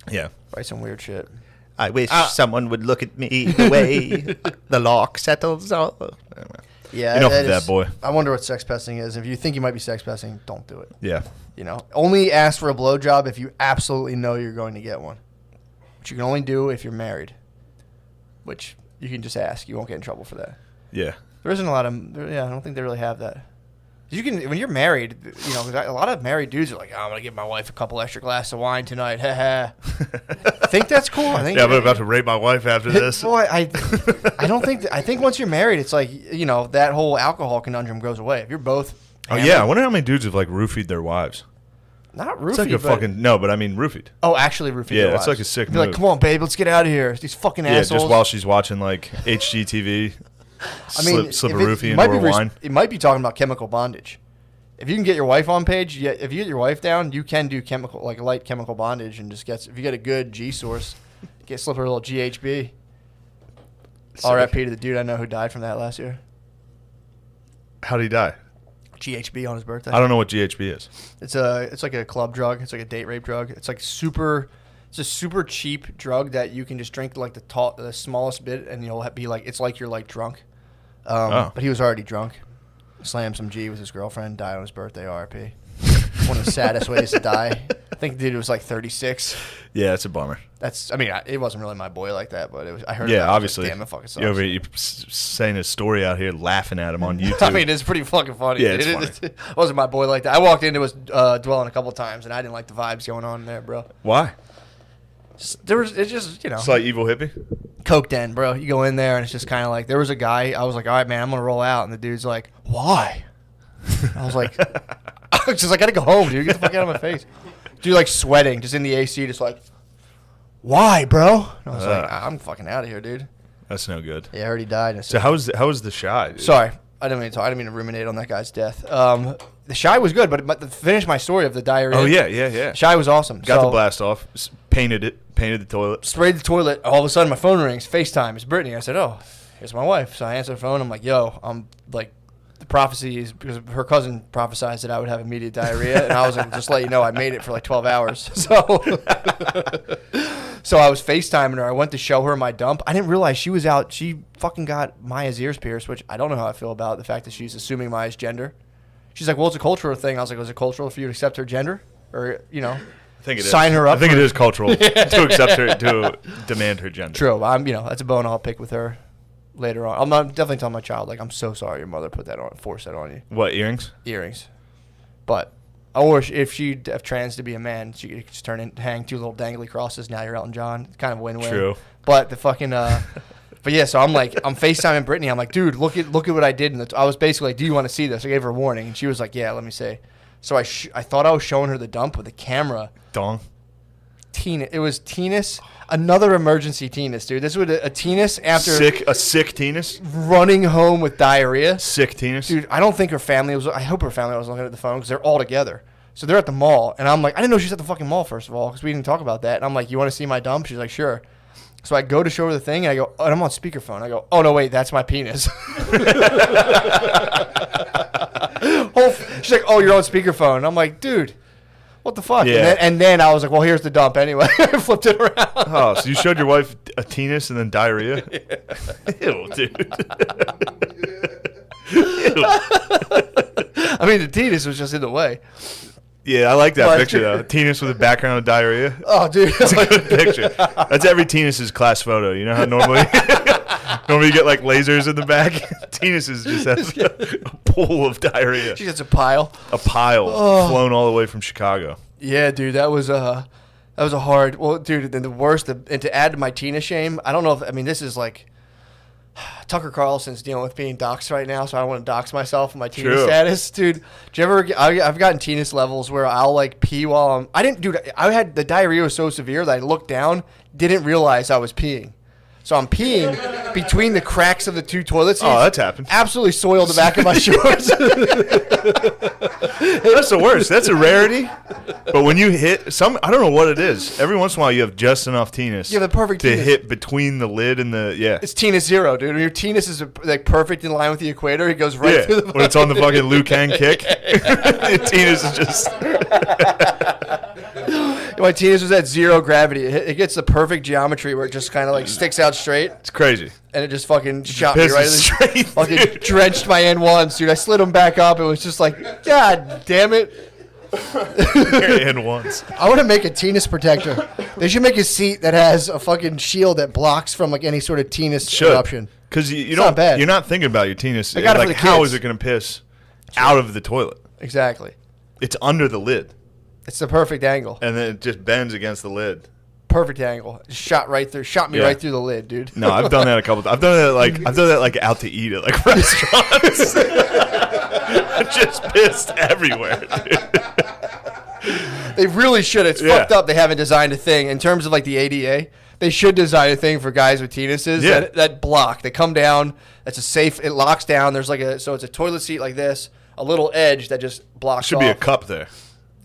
Yeah. write some weird shit. I wish someone would look at me the way the lock settles all. Yeah. Enough of that, boy. I wonder what sex pesting is. If you think you might be sex pesting, don't do it. Yeah. You know, only ask for a blowjob if you absolutely know you're going to get one. Which you can only do if you're married. Which you can just ask. You won't get in trouble for that. Yeah. There isn't a lot of, I don't think they really have that. You can, when you're married, you know, 'cause a lot of married dudes are like, oh, I'm going to give my wife a couple extra glasses of wine tonight. Ha ha. Think that's cool? I think Yeah, I'm about to rape my wife after this. Boy, I don't think, I think once you're married, it's like, you know, that whole alcohol conundrum goes away. If you're both. Oh, yeah. I wonder how many dudes have, like, roofied their wives. Not roofied. It's like a fucking, no, but I mean roofied. Oh, actually roofied. Yeah, their it's wives. like a sick Be like, move. come on, babe, let's get out of here. These fucking Yeah, assholes. just while she's watching, like, HGTV. I mean, slip a if it- roofie you into might her be wine. It might be talking about chemical bondage. If you can get your wife on page, yeah, if you get your wife down, you can do chemical, like light chemical bondage, and just get. If you get a good G source, slip her a little GHB. R.I.P. to the dude I know who died from that last year. How'd he die? GHB on his birthday. I don't know what GHB is. It's like a club drug. It's like a date rape drug. It's like super. It's a super cheap drug that you can just drink like the smallest bit, and you'll be like, it's like you're like drunk. But he was already drunk. Slammed some G with his girlfriend. Died on his birthday. R.I.P. One of the saddest ways to die. I think the dude was like 36. Yeah, it's a bummer. I mean, it wasn't really my boy like that, but it was. I heard. Yeah, about it, obviously. I was like, damn, it fucking sucks. You're saying his story out here, laughing at him on YouTube. I mean, it's pretty fucking funny. Yeah, it's funny. It wasn't my boy like that. I walked into his dwelling a couple times, and I didn't like the vibes going on there, bro. Why? It's just, you know. It's like evil hippie? Coke den, bro. You go in there, and it's just kind of like, there was a guy, I was like, all right, man, I'm going to roll out. And the dude's like, why? I was like, I was just like, I got to go home, dude. Get the fuck out of my face. Dude, like, sweating, just in the AC, just like, why, bro? And I was like, I'm fucking out of here, dude. That's no good. Yeah, I already died. So how was the shy? Dude? Sorry. I didn't mean to talk. I didn't mean to ruminate on that guy's death. The shy was good, but to finish my story of the diarrhea. Oh, yeah. Shy was awesome. Got So, the blast off, painted the toilet. sprayed the toilet. All of a sudden, my phone rings. FaceTime. It's Brittany. I said, oh, here's my wife. So I answer the phone. I'm like, yo, I'm like, the prophecy is because her cousin prophesied that I would have immediate diarrhea. And I was like, just let you know, I made it for like 12 hours. So I was FaceTiming her. I went to show her my dump. I didn't realize she was out. She fucking got Maya's ears pierced, which I don't know how I feel about the fact that she's assuming Maya's gender. She's like, well, it's a cultural thing. I was like, was it cultural for you to accept her gender? Or, you know, I think it sign is. her up I think for- it is cultural to accept her, to demand her gender. true. I'm, you know, that's a bone I'll pick with her later on. I'm definitely telling my child, like, I'm so sorry your mother put that on, forced that on you. What, earrings? Earrings. But, or if she have trans to be a man, she could just hang two little dangly crosses. Now you're Elton John. It's kind of win-win. True. But the fucking, but yeah, so I'm like, I'm FaceTiming Brittany. I'm like, dude, look at what I did. And I was basically like, do you want to see this? I gave her a warning. And she was like, yeah, let me see. So I thought I was showing her the dump with the camera. Dong. It was Tennis. Another emergency Tennis, dude. This was a Tennis after A sick Tennis? running home with diarrhea. Sick Tennis? Dude, I don't think her family was. I hope her family was looking at the phone because they're all together. So they're at the mall, and I'm like, I didn't know she was at the fucking mall first of all because we didn't talk about that. And I'm like, you want to see my dump? She's like, sure. So I go to show her the thing, and I go, oh, and I'm on speakerphone. I go, oh no, wait, that's my penis. She's like, oh, you're on speakerphone. And I'm like, dude, what the fuck? Yeah. And then I was like, well, here's the dump anyway. I flipped it around. Oh, so you showed your wife a Tennis and then diarrhea? Ew, dude. Ew. I mean, the Tennis was just in the way. Yeah, I like that But- picture though. Tennis with a background of diarrhea. Oh, dude. That's a good picture. That's every Tennis's class photo. You know how normally you get like lasers in the back? Tennis's just has a pool of diarrhea. She gets a pile. A pile flown all the way from Chicago. Yeah, dude, that was That was a hard. Well, dude, then the worst. And to add to my Tina shame, I don't know if this is like Tucker Carlson's dealing with being doxxed right now, so I don't want to dox myself and my Tina status, dude. Do you ever? I've gotten Tina levels where I'll like pee while I didn't, dude. I had the diarrhea was so severe that I looked down, didn't realize I was peeing. So I'm peeing between the cracks of the two toilet seats. Oh, that's happened. Absolutely soiled the back of my shorts. That's the worst. That's a rarity. But when you hit I don't know what it is. Every once in a while, you have just enough Tennis. You have the perfect to Tennis. hit between the lid and the It's Tennis 0, dude. When your Tennis is like perfect in line with the equator, it goes right through the. When it's on the fucking Liu Kang kick, Tennis is just. My Tennis was at 0 gravity. It gets the perfect geometry where it just kind of like sticks out straight. It's crazy. And it just fucking shot me right in the straight. fucking drenched my N1s, dude. I slid them back up. It was just like, God damn it. N1s. I want to make a Tennis protector. They should make a seat that has a fucking shield that blocks from like any sort of Tennis eruption. Because you not bad. You're not thinking about your Tennis. I got it for like, the how kids. is it going to piss out of the toilet? Exactly. It's under the lid. It's the perfect angle. And then it just bends against the lid. Perfect angle. Just shot me right through the lid, dude. No, I've done that a couple times. I've done that like out to eat at like restaurants. I just pissed everywhere, dude. They really should. It's fucked up they haven't designed a thing. In terms of like the ADA, they should design a thing for guys with penises that block. They come down. That's a safe. It locks down. There's like so it's a toilet seat like this, a little edge that just blocks Should off. be a cup there.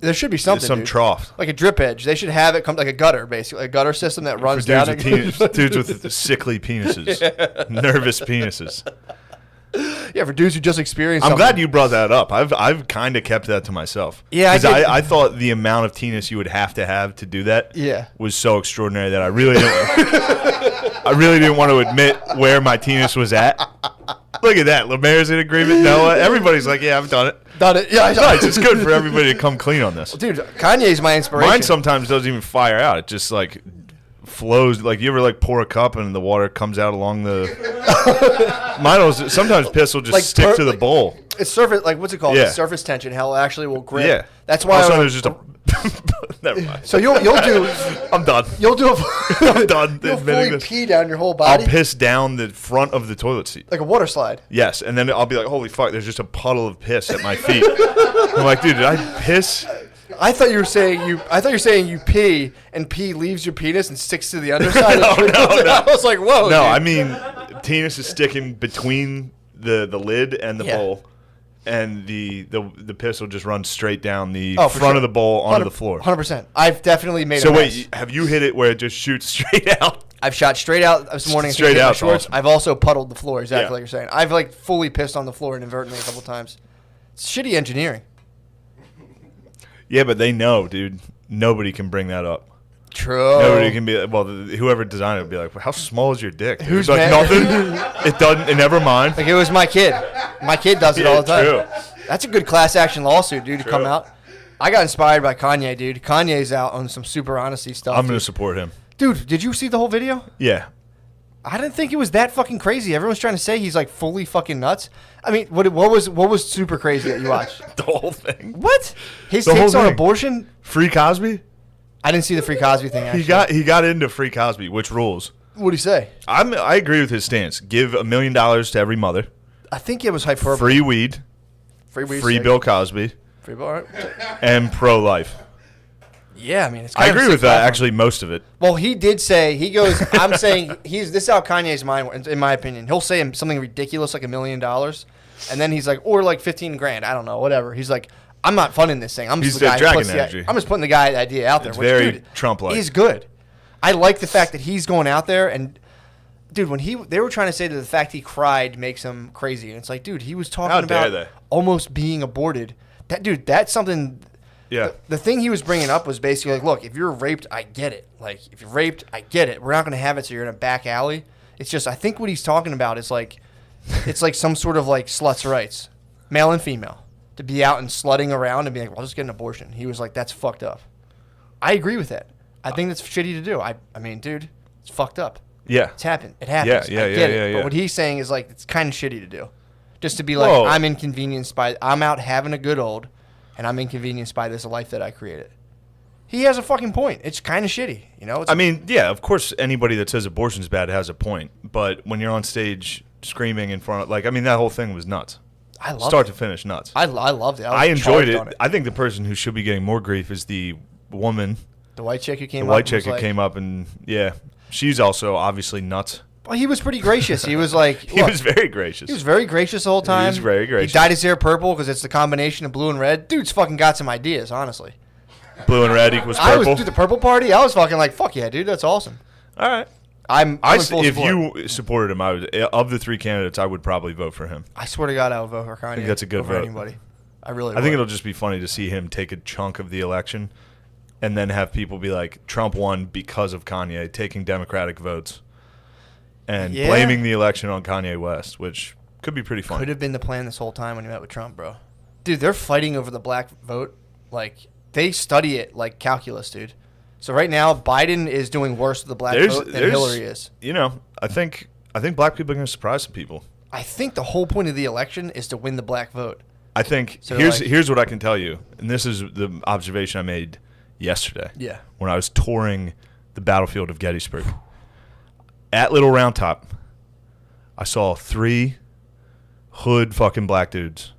There should be something, Some dude. trough. Like a drip edge. They should have it come like a gutter, basically. A gutter system that runs For down. dudes with sickly penises. Nervous penises. Yeah, for dudes who just experienced I'm something. glad you brought that up. I've kind of kept that to myself. Yeah, because I thought the amount of penis you would have to do that was so extraordinary that I really didn't want to admit where my penis was at. Look at that. Lemaire's in agreement. Noah. Everybody's like, yeah, I've done it. Done it. Yeah, It's nice. It's good for everybody to come clean on this. Dude, Kanye's my inspiration. Mine sometimes doesn't even fire out. It just like flows. Like you ever like pour a cup and the water comes out along the. Mine will sometimes piss will just Like stick to the bowl. It's surface, like what's it called? Yeah. It's surface tension. Hell, it actually will grip. Yeah. That's why. Also, there's just a. Never mind. So you'll do. I'm done. You'll do. I'm done You'll admitting fully this. pee down your whole I'll body. piss down the front of the toilet seat. Like a water slide. Yes, and then I'll be like, holy fuck, there's just a puddle of piss at my feet. I'm like, dude, did I piss? I thought you were saying you pee and pee leaves your penis and sticks to the underside. No. I was like, whoa. No, dude. I mean, penis is sticking between the lid and the bowl, and the piss will just run straight down the front of the bowl onto the floor. 100%. I've definitely made So a mess. wait, have you hit it where it just shoots straight out? I've shot straight out this morning. Straight in my out, shorts. awesome. I've also puddled the floor, exactly Yeah. like you're saying. I've like fully pissed on the floor inadvertently a couple times. It's shitty engineering. Yeah, but they know, dude. Nobody can bring that up. True. Nobody can be well. Whoever designed it would be like, "How small is your dick?" dude?" Who's It's like mad? nothing. It doesn't. Never mind. Like it was my kid. My kid does it all the time. True. That's a good class action lawsuit, dude, to come out. I got inspired by Kanye, dude. Kanye's out on some super honesty stuff. I'm gonna dude. support him. Dude, did you see the whole video? Yeah. I didn't think it was that fucking crazy. Everyone's trying to say he's like fully fucking nuts. I mean, what was super crazy that you watched? The whole thing. What? His The whole takes on thing. abortion? Free Cosby. I didn't see the free Cosby thing. Actually. He got into free Cosby, which rules. What'd he say? I agree with his stance. Give $1 million to every mother. I think it was hyperbole. Free weed. Free Free Bill Cosby. Free Bill. All right. And pro life. Yeah, I mean, it's. I Kind of a agree sick with platform. actually most of it. Well, he did say this is how Kanye's mind works, in my opinion. He'll say something ridiculous like $1 million, and then he's like, or like 15 grand. I don't know, whatever. He's like, I'm not funding this thing. I'm just He's the guy the who dragon puts energy. I'm just putting the guy idea out there. It's which, very dude, Trump-like. He's good. I like the fact that he's going out there and. Dude, when they were trying to say that the fact he cried makes him crazy, and it's like, dude, he was talking How dare about they? almost being aborted. That's something. Yeah. The thing he was bringing up was basically like, look, if you're raped, I get it. Like, if you're raped, I get it. We're not going to have it so you're in a back alley. It's just, I think what he's talking about is like, it's like some sort of like sluts' rights, male and female, to be out and slutting around and be like, well, I'll just get an abortion. He was like, that's fucked up. I agree with that. I think that's shitty to do. I mean, dude, it's fucked up. Yeah. It's happened. It happens. Yeah, I get it. yeah. But what he's saying is like, it's kind of shitty to do. Just to be like, Whoa. I'm inconvenienced by, I'm out having a good old, and I'm inconvenienced by this life that I created. He has a fucking point. It's kind of shitty, you know. I mean, yeah, of course, anybody that says abortion's bad has a point. But when you're on stage screaming in front of, like, I mean, that whole thing was nuts. I love Start it. to finish, nuts. I loved it. I enjoyed charged on it. I think the person who should be getting more grief is the woman, The white chick who the came up. white and chick was who like- came up, and yeah, she's also obviously nuts. Well, he was pretty gracious. He was like, He look, was very gracious. He was very gracious the whole time. was very gracious. He dyed his hair purple because it's the combination of blue and red. Dude's fucking got some ideas, honestly. Blue and red equals I purple. was the purple party. I was fucking like, fuck yeah, dude, that's awesome. All right. I'm in full If support. you supported him, I would. Of the 3 candidates, I would probably vote for him. I swear to God, I would vote for Kanye. I think that's a good over vote. anybody. I really. I think would. it'll just be funny to see him take a chunk of the election, and then have people be like, Trump won because of Kanye, taking Democratic votes, and Yeah. blaming the election on Kanye West, which could be pretty funny. Could have been the plan this whole time when you met with Trump, bro. Dude, they're fighting over the black vote. Like, they study it like calculus, dude. So right now, Biden is doing worse with the black vote than Hillary is. You know, I think black people are going to surprise some people. I think the whole point of the election is to win the black vote. I think So, here's what I can tell you, and this is the observation I made yesterday. Yeah. When I was touring the battlefield of Gettysburg, at Little Round Top, I saw 3 hood fucking black dudes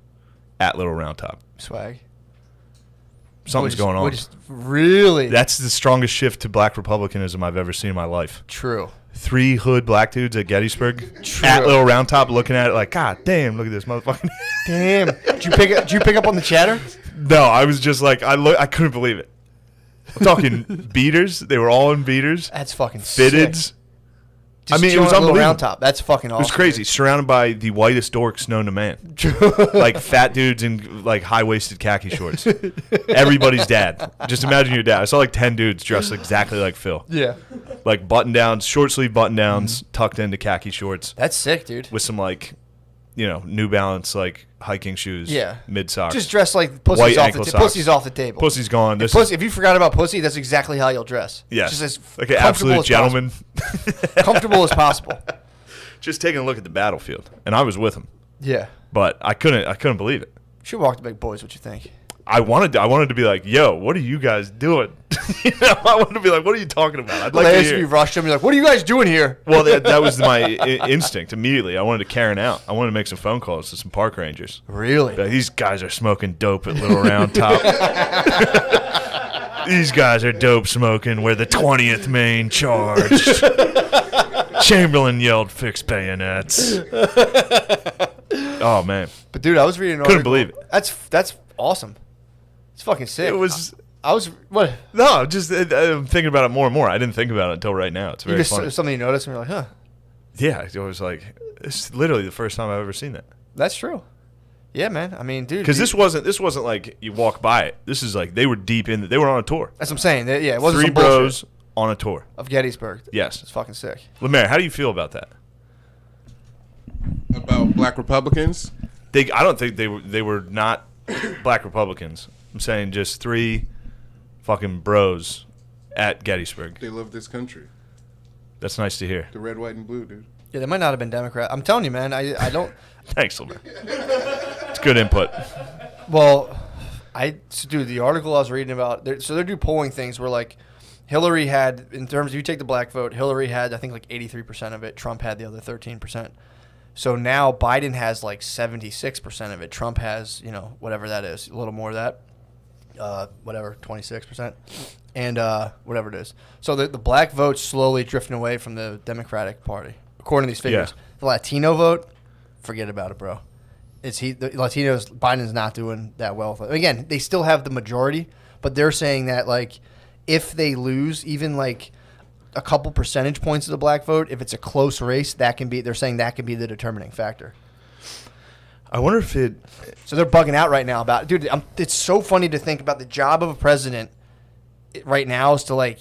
at Little Round Top. Swag. Something's going on. Really? That's the strongest shift to black republicanism I've ever seen in my life. true. 3 hood black dudes at Gettysburg True. at Little Round Top, looking at it like, God damn, look at this motherfucking. Damn. Did you pick up on the chatter? No, I was just like, I couldn't believe it. I'm talking beaters. They were all in beaters. That's fucking Fitteds. sick. I mean, it was Little unbelievable. Round Top. That's fucking It awesome. was crazy. Surrounded by the whitest dorks known to man. Like fat dudes in like high-waisted khaki shorts. Everybody's dad. Just imagine your dad. I saw like 10 dudes dressed exactly like Phil. Yeah. Like button-downs, short-sleeve button-downs, tucked into khaki shorts That's sick, dude. with some like, you know, New Balance like hiking shoes. Yeah. Mid-socks. Just dress like White pussy's off ankle the socks. pussy's off the table. Pussy's gone. This If you forgot about pussy, that's exactly how you'll dress. yes. Just as like an comfortable absolute as gentleman. possible. Comfortable as possible. Just taking a look at the battlefield. And I was with him. Yeah. But I couldn't believe it. Should walk the big boys. What you think? I wanted to be like, yo, what are you guys doing? You know, I wanted to be like, what are you talking about? I'd like to Last hear. we rushed him. You're like, what are you guys doing here? Well, that was my instinct immediately. I wanted to Karen out. I wanted to make some phone calls to some park rangers. Really? Like, these guys are smoking dope at Little Round Top. These guys are dope smoking. We're the 20th Maine charged. Chamberlain yelled, "Fix bayonets." Oh man, But dude, I was reading. An Couldn't article. believe it. That's awesome. It's fucking sick. it was. I was what? No, just I'm thinking about it more and more. I didn't think about it until right now. It's You very just funny. something you noticed and you're like, huh? Yeah, I was like, it's literally the first time I've ever seen that. That's true. Yeah, man. I mean, dude. Because this wasn't like you walk by it. This is like they were deep in. They were on a tour. That's what I'm saying. Yeah, it wasn't 3 some bullshit bros on a tour. of Gettysburg. Yes, It's fucking sick. Lemaire, how do you feel about that? About black Republicans. I don't think they were not black Republicans. I'm saying just 3 fucking bros at Gettysburg. They love this country. That's nice to hear. The red, white, and blue, dude. Yeah, they might not have been Democrat. I'm telling you, man. I don't. Thanks, Lemaire. It's good input. Well, dude, the article I was reading about, they're doing polling things where, like, Hillary had, in terms of you take the black vote, Hillary had, I think, like 83% of it. Trump had the other 13%. So now Biden has, like, 76% of it. Trump has, you know, whatever that is, a little more of that. Whatever, 26%. And whatever it is. So the black vote's slowly drifting away from the Democratic Party, according to these figures. Yeah. The Latino vote, forget about it, bro. The Latinos, Biden's not doing that well. Again, they still have the majority, but they're saying that, like, if they lose even like a couple percentage points of the black vote, if it's a close race, they're saying that can be the determining factor. I wonder if it. So they're bugging out right now about, dude. It's so funny to think about the job of a president right now is to, like,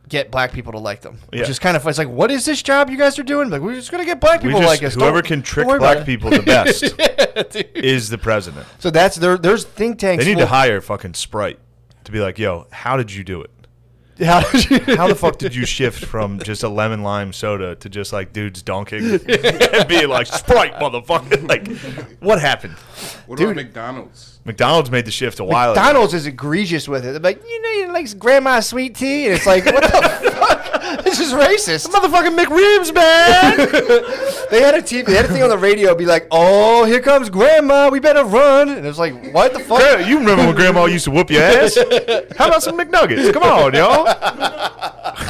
get black people to like them, Yeah. which is kind of fun. It's like, what is this job you guys are doing? Like, we're just gonna get black people to like us. Whoever Don't- can don't trick worry black about it. people the best Yeah, dude. is the president. So there's think tanks. They need full- to hire fucking Sprite to be like, yo, how did you do it? How did you? How the fuck did you shift from just a lemon lime soda to just like dudes dunking and being like Sprite, motherfucker? Like, what happened? What about McDonald's? McDonald's made the shift a while ago. McDonald's is egregious with it. They're like, you like grandma's sweet tea, and it's like, what the fuck? This is racist. Motherfucking McRibs, man. They had a thing on the radio be like, oh, here comes grandma, we better run. And it was like, what the fuck? You remember when grandma used to whoop your ass? How about some McNuggets? Come on, y'all.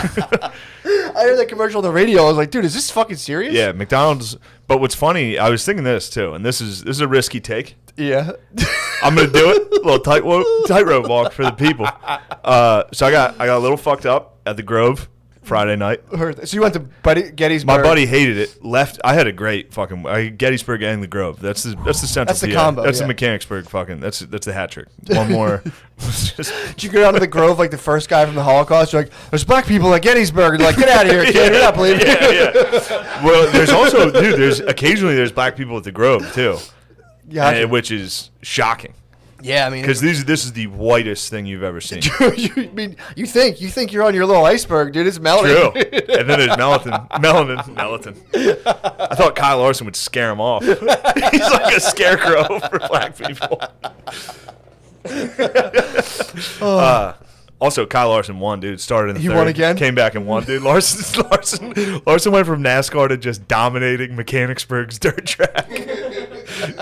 I heard that commercial on the radio. I was like, dude, is this fucking serious? Yeah, McDonald's. But what's funny, I was thinking this too, and this is a risky take. Yeah. I'm gonna do it. A little tightrope walk for the people. So I got a little fucked up at the Grove Friday night. So you went to Gettysburg. My buddy hated it. Left. I had a great fucking Gettysburg and the Grove. That's the central. That's the PA. combo. That's yeah. the Mechanicsburg fucking. That's the hat trick. One more. Did you go down to the Grove like the first guy from the Holocaust? You're like, there's black people at Gettysburg. You're like, get out of here, kid. You're not believing it. Yeah. Well, there's also, dude. There's black people at the Grove too, which is shocking. Yeah, I mean, Because this is the whitest thing you've ever seen. you think you're on your little iceberg, dude? It's melanin. True. And then there's melanin. I thought Kyle Larson would scare him off. He's like a scarecrow for black people. Also, Kyle Larson won, dude. Started in the He third. won again? Came back and won, dude. Larson went from NASCAR to just dominating Mechanicsburg's dirt track.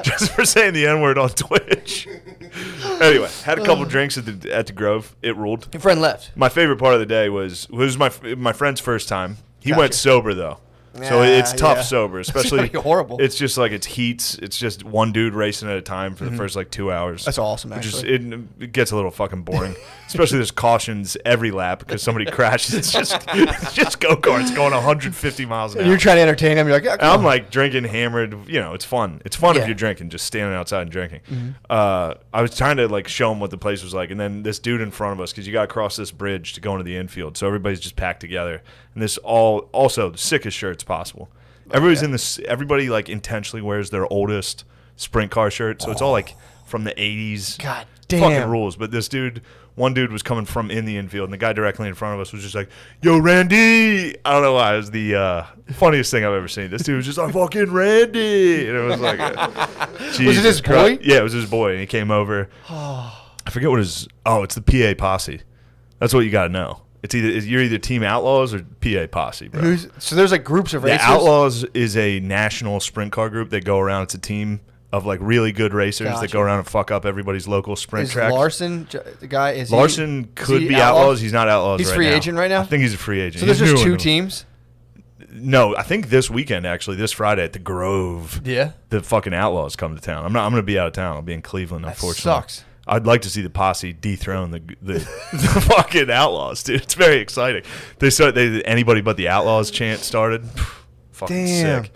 Just for saying the N-word on Twitch. Anyway, had a couple drinks at the Grove. It ruled. Your friend left. My favorite part of the day was my friend's first time. He Gotcha. went sober though. So it's tough sober, It's especially gonna be horrible. It's just like it's heats. It's just one dude racing at a time for the first like 2 hours. That's awesome, Which actually. it gets a little fucking boring. Especially there's cautions every lap because somebody crashes. It's just go-karts going 150 miles an hour. You're trying to entertain him. You're like, yeah, And I'm like drinking, hammered. You know, it's fun. It's fun Yeah. if you're drinking, just standing outside and drinking. I was trying to like show him what the place was like, and then this dude in front of us, because you got to cross this bridge to go into the infield, so everybody's just packed together. And this also the sickest shirts possible. Everybody's in this. Everybody like intentionally wears their oldest sprint car shirt, so it's all like from the 80s. God Fucking damn. rules. But this dude, one dude was coming from in the infield, and the guy directly in front of us was just like, "Yo, Randy!" I don't know why. It was the funniest thing I've ever seen. This dude was just like, "Fucking Randy!" And it was like, Was it his boy? Yeah, it was his boy, and he came over. I forget what his. Oh, it's the PA posse. That's what you got to know. You're either Team Outlaws or PA Posse, bro. So there's like groups of The racers. Outlaws is a national sprint car group that go around. It's a team of like really good racers that Gotcha. go around and fuck up everybody's local sprint Is tracks. Larson the guy? Is Larson could he be outlaw? Outlaws. He's not Outlaws He's right free now. agent right now? I think he's a free agent. So there's He's just new two in the- teams. No, I think this weekend actually, this Friday at the Grove. Yeah. The fucking Outlaws come to town. I'm going to be out of town. I'll be in Cleveland, That unfortunately. sucks. I'd like to see the posse dethrone the fucking Outlaws, dude. It's very exciting. Anybody but the Outlaws chant started. Fucking Damn. sick.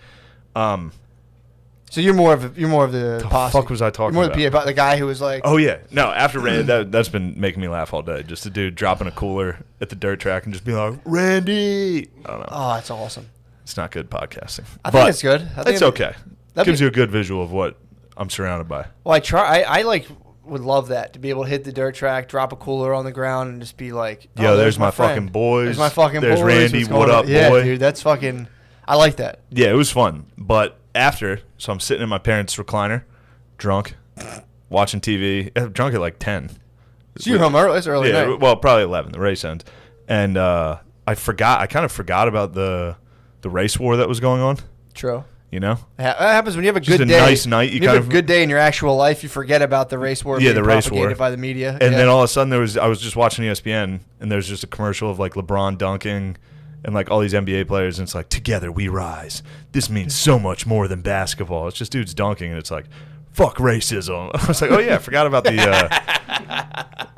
So you're more of the posse. fuck was I talking You're more about? the guy who was like, Oh yeah, no. After Randy, that's been making me laugh all day. Just a dude dropping a cooler at the dirt track and just being like, "Randy." I don't know. oh, that's awesome. It's not good podcasting. I But think it's good. I think It's okay. that'd Gives be- you a good visual of what I'm surrounded by. Well, I like would love that to be able to hit the dirt track, drop a cooler on the ground, and just be like, oh, Yo, there's my friend. fucking boys. There's my fucking There's boys. Randy. What's going What on?" up, yeah, boy? dude, that's fucking. I like that. Yeah, it was fun. But after, so I'm sitting in my parents' recliner, drunk, watching TV. Drunk at like 10. So you're home early. It's early Yeah, night. well, probably 11. The race ends, and I kind of forgot about the race war that was going on. True. You know, That happens when you have a Just good a day. nice night, you You have kind a of- good day in your actual life. You forget about the race war. Yeah, being the race war. propagated by the media. and Yeah. then all of a sudden I was just watching ESPN, and there's just a commercial of like LeBron dunking, and like all these NBA players, and it's like, "Together we rise. This means so much more than basketball." It's just dudes dunking, and it's like, "Fuck racism." I was like, "Oh yeah, I forgot about the."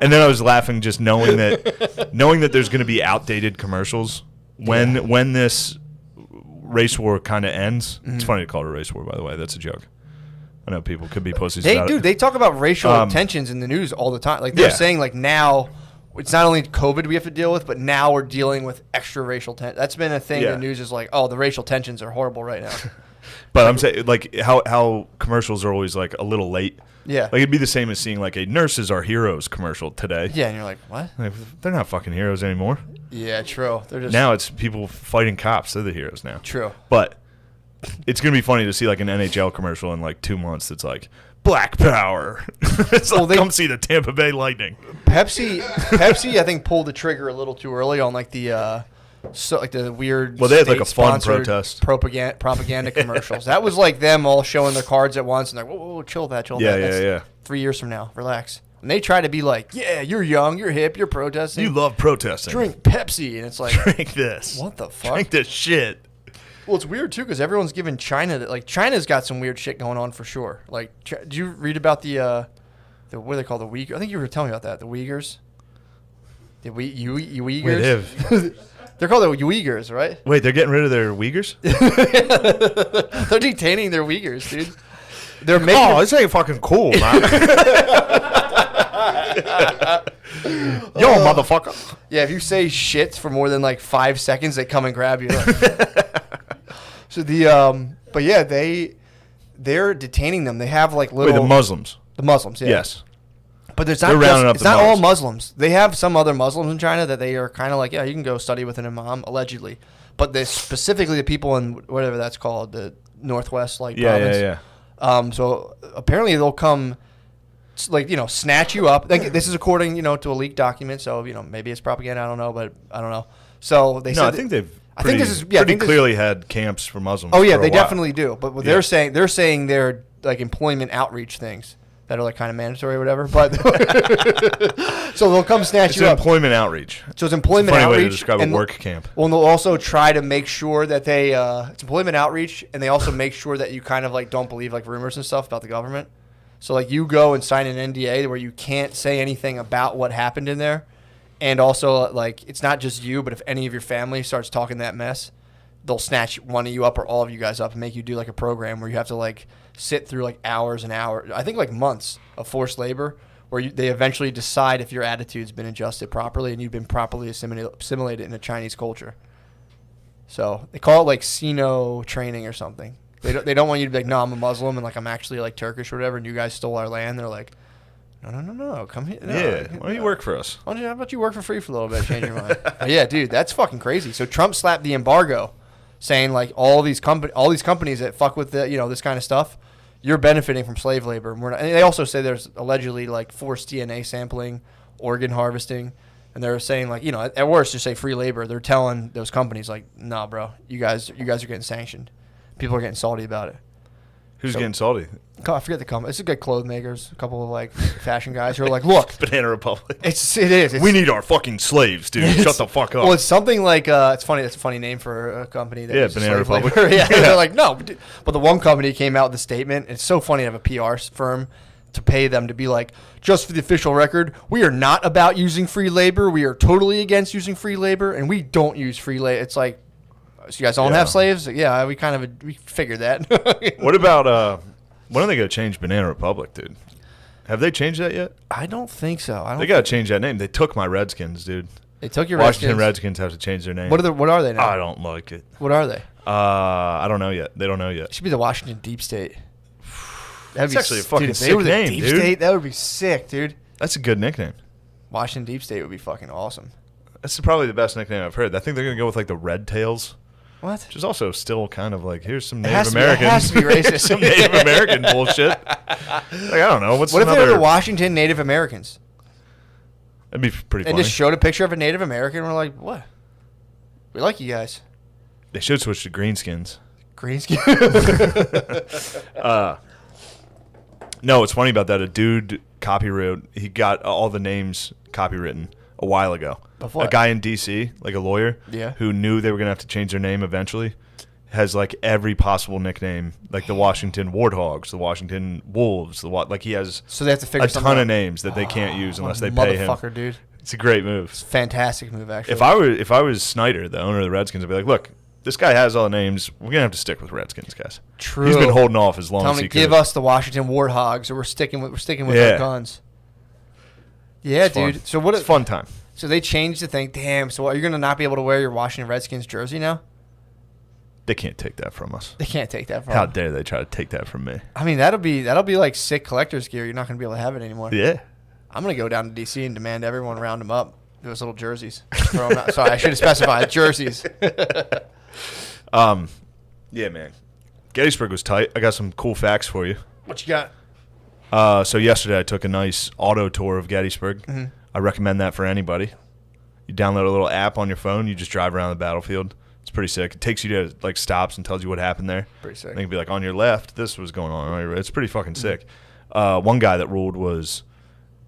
And then I was laughing just knowing that there's going to be outdated commercials when this race war kind of ends. It's funny to call it a race war, by the way. That's a joke. I know people could be pussies about it. They talk about racial Um, tensions in the news all the time. Like they're Yeah. saying, like now, it's not only COVID we have to deal with, but now we're dealing with extra racial tension. That's been a thing. Yeah. The news is like, oh, the racial tensions are horrible right now. But I'm saying, like, how commercials are always like a little late. Yeah. Like it'd be the same as seeing like a "Nurses Are Heroes" commercial today. Yeah, and you're like, what? Like, they're not fucking heroes anymore. Yeah, true. They're just Now it's people fighting cops. They're the heroes now. true. But it's gonna be funny to see like an NHL commercial in like 2 months that's like Black Power. It's like, come see the Tampa Bay Lightning. Pepsi, I think pulled the trigger a little too early on like the the weird. Well, they had like a fun state-sponsored protest. propaganda commercials. That was like them all showing their cards at once and like, whoa, chill that. Yeah, That's yeah. 3 years from now, relax. And they try to be like, yeah, you're young, you're hip, you're protesting. You love protesting. Drink Pepsi, and it's like, Drink this. what the fuck? Drink this shit. Well, it's weird too because everyone's giving China that. Like China's got some weird shit going on for sure. Like, did you read about the what are they called, the Uyghurs? I think you were telling me about that. The Uyghurs. The Uyghurs. Wait, They're called the Uyghurs, right? Wait, they're getting rid of their Uyghurs? They're detaining their Uyghurs, dude. They're making. Oh, this ain't fucking cool, man. Yo, motherfucker. Yeah, if you say shit for more than like 5 seconds, they come and grab you. So but yeah, they're detaining them. They have like little. Wait, the Muslims. The Muslims, yeah. Yes. But there's They're not. rounding up It's the not all Muslims. Muslims. They have some other Muslims in China that they are kind of like, yeah, you can go study with an imam, allegedly. But they specifically the people in whatever that's called, the Northwest province. Yeah. So apparently they'll come, like, snatch you up. Like, this is according, to a leaked document. So maybe it's propaganda. I don't know, but I don't know. So they said. No, I think they've. I think this is pretty clearly had camps for Muslims. Oh yeah, for a they while. definitely do. But what they're saying they're like employment outreach things that are like kind of mandatory or whatever. But so they'll come snatch It's you an up. employment outreach. So it's employment Funny outreach. way to describe a and work camp. Well, and they'll also try to make sure that they it's employment outreach, and they also make sure that you kind of like don't believe like rumors and stuff about the government. So like you go and sign an NDA where you can't say anything about what happened in there, and also like it's not just you, but if any of your family starts talking that mess, they'll snatch one of you up or all of you guys up and make you do like a program where you have to like sit through like hours and hours, I think like months of forced labor, where they eventually decide if your attitude's been adjusted properly and you've been properly assimilated into Chinese culture. So they call it like Sino training or something. They don't want you to be like, no, I'm a Muslim and like I'm actually like Turkish or whatever, and you guys stole our land. They're like, no, come here. No, Yeah, why don't you work for us? how about you work for free for a little bit, change your mind? But yeah, dude, that's fucking crazy. So Trump slapped the embargo, saying like all these companies that fuck with the this kind of stuff, you're benefiting from slave labor. And they also say there's allegedly like forced DNA sampling, organ harvesting, and they're saying like at worst just say free labor. They're telling those companies like, nah, bro, you guys are getting sanctioned. People are getting salty about it. Who's getting salty? I forget the company. It's a good clothes makers. A couple of like fashion guys who are like, look, Banana Republic. it is. We need our fucking slaves, dude. Shut the fuck up. Well, it's something like it's funny. That's a funny name for a company. That uses Banana slave Republic. labor. Yeah, they're like no, but the one company came out with a statement. It's so funny to have a PR firm to pay them to be like, just for the official record, we are not about using free labor. We are totally against using free labor, and we don't use free labor. It's like, so you guys don't have slaves? Yeah, we figured that. What about when are they gonna change Banana Republic, dude? Have they changed that yet? I don't think so. They gotta change that name. They took my Redskins, dude. They took your Washington Redskins. Redskins have to change their name. What are they now? I don't like it. What are they? I don't know yet. They don't know yet. It should be the Washington Deep State. That'd It's actually a fucking if they sick were the name, Deep dude. State, that would be sick, dude. That's a good nickname. Washington Deep State would be fucking awesome. That's probably the best nickname I've heard. I think they're gonna go with like the Red Tails, What? which is also still kind of like here's some It has Native to be- it has Americans. to be racist. Some Native American bullshit. Like I don't know. What's What if they another? were the Washington Native Americans That'd be pretty and funny. just showed a picture of a Native American and we're like, what? We like you guys. They should switch to greenskins. Green skin. No, what's funny about that? A dude copywrote. He got all the names copywritten a while ago. Of what? A guy in D.C., like a lawyer, Yeah. who knew they were gonna have to change their name eventually, has like every possible nickname, like the Washington Warthogs, the Washington Wolves, like he has So they have to figure a something ton out. of names that they can't use What unless a they pay him. motherfucker, dude. It's a great move. Fantastic move, actually. If I was Snyder, the owner of the Redskins, I'd be like, look, this guy has all the names. We're gonna have to stick with Redskins, guys. True. He's been holding off as long Tell as him he to give could. us the Washington Warthogs, or we're sticking with Yeah. our guns. Yeah, It's fun. dude. So what? It's a fun time. So they changed the thing. Damn. So are you gonna not be able to wear your Washington Redskins jersey now? They can't take that from us. They can't take that from. How dare they try to take that from me? I mean, that'll be like sick collector's gear. You're not gonna be able to have it anymore. Yeah. I'm gonna go down to DC and demand everyone round them up. Those little jerseys. Throw 'em out. Sorry, I should have specified jerseys. Yeah, man. Gettysburg was tight. I got some cool facts for you. What you got? So yesterday I took a nice auto tour of Gettysburg. Mm-hmm. I recommend that for anybody. You download a little app on your phone. You just drive around the battlefield. It's pretty sick. It takes you to like stops and tells you what happened there. Pretty sick. And it can be like on your left, this was going on. It's pretty fucking sick. One guy that ruled was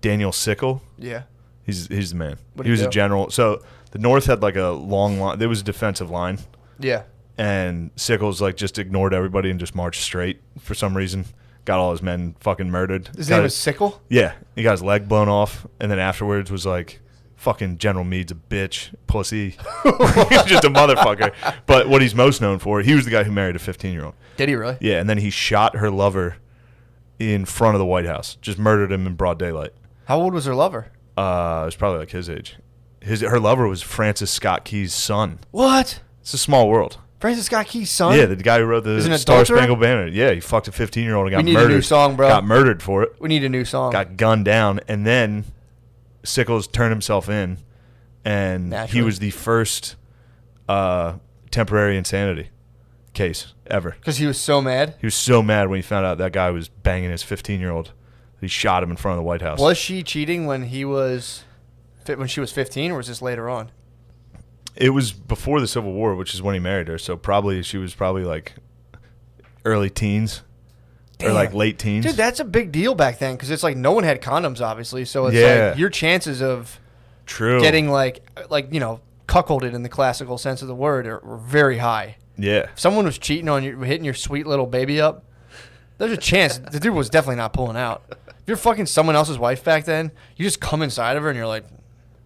Daniel Sickle. Yeah. He's the man. What'd He he was a do? general. So the North had like a long line. There was a defensive line. Yeah. And Sickles like just ignored everybody and just marched straight for some reason. Got all his men fucking murdered. His Got name it- was Sickle. Yeah, he got his leg blown off, and then afterwards was like, "Fucking General Meade's a bitch, pussy." He's just a motherfucker. But what he's most known for, he was the guy who married a 15-year-old. Did he really? Yeah, and then he shot her lover in front of the White House. Just murdered him in broad daylight. How old was her lover? It was probably like his age. Her lover was Francis Scott Key's son. What? It's a small world. Francis Scott Key's son? Yeah, the guy who wrote the Is an Star adulterer? Spangled Banner. Yeah, he fucked a 15-year-old and got We need murdered. a new song, bro. Got murdered for it. We need a new song. Got gunned down, and then Sickles turned himself in, and Naturally. he was the first temporary insanity case ever. Because he was so mad. He was so mad when he found out that guy was banging his 15-year-old. He shot him in front of the White House. Was she cheating when she was 15, or was this later on? It was before the Civil War, which is when he married her. So she was probably like early teens or like Damn. late teens. Dude, that's a big deal back then because it's like no one had condoms, obviously. So it's Yeah. like your chances of True. getting like cuckolded in the classical sense of the word are very high. Yeah. If someone was cheating on you, hitting your sweet little baby up, there's a chance the dude was definitely not pulling out. If you're fucking someone else's wife back then, you just come inside of her and you're like,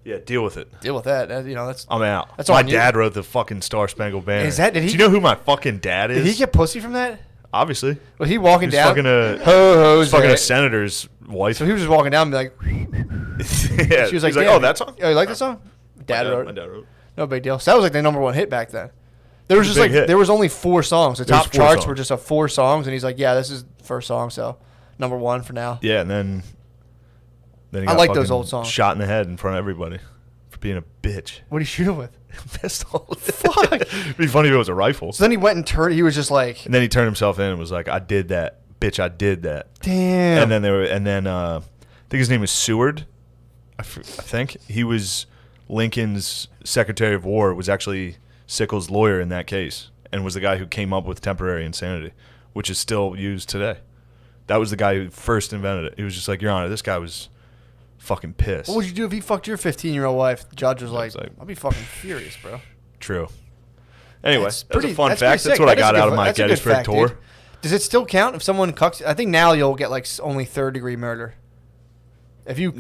Yeah, deal with it. deal with that. That's. I'm out. That's all my I need. dad wrote the fucking Star Spangled Banner. Is that- did he- Do you know who my fucking dad is? Did he get pussy from that? Obviously. Was he walking He was down? fucking a- ho He's fucking Jose. a senator's wife. So he was just walking down and be like, Yeah, she was like, he's like, "Damn, oh, that song? Oh, you like that song? Dad wrote My it. dad wrote it. No big deal. So that was like the #1 hit back then. There was It was just a like big hit. there was only 4 songs. The There was top 4 charts songs. were just 4 songs, and he's like, "Yeah, this is the first song, so #1 for now." Yeah, and then he I got like those fucking old songs. Shot in the head in front of everybody for being a bitch. What did he shoot him with? Pistol. Fuck. It'd be funny if it was a rifle. So then he went and turned. He was just like, And then he turned himself in and was like, "I did that, bitch. I did that." "Damn." And then I think his name was Seward. I think he was Lincoln's Secretary of War. Was actually Sickles' lawyer in that case, and was the guy who came up with temporary insanity, which is still used today. That was the guy who first invented it. He was just like, "Your Honor, this guy was fucking pissed." What would you do if he fucked your 15-year-old wife? The judge was like, like- "I'd be fucking furious, bro." True. Anyway, That's that was a pretty- fun that's fact. pretty That's sick. what I That is got a out good- of my that's a good Gettysburg fact, tour. dude. Does it still count if someone cucks? I think now you'll get like only 3rd-degree murder. If you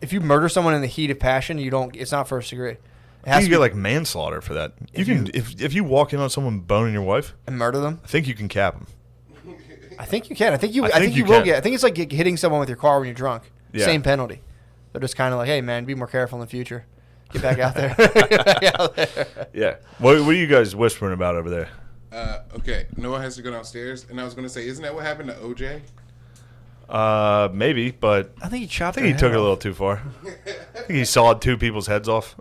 if you murder someone in the heat of passion, you don't. It's not 1st degree. It I has think to you get be, like manslaughter for that. You can if you walk in on someone boning your wife, and murder them. I think you can cap them. I think you can. I think you. I I think think you you will can. get. I think it's like hitting someone with your car when you're drunk. Yeah. Same penalty. They're just kind of like, hey man, be more careful in the future. Get back out there. Get back out there. Yeah. What are you guys whispering about over there? Okay, Noah has to go downstairs, and I was gonna say, isn't that what happened to OJ? Maybe, but I think he chopped. I think he took it a little too far. I think he sawed 2 people's heads off.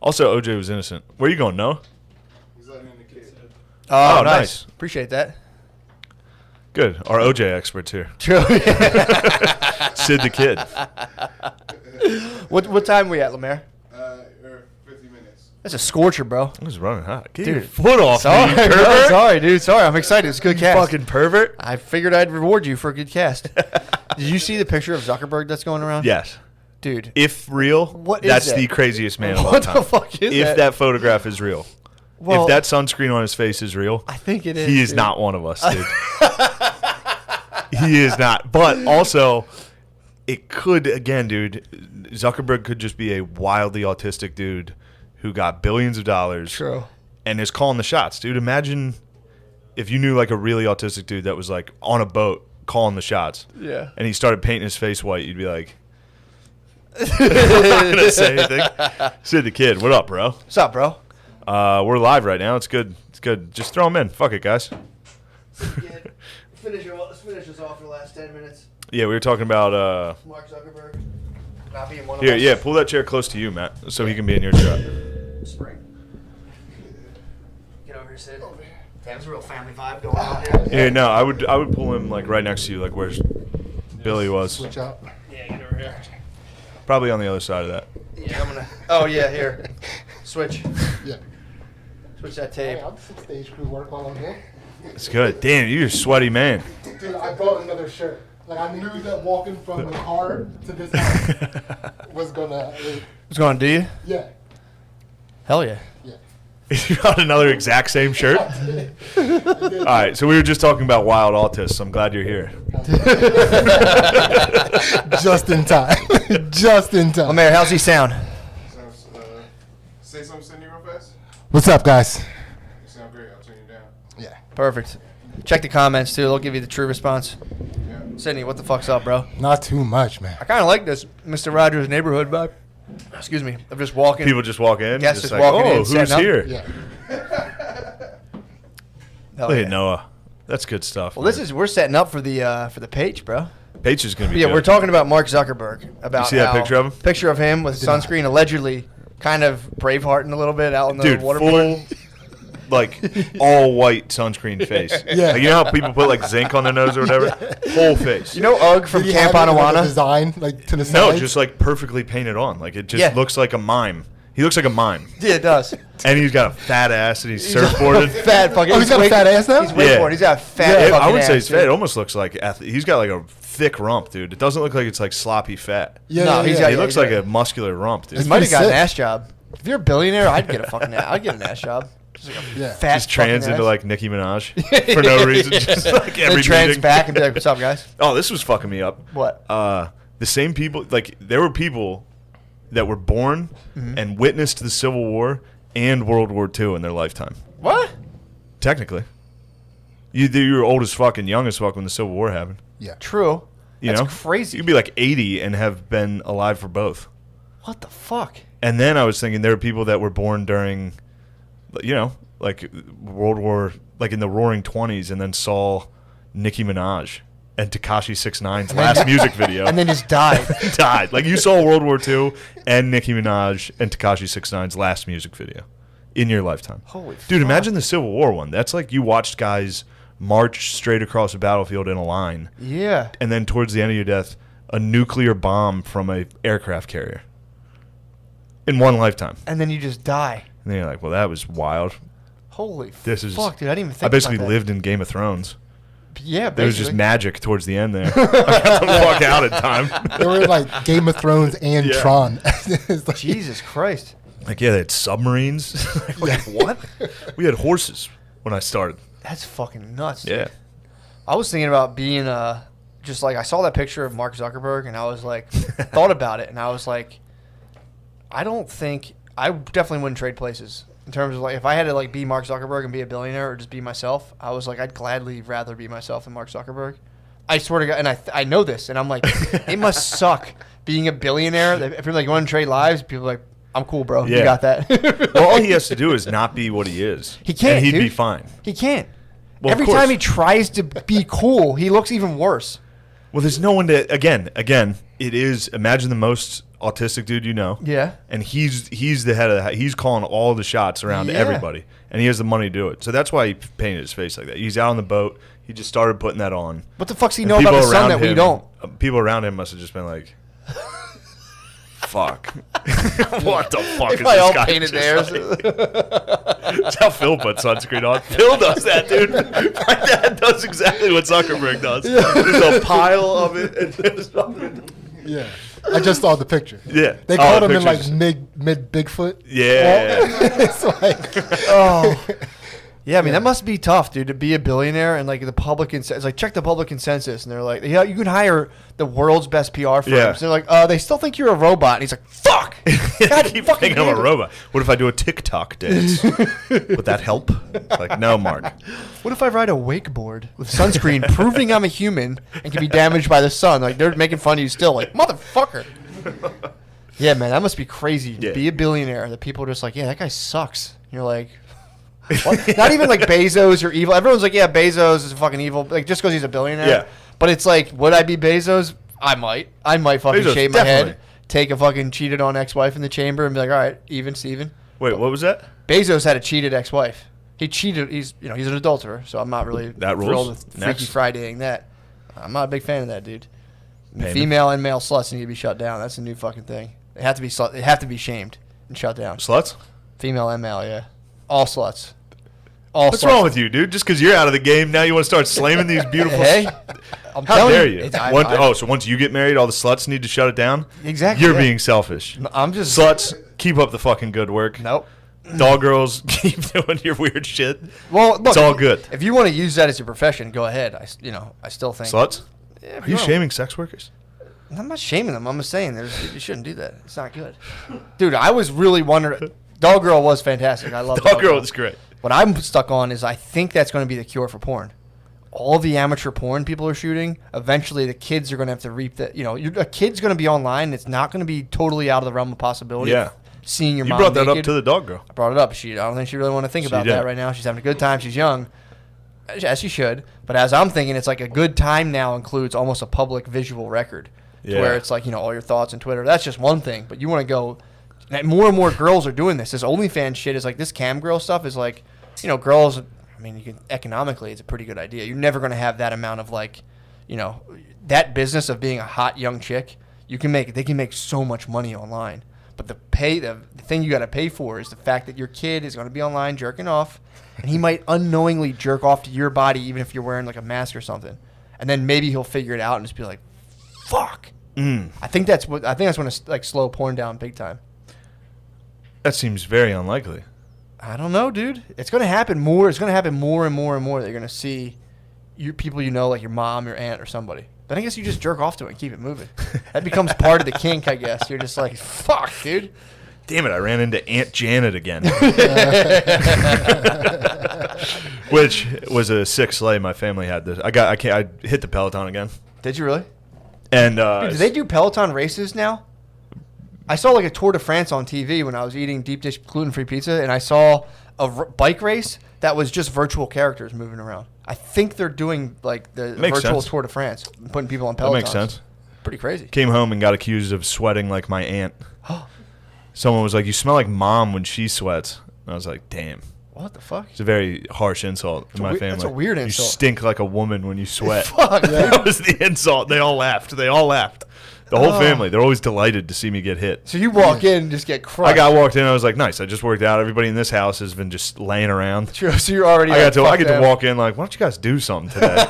Also, OJ was innocent. Where you going, Noah? He's letting in the kid. Oh, Oh, nice. nice. Appreciate that. Good. Our OJ experts here. True. Sid the Kid. What time we at, Lemaire? Or 50 minutes. That's a scorcher, bro. I was running hot. Get Dude. your foot off Sorry, me, you bro, pervert. sorry, dude. Sorry, I'm excited. It's a good cast. Fucking pervert. I figured I'd reward you for a good cast. Did you see the picture of Zuckerberg that's going around? Yes. Dude. If real, What is that's that? the craziest man of all What time. the fuck is if that? that photograph is real. Well, if that sunscreen on his face is real, I think it is. he is dude. not one of us, dude. He is not. But also, it could, again, dude, Zuckerberg could just be a wildly autistic dude who got billions of dollars True. and is calling the shots, dude. Imagine if you knew like a really autistic dude that was like on a boat calling the shots. Yeah. And he started painting his face white, you'd be like, I'm not going to say anything. Sid the Kid, what up, bro? What's up, bro? We're live right now. It's good. It's good. Just throw them in. Fuck it, guys. Finish us off for the last 10 minutes. Yeah, we were talking about. Mark Zuckerberg not being one of Here, us. yeah, pull that chair close to you, Matt, so he can be in your shot. Spring. Get over here, Sid. Damn, there's a real family vibe going on here. Yeah, no, I would pull him like right next to you, like where Billy was. Switch out. Yeah, get over here. Probably on the other side of that. Yeah, I'm gonna. Oh yeah, here. Switch. Yeah. Switch that tape. Hey, I'll do some stage crew work while I'm here. It's good. Damn, you're a sweaty man. Dude, I brought another shirt. Like, I knew that walking from the car to this house was gonna. What's going on, do you? Yeah. Hell yeah. Yeah. You got another exact same shirt? All right, so we were just talking about wild autists. I'm glad you're here. Just in time. Just in time. Oh, Mayor, how's he sound? Say something, Sydney, real fast. What's up, guys? You sound great. I'll turn you down. Yeah. Perfect. Check the comments, too. They'll give you the true response. Yeah. Sydney, what the fuck's up, bro? Not too much, man. I kind of like this Mr. Rogers neighborhood vibe. Excuse me. I'm just walking. People just walk in, Guests just just like, walking in, oh, who's setting up." here? Yeah. Hell Look yeah. at Noah. That's good stuff. Well, we're setting up for the page, bro. Paige is gonna be. Yeah, good. we're talking about Mark Zuckerberg. About see that how- picture of him? Picture of him with sunscreen, allegedly kind of Bravehearting a little bit out in the Dude, waterboard. full, like all white sunscreen face. Yeah. Like, you know how people put like zinc on their nose or whatever? Whole face. You know Ugg from Did he Camp have it in, like, a Anawana? design, like, to the No, side? just like perfectly painted on. Like it just Yeah. looks like a mime. He looks like a mime, Yeah, it does. and he's got a fat ass, and he's surfboarded. Fat fucking. Oh, he's got a fat ass now? He's Yeah. wakeboarding. He's got a fat. Yeah, fucking I wouldn't say ass, he's fat. dude. It almost looks like he's got like a thick rump, dude. It doesn't look like it's like sloppy fat. Yeah, No, yeah, he's yeah. got- He yeah, looks he's like got- a muscular rump, dude. He might have got an sick. ass job. If you're a billionaire, I'd get a fucking. I'd get an ass job. Just like a Yeah. fat. Just trans fucking into ass. like Nicki Minaj for no reason. Just like Then every trans meeting. back and be like, "What's up, guys?" Oh, this was fucking me up. What? The same people, like there were people that were born Mm-hmm. and witnessed the Civil War and World War II in their lifetime. What? Technically, you were old as fuck and young as fuck when the Civil War happened. Yeah. True. You That's know, crazy. You'd be like 80 and have been alive for both. What the fuck? And then I was thinking there were people that were born during, you know, like World War, like in the Roaring 20s, and then saw Nicki Minaj and Tekashi 6ix9's last music video. And then just died. died. Like you saw World War II and Nicki Minaj and Tekashi 6ix9's last music video in your lifetime. Holy Dude, fuck. imagine the Civil War one. That's like you watched guys march straight across a battlefield in a line, Yeah. and then towards the end of your death, a nuclear bomb from a aircraft carrier. In one lifetime. And then you just die. And then you're like, well, that was wild. Holy This is fuck, dude! I didn't even think. I basically about that. lived in Game of Thrones. Yeah, There was just basically. magic towards the end there. I got the fuck out in time. They were like Game of Thrones and Yeah. Tron. It's like, Jesus Christ. Like, yeah, they had submarines. Like, what? We had horses when I started. That's fucking nuts. Dude. Yeah. I was thinking about being just like I saw that picture of Mark Zuckerberg and I was like thought about it and I was like I definitely wouldn't trade places in terms of like if I had to like be Mark Zuckerberg and be a billionaire or just be myself. I was like I'd gladly rather be myself than Mark Zuckerberg. I swear to God, and I know this, and I'm like, it must suck being a billionaire. If you're like, you want to trade lives, people are like, I'm cool, bro. You Yeah. got that. Well, all he has to do is not be what he is. He can't, And he'd dude. be fine. He can't. Well, of Every course. time he tries to be cool, he looks even worse. Well, there's no one to, again, it is, imagine the most autistic dude you know. Yeah. And he's the head of he's calling all the shots around Yeah. everybody. And he has the money to do it. So that's why he painted his face like that. He's out on the boat. He just started putting that on. What the fuck's he And know about people the sun around that we him- don't? People around him must have just been like, fuck. What the fuck They is probably this all guy painted just theirs. like- That's how Phil puts sunscreen on. Phil does that, dude. My dad does exactly what Zuckerberg does. There's a pile of it. And there's fucking- yeah. I just saw the picture. Yeah. They Oh, called the him in like pictures. mid Bigfoot. Yeah. It's like, Oh. Yeah, I mean, that must be tough, dude, to be a billionaire and, like, the public consensus. It's like, check the public consensus. And they're like, yeah, you can hire the world's best PR firms. Yeah. They're like, they still think you're a robot. And he's like, fuck. God, Keep fucking thinking I'm damn a it. robot. What if I do a TikTok dance? Would that help? Like, no, Mark. What if I ride a wakeboard with sunscreen proving I'm a human and can be damaged by the sun? Like, they're making fun of you still. Like, motherfucker. Yeah, man, that must be crazy to Yeah. be a billionaire. That people are just like, yeah, that guy sucks. And you're like, what? Not even like Bezos or evil. Everyone's like, yeah, Bezos is fucking evil, like just because he's a billionaire. Yeah. But it's like, would I be Bezos? I might fucking Bezos, shave my definitely. head, take a fucking cheated on ex-wife in the chamber, and be like, all right, even Steven. Wait, what was that? Bezos had a cheated ex-wife. He cheated. He's an adulterer, so I'm not really That rules. thrilled with Freaky Next. Fridaying that. I'm not a big fan of that, dude. Payment. Female and male sluts need to be shut down. That's a new fucking thing. They have to be they have to be shamed and shut down. Sluts? Female and male, yeah. All sluts. All What's sluts. wrong with you, dude? Just because you're out of the game, now you want to start slamming these beautiful... Hey, I'm How telling dare you? it's- So once you get married, all the sluts need to shut it down? Exactly, You're yeah. being selfish. I'm just Sluts, keep up the fucking good work. Nope. Dog girls, keep doing your weird shit. Well, look, It's all good. If you want to use that as your profession, go ahead. I still think Sluts? Yeah, Are you shaming sex workers? I'm not shaming them. I'm just saying you shouldn't do that. It's not good. Dude, I was really wondering. Dog Girl was fantastic. I love Dog girl is great. What I'm stuck on is I think that's going to be the cure for porn. All the amateur porn people are shooting, eventually the kids are going to have to reap that. A kid's going to be online. It's not going to be totally out of the realm of possibility. Yeah. Seeing your You mom brought that up naked. to the dog girl. I brought it up. I don't think she really want to think She about did. that right now. She's having a good time. She's young. As she should. But as I'm thinking, it's like a good time now includes almost a public visual record. Yeah. Where it's like, all your thoughts on Twitter. That's just one thing. But you want to go. And more and more girls are doing this. This OnlyFans shit is like, this cam girl stuff is like, girls, economically, it's a pretty good idea. You're never going to have that amount of like, that business of being a hot young chick. They can make so much money online. But the thing you got to pay for is the fact that your kid is going to be online jerking off, and he might unknowingly jerk off to your body, even if you're wearing like a mask or something. And then maybe he'll figure it out and just be like, "Fuck." I think that's going to like slow porn down big time. That seems very unlikely. I don't know, dude. It's going to happen more. It's going to happen more and more and more that you're going to see people like your mom, your aunt, or somebody. Then I guess you just jerk off to it and keep it moving. That becomes part of the kink, I guess. You're just like, fuck, dude. Damn it, I ran into Aunt Janet again. Which was a sick sleigh my family had. I hit the Peloton again. Did you really? And Dude, do they do Peloton races now? I saw like a Tour de France on TV when I was eating deep dish gluten-free pizza, and I saw a bike race that was just virtual characters moving around. I think they're doing like the Makes virtual sense. Tour de France, putting people on that Pelotons. makes sense. Pretty crazy. Came home and got accused of sweating like my aunt. Someone was like, "You smell like mom when she sweats." And I was like, "Damn." What the fuck? It's a very harsh insult in my family. That's a weird insult. You stink like a woman when you sweat. Fuck, dude. That was the insult. They all laughed. The whole family. They're always delighted to see me get hit. So you walk in and just get crushed. I walked in. I was like, nice. I just worked out. Everybody in this house has been just laying around. True. So you're already. I get fuck to them. walk in like, why don't you guys do something today?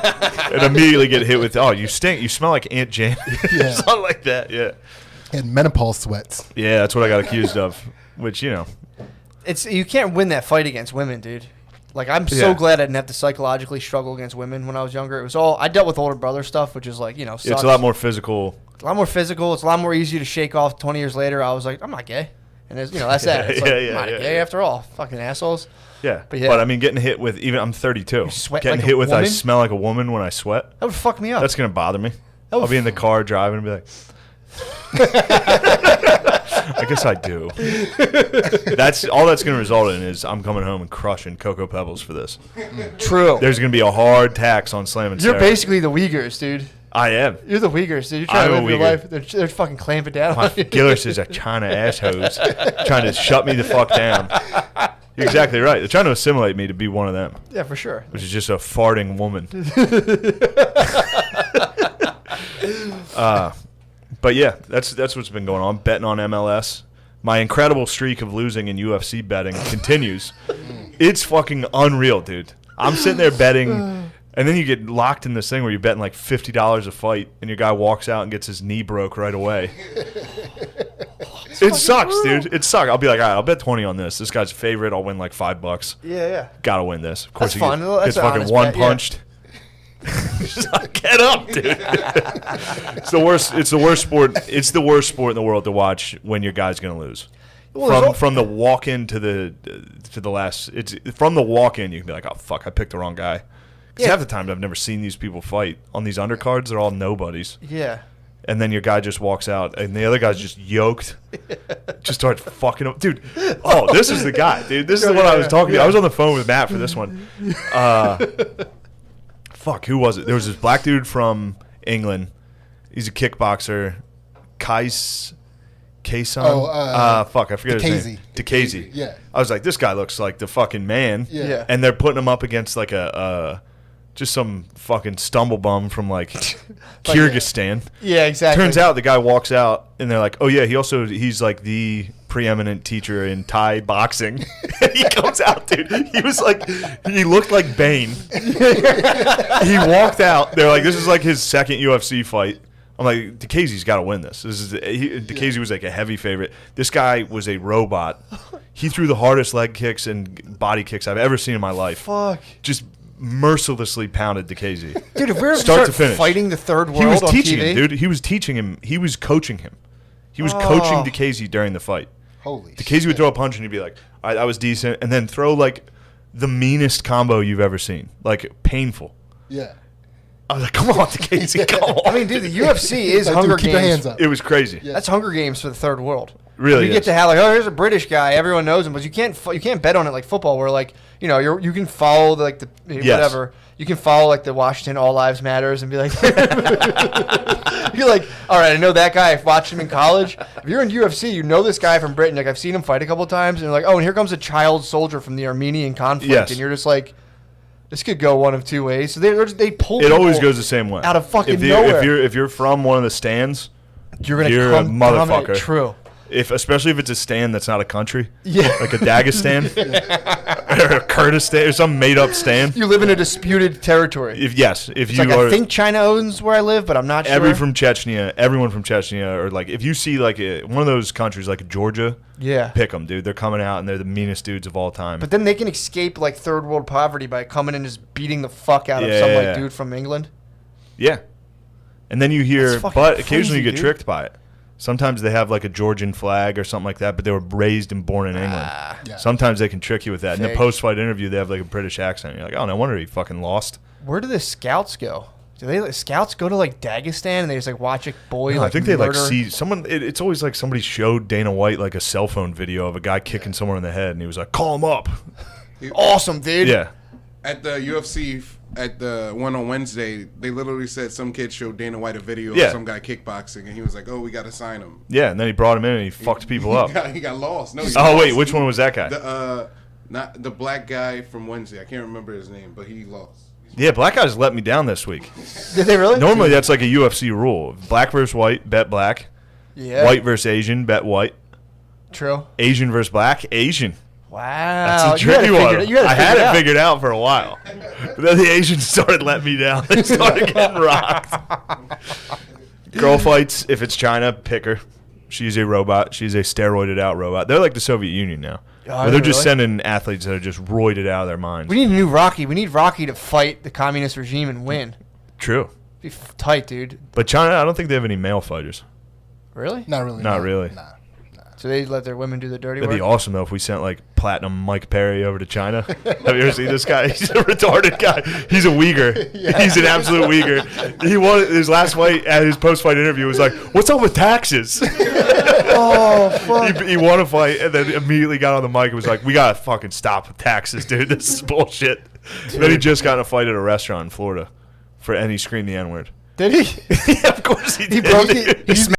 And immediately get hit with, oh, you stink. You smell like Aunt Janet. Yeah. Something like that. Yeah. And menopause sweats. Yeah, that's what I got accused of. Which, It's you can't win that fight against women, dude. Like I'm so Yeah. glad I didn't have to psychologically struggle against women when I was younger. It was all I dealt with older brother stuff, which is like sucks. it's a lot more physical. It's a lot more physical. It's a lot more easy to shake off. 20 years later, I was like, I'm not gay, and that's that. It's like, I'm not gay after all. Fucking assholes. Yeah. But yeah. But I mean, getting hit with, I'm 32. sweat Getting like a hit with, I woman? smell like a woman when I sweat. That would fuck me up. That's going to bother me. That would I'll be in the car driving and be like, I guess I do. That's all that's going to result in is I'm coming home and crushing Cocoa Pebbles for this. True. There's going to be a hard tax on slamming You're Sarah. basically the Uyghurs, dude. I am. You're the Uyghurs, dude. You're trying to I'm a live your Uyghur. life. They're fucking clamping down My on you. Gillis is a China assholes trying to shut me the fuck down. You're exactly right. They're trying to assimilate me to be one of them, Yeah, for sure. which is just a farting woman. But yeah, that's what's been going on. Betting on MLS. My incredible streak of losing in UFC betting continues. It's fucking unreal, dude. I'm sitting there betting, and then you get locked in this thing where you're betting like $50 a fight, and your guy walks out and gets his knee broke right away. It sucks, dude. It sucks. I'll be like, all right, I'll bet 20 on this. This guy's favorite. I'll win like $5. Yeah. Gotta win this. Of course, That's fun. he That's gets an fucking honest one bet, yeah. punched. Just like, get up, dude. It's the worst. It's the worst sport. It's the worst sport in the world to watch when your guy's gonna lose. Well, From the walk in to the last. It's from the walk in. You can be like, oh fuck, I picked the wrong guy. Because Yeah. half the time I've never seen these people fight on these undercards. They're all nobodies. Yeah. and then your guy just walks out, and the other guy's just yoked, just starts fucking up, dude. Oh, this is the guy, dude. This is the one I was talking to. I was on the phone with Matt for this one. Fuck, who was it? There was this black dude from England. He's a kickboxer, Kaisan. Fuck, I forget his name. DeKazy. Yeah. I was like, this guy looks like the fucking man. Yeah. And they're putting him up against like just some fucking stumble bum from like Kyrgyzstan. Yeah, exactly. Turns out the guy walks out and they're like, oh yeah, he's like the preeminent teacher in Thai boxing. He comes out, dude. He looked like Bane. He walked out. They're like, this is like his second UFC fight. I'm like, DeKazy's got to win this. DeKazy was like a heavy favorite. This guy was a robot. He threw the hardest leg kicks and body kicks I've ever seen in my life. Fuck. Just mercilessly pounded DeKazy. Dude, if we were Start to finish. fighting the third world He was on teaching TV, him, dude. He was teaching him. He was coaching him. He was coaching DeKazy during the fight. Holy DeKazy would throw a punch and he'd be like, all right, that was decent. And then throw like the meanest combo you've ever seen. Like painful. Yeah. I was like, come on, DeKazy, come on. I mean, dude, the UFC is Like, Hunger dude, keep your Games. hands up. It was crazy. Yeah. That's Hunger Games for the third world. Really You get is. to have like, oh, here's a British guy. Everyone knows him, but you can't bet on it like football, where like you can follow like the whatever. You can follow like the Washington All Lives Matters and be like, you're like, all right, I know that guy. I've watched him in college. If you're in UFC, you know this guy from Britain. Like I've seen him fight a couple of times, and you're like, oh, and here comes a child soldier from the Armenian conflict, Yes. and you're just like, this could go one of two ways. So they pull. It always people goes the same way. out of fucking nowhere. If you're from one of the stands, You're gonna you're come a motherfucker. dominate. True. Especially if it's a stand that's not a country. Yeah. Like a Dagestan or a Kurdistan or some made up stand. You live in a disputed territory. If It's you like are I think China owns where I live, but I'm not sure. everyone from Chechnya, or like if you see like one of those countries like Georgia, Yeah. pick them, dude. They're coming out and they're the meanest dudes of all time. But then they can escape like third world poverty by coming and just beating the fuck out of some Yeah. like dude from England. Yeah. And then you hear, That's fucking but occasionally you crazy, get dude. tricked by it. Sometimes they have like a Georgian flag or something like that, but they were raised and born in England. Yeah. Sometimes they can trick you with that. In the Fake. post-fight interview, they have like a British accent. You're like, oh, no wonder he fucking lost. Where do the scouts go? Do they scouts go to like Dagestan and they just like watch a boy No, like I think they like murder? see someone. It's always like somebody showed Dana White like a cell phone video of a guy kicking someone in the head, and he was like, "Call him up." Awesome, dude. Yeah, At the UFC, at the one on Wednesday, they literally said some kid showed Dana White a video Yeah. of some guy kickboxing, and he was like, "Oh, we got to sign him." yeah, and then he brought him in and he fucked people up. He got lost. No, he Oh lost. wait, which one was that guy? Not the black guy from Wednesday. I can't remember his name, but he lost. Yeah, black guys let me down this week. Did they really? Normally that's like a UFC rule: black versus white, bet black. Yeah. White versus Asian, bet white. True. Asian versus black, Asian. Wow. That's a tricky one. I had it figured out for a while. But then the Asians started letting me down. They started getting rocked. Girl fights, if it's China, pick her. She's a robot. She's a steroided out robot. They're like the Soviet Union now. Oh, Where they're just really? sending athletes that are just roided out of their minds. We need a new Rocky. We need Rocky to fight the communist regime and win. True. Be tight, dude. But China, I don't think they have any male fighters. Really? Not really. Not no. really. Nah. So they let their women do the dirty It'd work? be awesome, though, if we sent, like, platinum Mike Perry over to China. Have you ever seen this guy? He's a retarded guy. He's a Uyghur. He's an absolute Uyghur. He won his last fight at his post-fight interview was like, what's up with taxes? Oh, fuck. He won a fight and then immediately got on the mic and was like, we got to fucking stop with taxes, dude. This is bullshit. Then he just got in a fight at a restaurant in Florida and he screamed the N-word. Did he? Yeah, of course he did. He broke it. He